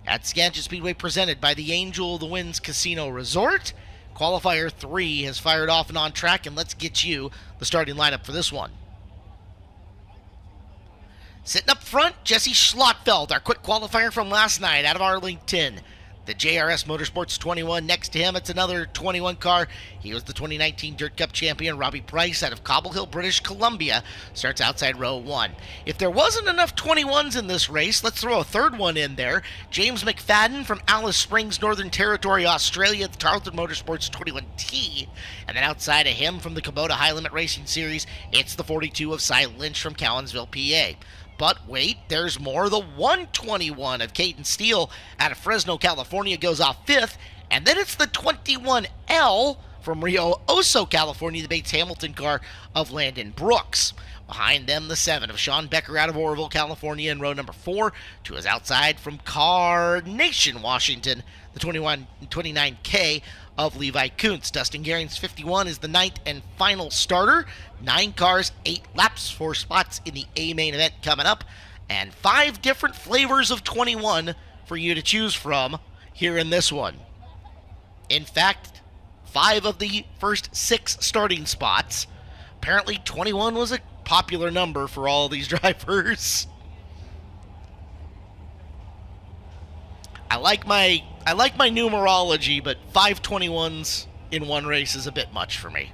at Skagit Speedway, presented by the Angel of the Winds Casino Resort. Qualifier 3 has fired off and on track, and let's get you the starting lineup for this one. Sitting up front, Jesse Schlottfeld, our quick qualifier from last night out of Arlington. The JRS Motorsports 21. Next to him, it's another 21 car. He was the 2019 Dirt Cup champion. Robbie Price out of Cobble Hill, British Columbia, starts outside row 1. If there wasn't enough 21s in this race, let's throw a 3rd one in there. James McFadden from Alice Springs, Northern Territory, Australia, the Tarleton Motorsports 21T. And then outside of him from the Kubota High Limit Racing Series, it's the 42 of Cy Lynch from Cowansville, PA. But wait, there's more. The 121 of Caden Steele out of Fresno, California goes off 5th. And then it's the 21L from Rio Oso, California, the Bates Hamilton car of Landon Brooks. Behind them, the 7 of Sean Becker out of Oroville, California in row number 4. To his outside from Carnation, Washington, the 29K of Levi Kuntz. Dustin Gehrings, 51, is the 9th and final starter. 9 cars, 8 laps, 4 spots in the A-main event coming up, and 5 different flavors of 21 for you to choose from here in this one. In fact, 5 of the first 6 starting spots. Apparently 21 was a popular number for all these drivers. I like my numerology, but 5 21s in one race is a bit much for me.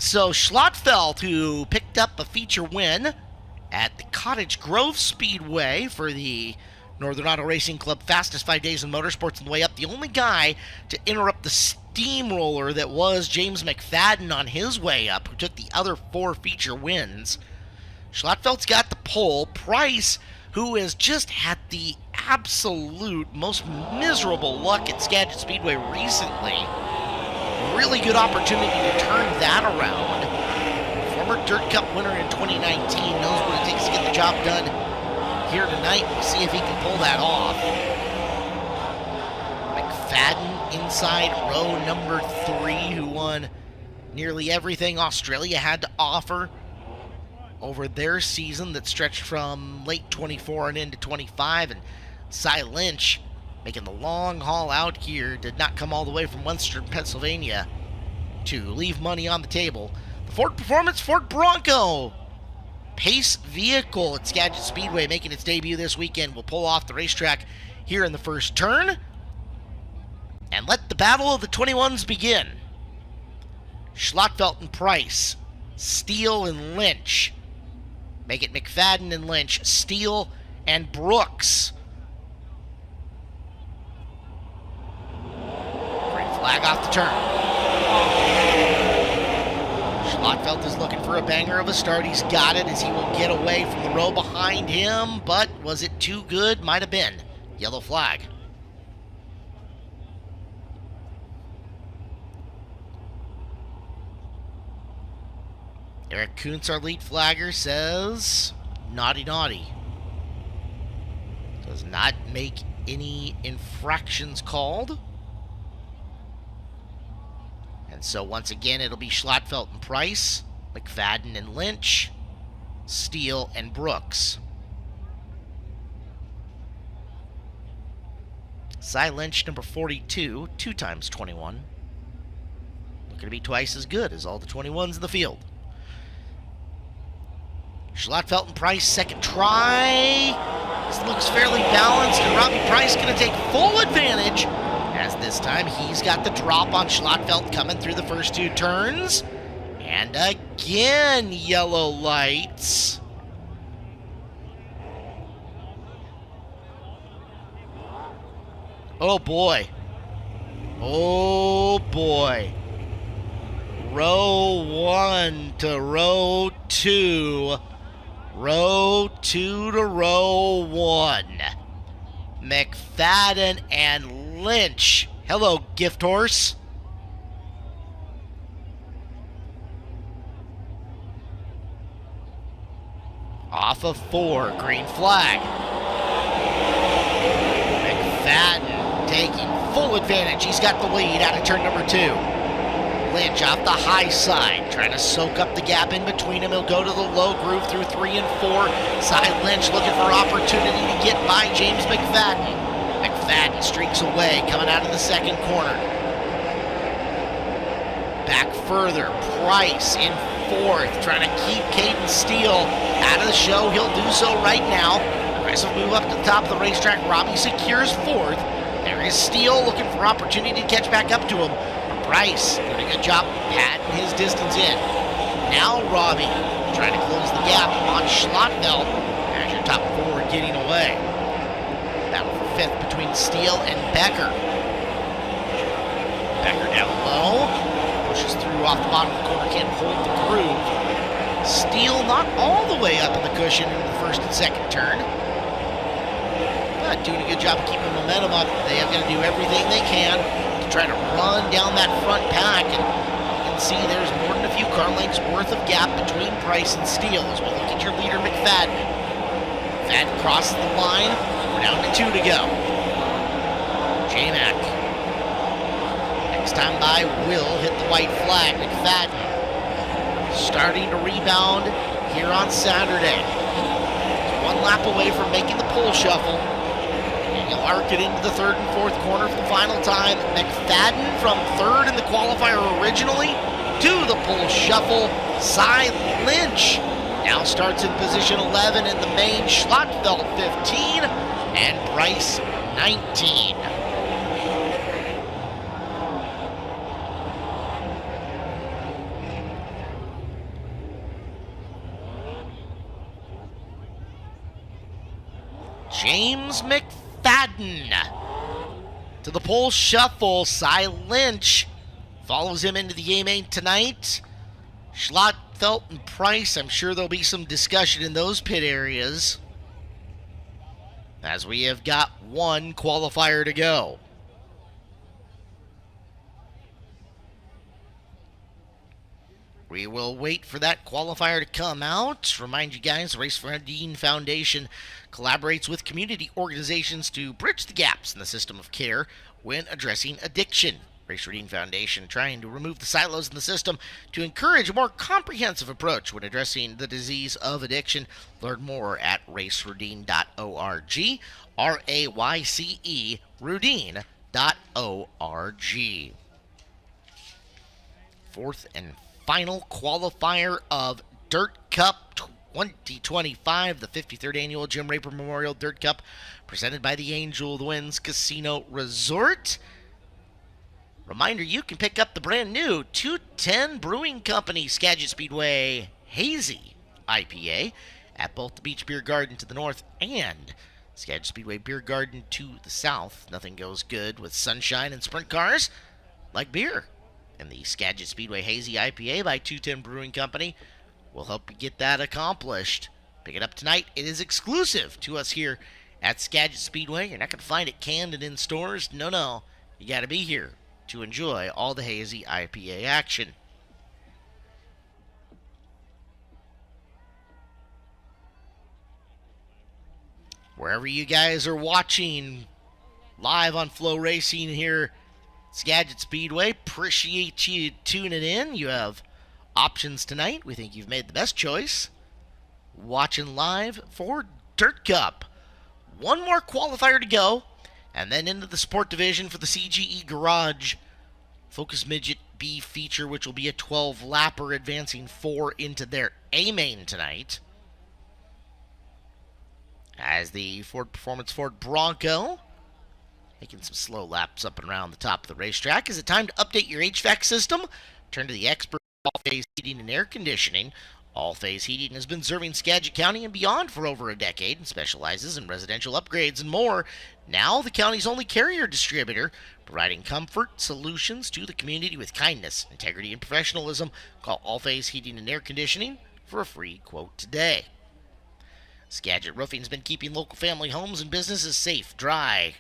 so Schlotfeld, who picked up a feature win at the Cottage Grove Speedway for the Northern Auto Racing Club Fastest 5 Days in Motorsports on the way up. The only guy to interrupt the steamroller that was James McFadden on his way up, who took the other 4 feature wins. Schlotfeld's got the pole. Price, who has just had the absolute most miserable luck at Skagit Speedway recently. Really good opportunity to turn that around. Former Dirt Cup winner in 2019 knows what it takes to get the job done here tonight. We'll see if he can pull that off. McFadden inside row number 3, who won nearly everything Australia had to offer over their season that stretched from late 24 and into 25. And Cy Lynch, making the long haul out here, did not come all the way from Western Pennsylvania to leave money on the table. The Ford Performance Ford Bronco Pace vehicle at Skagit Speedway making its debut this weekend will pull off the racetrack here in the first turn. And let the battle of the 21s begin. Schlotfeld and Price, Steele and Lynch. Make it McFadden and Lynch, Steele and Brooks. Green flag off the turn. Schlotfeld is looking for a banger of a start. He's got it as he will get away from the row behind him, but was it too good? Might have been. Yellow flag. Eric Kuntz, our lead flagger, says naughty naughty. Does not make any infractions called. And so once again it'll be Schlotfeld and Price, McFadden and Lynch, Steele and Brooks. Cy Lynch, number 42, 2 times 21. Looking to be twice as good as all the 21s in the field. Schlotfeld and Price, second try. This looks fairly balanced, and Robbie Price going to take full advantage, as this time he's got the drop on Schlotfeld coming through the first 2 turns. And again, yellow lights. Oh boy. Oh boy. Row 1 to row 2. Row 2 to row 1. McFadden and Lynch. Hello, gift horse. Off of 4, green flag. McFadden taking full advantage. He's got the lead out of turn number 2. Lynch off the high side, trying to soak up the gap in between him. He'll go to the low groove through 3 and 4. Cy Lynch looking for opportunity to get by James McFadden. McFadden streaks away, coming out of the second corner. Back further, Price in 4th, trying to keep Caden Steele out of the show. He'll do so right now. Price will move up to the top of the racetrack. Robbie secures 4th. There is Steele looking for opportunity to catch back up to him. Price doing a good job padding his distance in. Now Robbie trying to close the gap on Schlotfeld as your top 4 getting away. Battle for 5th between Steele and Becker. Becker down low. Pushes through off the bottom of the corner, can't hold the groove. Steele not all the way up in the cushion in the first and second turn. But doing a good job of keeping momentum up. They have got to do everything they can to try to run down that front pack, and you can see there's more than a few car lengths worth of gap between Price and Steele as we look at your leader McFadden. McFadden crosses the line. We're down to 2 to go. J-Mac. Next time by will hit the white flag. McFadden starting to rebound here on Saturday. He's 1 lap away from making the pole shuffle. He'll arc it into the 3rd and 4th corner for the final time. McFadden from 3rd in the qualifier originally to the pole shuffle. Cy Lynch now starts in position 11 in the main. Schlotfeld 15 and Price 19. McFadden. To the pole shuffle, Cy Lynch follows him into the A-main tonight. Schlotfelt and Price, I'm sure there'll be some discussion in those pit areas, as we have got one qualifier to go. We will wait for that qualifier to come out. Remind you guys, the Race for Rudine Foundation collaborates with community organizations to bridge the gaps in the system of care when addressing addiction. Race for Rudine Foundation trying to remove the silos in the system to encourage a more comprehensive approach when addressing the disease of addiction. Learn more at racerudine.org, R-A-Y-C-E, Rudine.org. Fourth and final qualifier of Dirt Cup 2025, the 53rd annual Jim Raper Memorial Dirt Cup, presented by the Angel of the Winds Casino Resort. Reminder, you can pick up the brand new 210 Brewing Company Skagit Speedway Hazy IPA at both the Beach Beer Garden to the north and Skagit Speedway Beer Garden to the south. Nothing goes good with sunshine and sprint cars like beer. And the Skagit Speedway Hazy IPA by 210 Brewing Company will help you get that accomplished. Pick it up tonight. It is exclusive to us here at Skagit Speedway. You're not going to find it canned and in stores. No. You got to be here to enjoy all the Hazy IPA action. Wherever you guys are watching live on FloRacing here, Skagit Speedway, appreciate you tuning in. You have options tonight. We think you've made the best choice. Watching live for Dirt Cup. One more qualifier to go, and then into the sport division for the CGE Garage Focus Midget B feature, which will be a 12-lapper, advancing 4 into their A-main tonight. As the Ford Performance Ford Bronco making some slow laps up and around the top of the racetrack. Is it time to update your HVAC system? Turn to the expert All-Phase Heating and Air Conditioning. All-Phase Heating has been serving Skagit County and beyond for over a decade and specializes in residential upgrades and more. Now the county's only carrier distributor, providing comfort solutions to the community with kindness, integrity, and professionalism. Call All-Phase Heating and Air Conditioning for a free quote today. Skagit Roofing's been keeping local family homes and businesses safe, dry,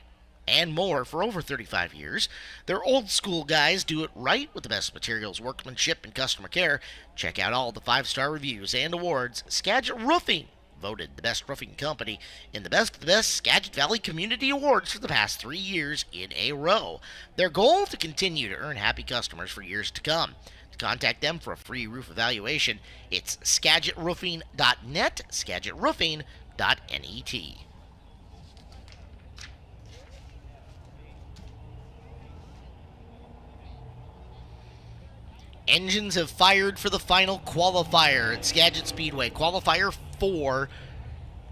and more for over 35 years. Their old school guys do it right with the best materials, workmanship, and customer care. Check out all the 5-star reviews and awards. Skagit Roofing, voted the best roofing company in the Best of the Best Skagit Valley Community Awards for the past 3 years in a row. Their goal, to continue to earn happy customers for years to come. To contact them for a free roof evaluation, it's SkagitRoofing.net, SkagitRoofing.net. Engines have fired for the final qualifier at Skagit Speedway. Qualifier 4.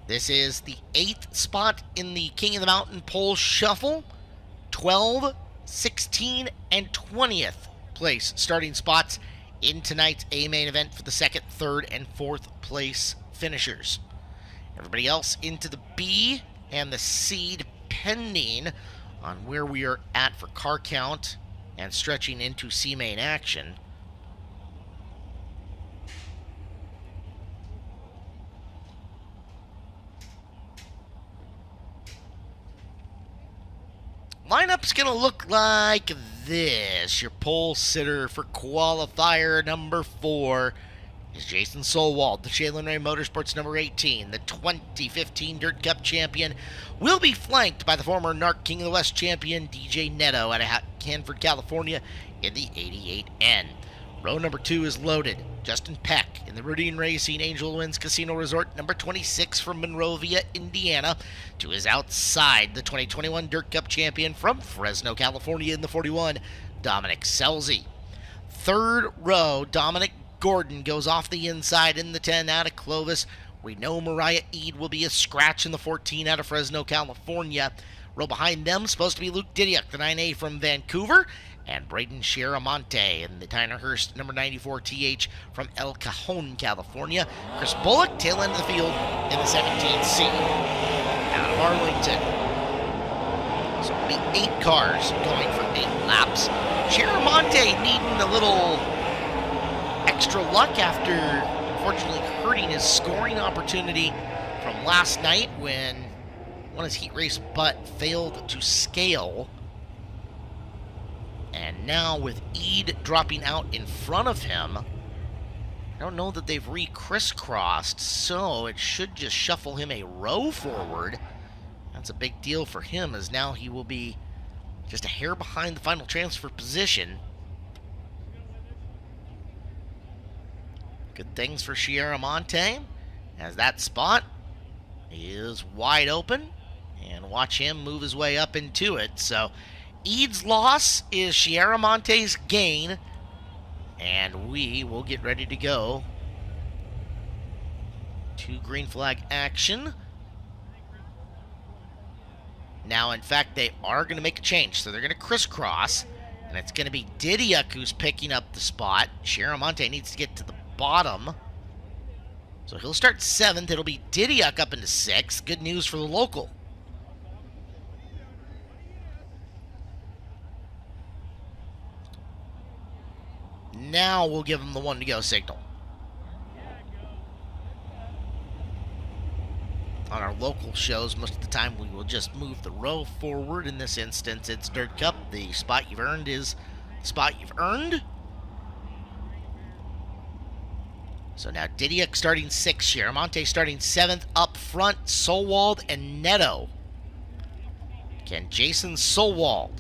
This is the 8th spot in the King of the Mountain pole shuffle. 12, 16, and 20th place starting spots in tonight's A-main event for the 2nd, 3rd, and 4th place finishers. Everybody else into the B and the C, depending on where we are at for car count and stretching into C-main action. Lineup's going to look like this. Your pole sitter for qualifier number 4 is Jason Solwald, the Shaylin Ray Motorsports number 18. The 2015 Dirt Cup champion will be flanked by the former NARC King of the West champion DJ Netto out of Hanford, California in the 88N. Row number 2 is loaded. Justin Peck in the Rudine Racing Angel Winds Casino Resort, number 26 from Monrovia, Indiana, to his outside, the 2021 Dirt Cup champion from Fresno, California in the 41, Dominic Selzy. 3rd row, Dominic Gordon goes off the inside in the 10 out of Clovis. We know Mariah Eade will be a scratch in the 14 out of Fresno, California. Row behind them, supposed to be Luke Didiuk, the 9A from Vancouver, and Braden Shiramonte in the Tyner Hurst number 94 TH from El Cajon, California. Chris Bullock, tail end of the field in the 17C out of Arlington. be 8 cars going for 8 laps. Chiaramonte needing a little extra luck after, unfortunately, hurting his scoring opportunity from last night when won his heat race but failed to scale. And now with Eid dropping out in front of him, I don't know that they've re-crisscrossed, so it should just shuffle him a row forward. That's a big deal for him, as now he will be just a hair behind the final transfer position. Good things for Chiaramonte, as that spot is wide open, and watch him move his way up into it. So Eid's loss is Chiaramonte's gain, and we will get ready to go to green flag action. Now, in fact, they are going to make a change, so they're going to crisscross, and it's going to be Didiuk who's picking up the spot. Chiaramonte needs to get to the bottom, so he'll start 7th. It'll be Didiuk up into 6th. Good news for the local. Now we'll give him the 1 to go signal. On our local shows, most of the time we will just move the row forward. In this instance, it's Dirt Cup. The spot you've earned is the spot you've earned. So now Didiuk starting 6th, Chiaramonte starting 7th. Up front, Solwald and Neto. Can Jason Solwald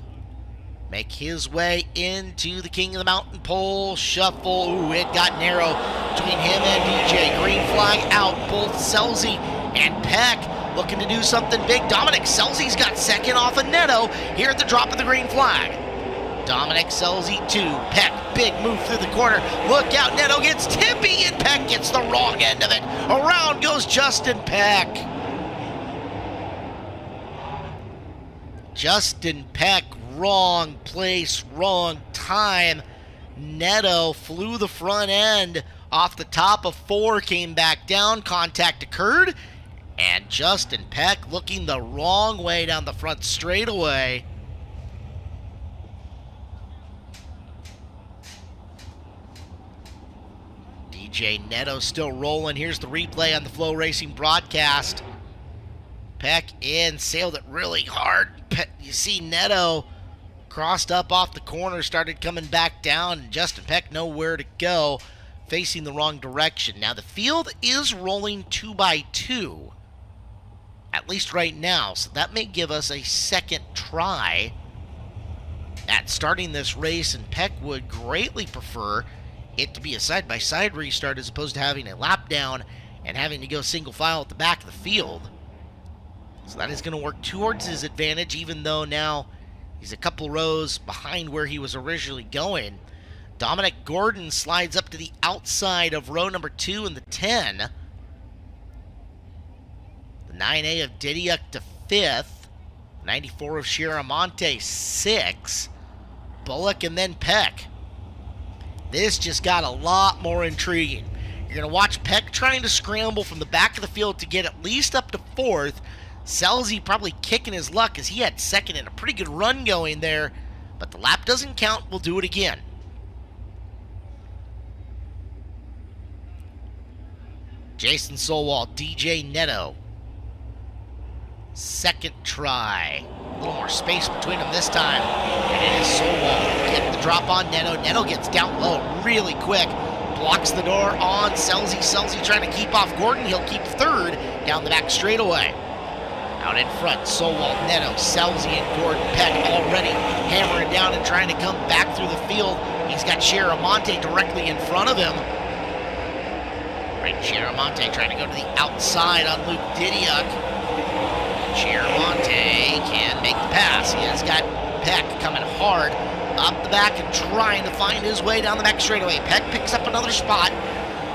make his way into the King of the Mountain pole shuffle? Ooh, it got narrow between him and DJ. Green flag out. Both Selzy and Peck looking to do something big. Dominic Selzy's got 2nd off of Neto here at the drop of the green flag. Dominic Selzy 2. Peck, big move through the corner. Look out, Neto gets tippy, and Peck gets the wrong end of it. Around goes Justin Peck. Justin Peck, wrong place, wrong time. Neto flew the front end off the top of 4, came back down, contact occurred, and Justin Peck looking the wrong way down the front straightaway. DJ Neto still rolling. Here's the replay on the FloRacing broadcast. Peck in, sailed it really hard. You see Neto crossed up off the corner, started coming back down, and Justin Peck nowhere to go, facing the wrong direction. Now the field is rolling 2x2, at least right now, so that may give us a 2nd try at starting this race, and Peck would greatly prefer it to be a side-by-side restart as opposed to having a lap down and having to go single file at the back of the field. So that is going to work towards his advantage, even though now he's a couple rows behind where he was originally going. Dominic Gordon slides up to the outside of row number 2 in the 10. The 9A of Didiuk to 5th. 94 of Chiaramonte 6. Bullock and then Peck. This just got a lot more intriguing. You're going to watch Peck trying to scramble from the back of the field to get at least up to 4th. Selzy probably kicking his luck as he had 2nd and a pretty good run going there. But the lap doesn't count. We'll do it again. Jason Solwald, DJ Neto. 2nd try. A little more space between them this time. And it is Solwald getting the drop on Neto. Neto gets down low really quick. Blocks the door on Selzy. Selzy trying to keep off Gordon. He'll keep 3rd down the back straightaway. Out in front, Solwald, Neto, Selzy, and Gordon. Peck already hammering down and trying to come back through the field. He's got Chiaramonte directly in front of him. Right, Chiaramonte trying to go to the outside on Luke Didiuk. Chiaramonte can make the pass. He has got Peck coming hard up the back and trying to find his way down the back straightaway. Peck picks up another spot.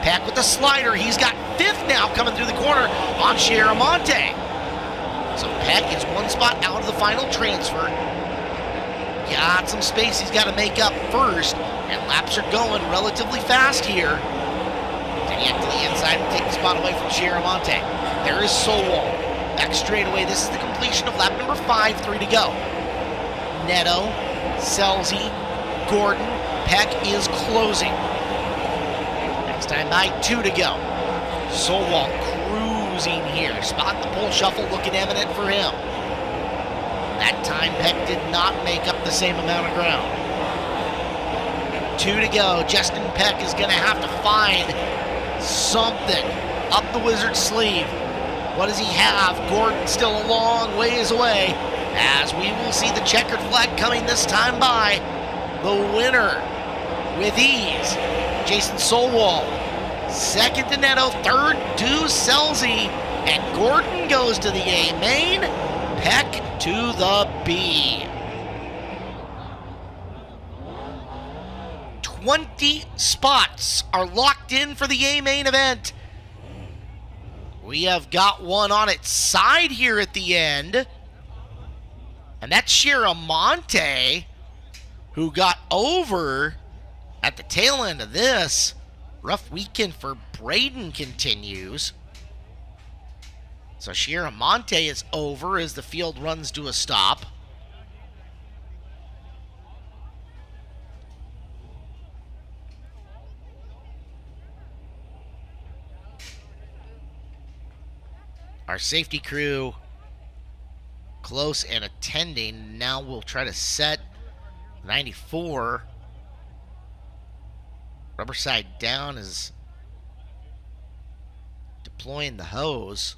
Peck with the slider. He's got 5th now coming through the corner on Chiaramonte. So Peck is 1 spot out of the final transfer. Got some space he's got to make up first, and laps are going relatively fast here. Didiuk to the inside will take the spot away from Chiaramonte. There is Solwald. Back straightaway. This is the completion of lap number 5, 3 to go. Neto, Selzy, Gordon. Peck is closing. Next time by, 2 to go. Solwall cruising here. Spot the pole shuffle looking eminent for him. That time Peck did not make up the same amount of ground. 2 to go. Justin Peck is going to have to find something up the Wizard's sleeve. What does he have? Gordon still a long ways away, as we will see the checkered flag coming this time by. The winner with ease, Jason Solwall. Second to Neto, third to Selzy, and Gordon goes to the A main, Peck to the B. 20 spots are locked in for the A main event. We have got one on its side here at the end, and that's Shiramonte, who got over at the tail end of this. Rough weekend for Braden continues. So Shiramonte is over as the field runs to a stop. Our safety crew close and attending. Now we'll try to set 94. Rubber side down is deploying the hose.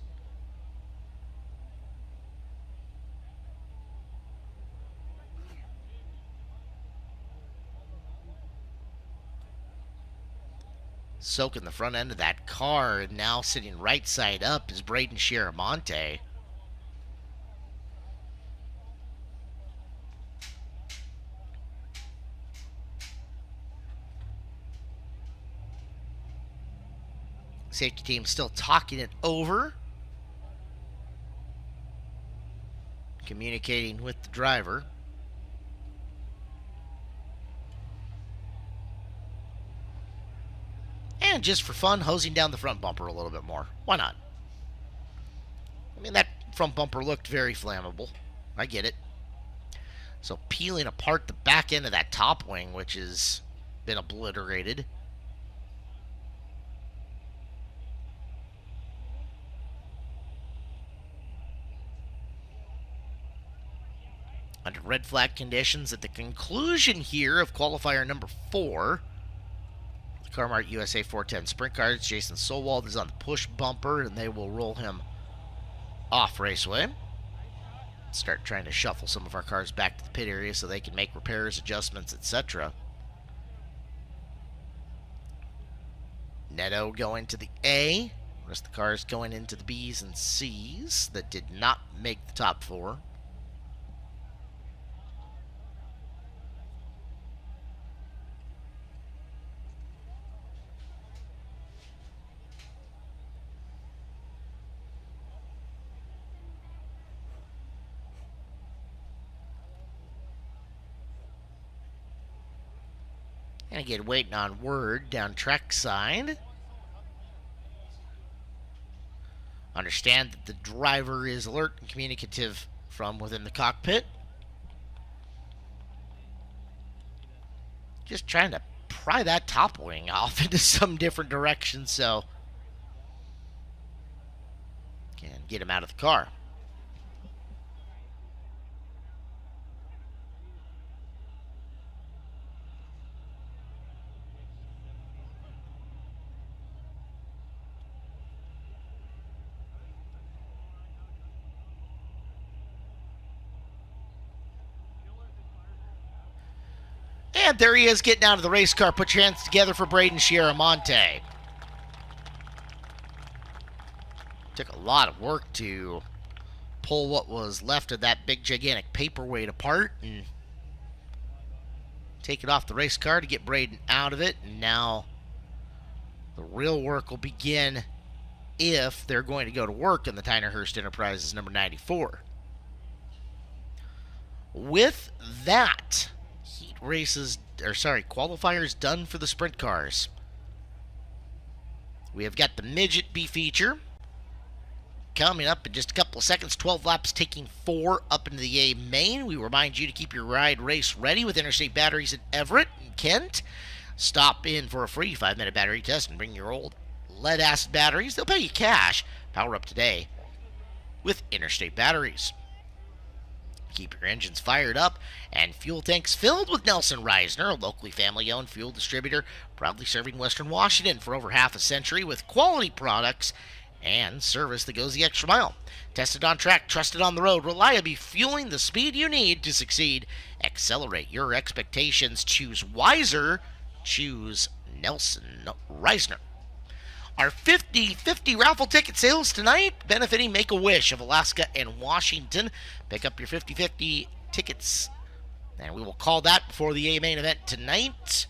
Soaking the front end of that car, and now sitting right side up is Braden Shiramonte. Safety team still talking it over, communicating with the driver. And just for fun, hosing down the front bumper a little bit more. Why not? I mean, that front bumper looked very flammable. I get it. So peeling apart the back end of that top wing, which has been obliterated. Under red flag conditions at the conclusion here of qualifier number 4. Car-Mart USA 410 Sprint Cars. Jason Solwald is on the push bumper, and they will roll him off raceway. Start trying to shuffle some of our cars back to the pit area so they can make repairs, adjustments, etc. Neto going to the A. The rest of the cars going into the B's and C's that did not make the top 4. And again, waiting on word down track side. Understand that the driver is alert and communicative from within the cockpit. Just trying to pry that top wing off into some different direction so can get him out of the car. And there he is getting out of the race car. Put your hands together for Braden Shiramonte. Took a lot of work to pull what was left of that big gigantic paperweight apart and take it off the race car to get Braden out of it. And now the real work will begin if they're going to go to work in the Tyner-Hurst Enterprises number 94. With that, qualifiers done for the sprint cars. We have got the midget B feature coming up in just a couple of seconds. 12 laps taking 4 up into the A main. We remind you to keep your ride race ready with Interstate Batteries at Everett and Kent. Stop in for a free 5-minute battery test and bring your old lead-acid batteries. They'll pay you cash. Power up today with Interstate Batteries. Keep your engines fired up and fuel tanks filled with Nelson Reisner, a locally family-owned fuel distributor, proudly serving Western Washington for over half a century with quality products and service that goes the extra mile. Tested on track, trusted on the road, reliably fueling the speed you need to succeed. Accelerate your expectations. Choose wiser. Choose Nelson Reisner. Our 50-50 raffle ticket sales tonight, benefiting Make-A-Wish of Alaska and Washington. Pick up your 50-50 tickets, and we will call that before the A main event tonight.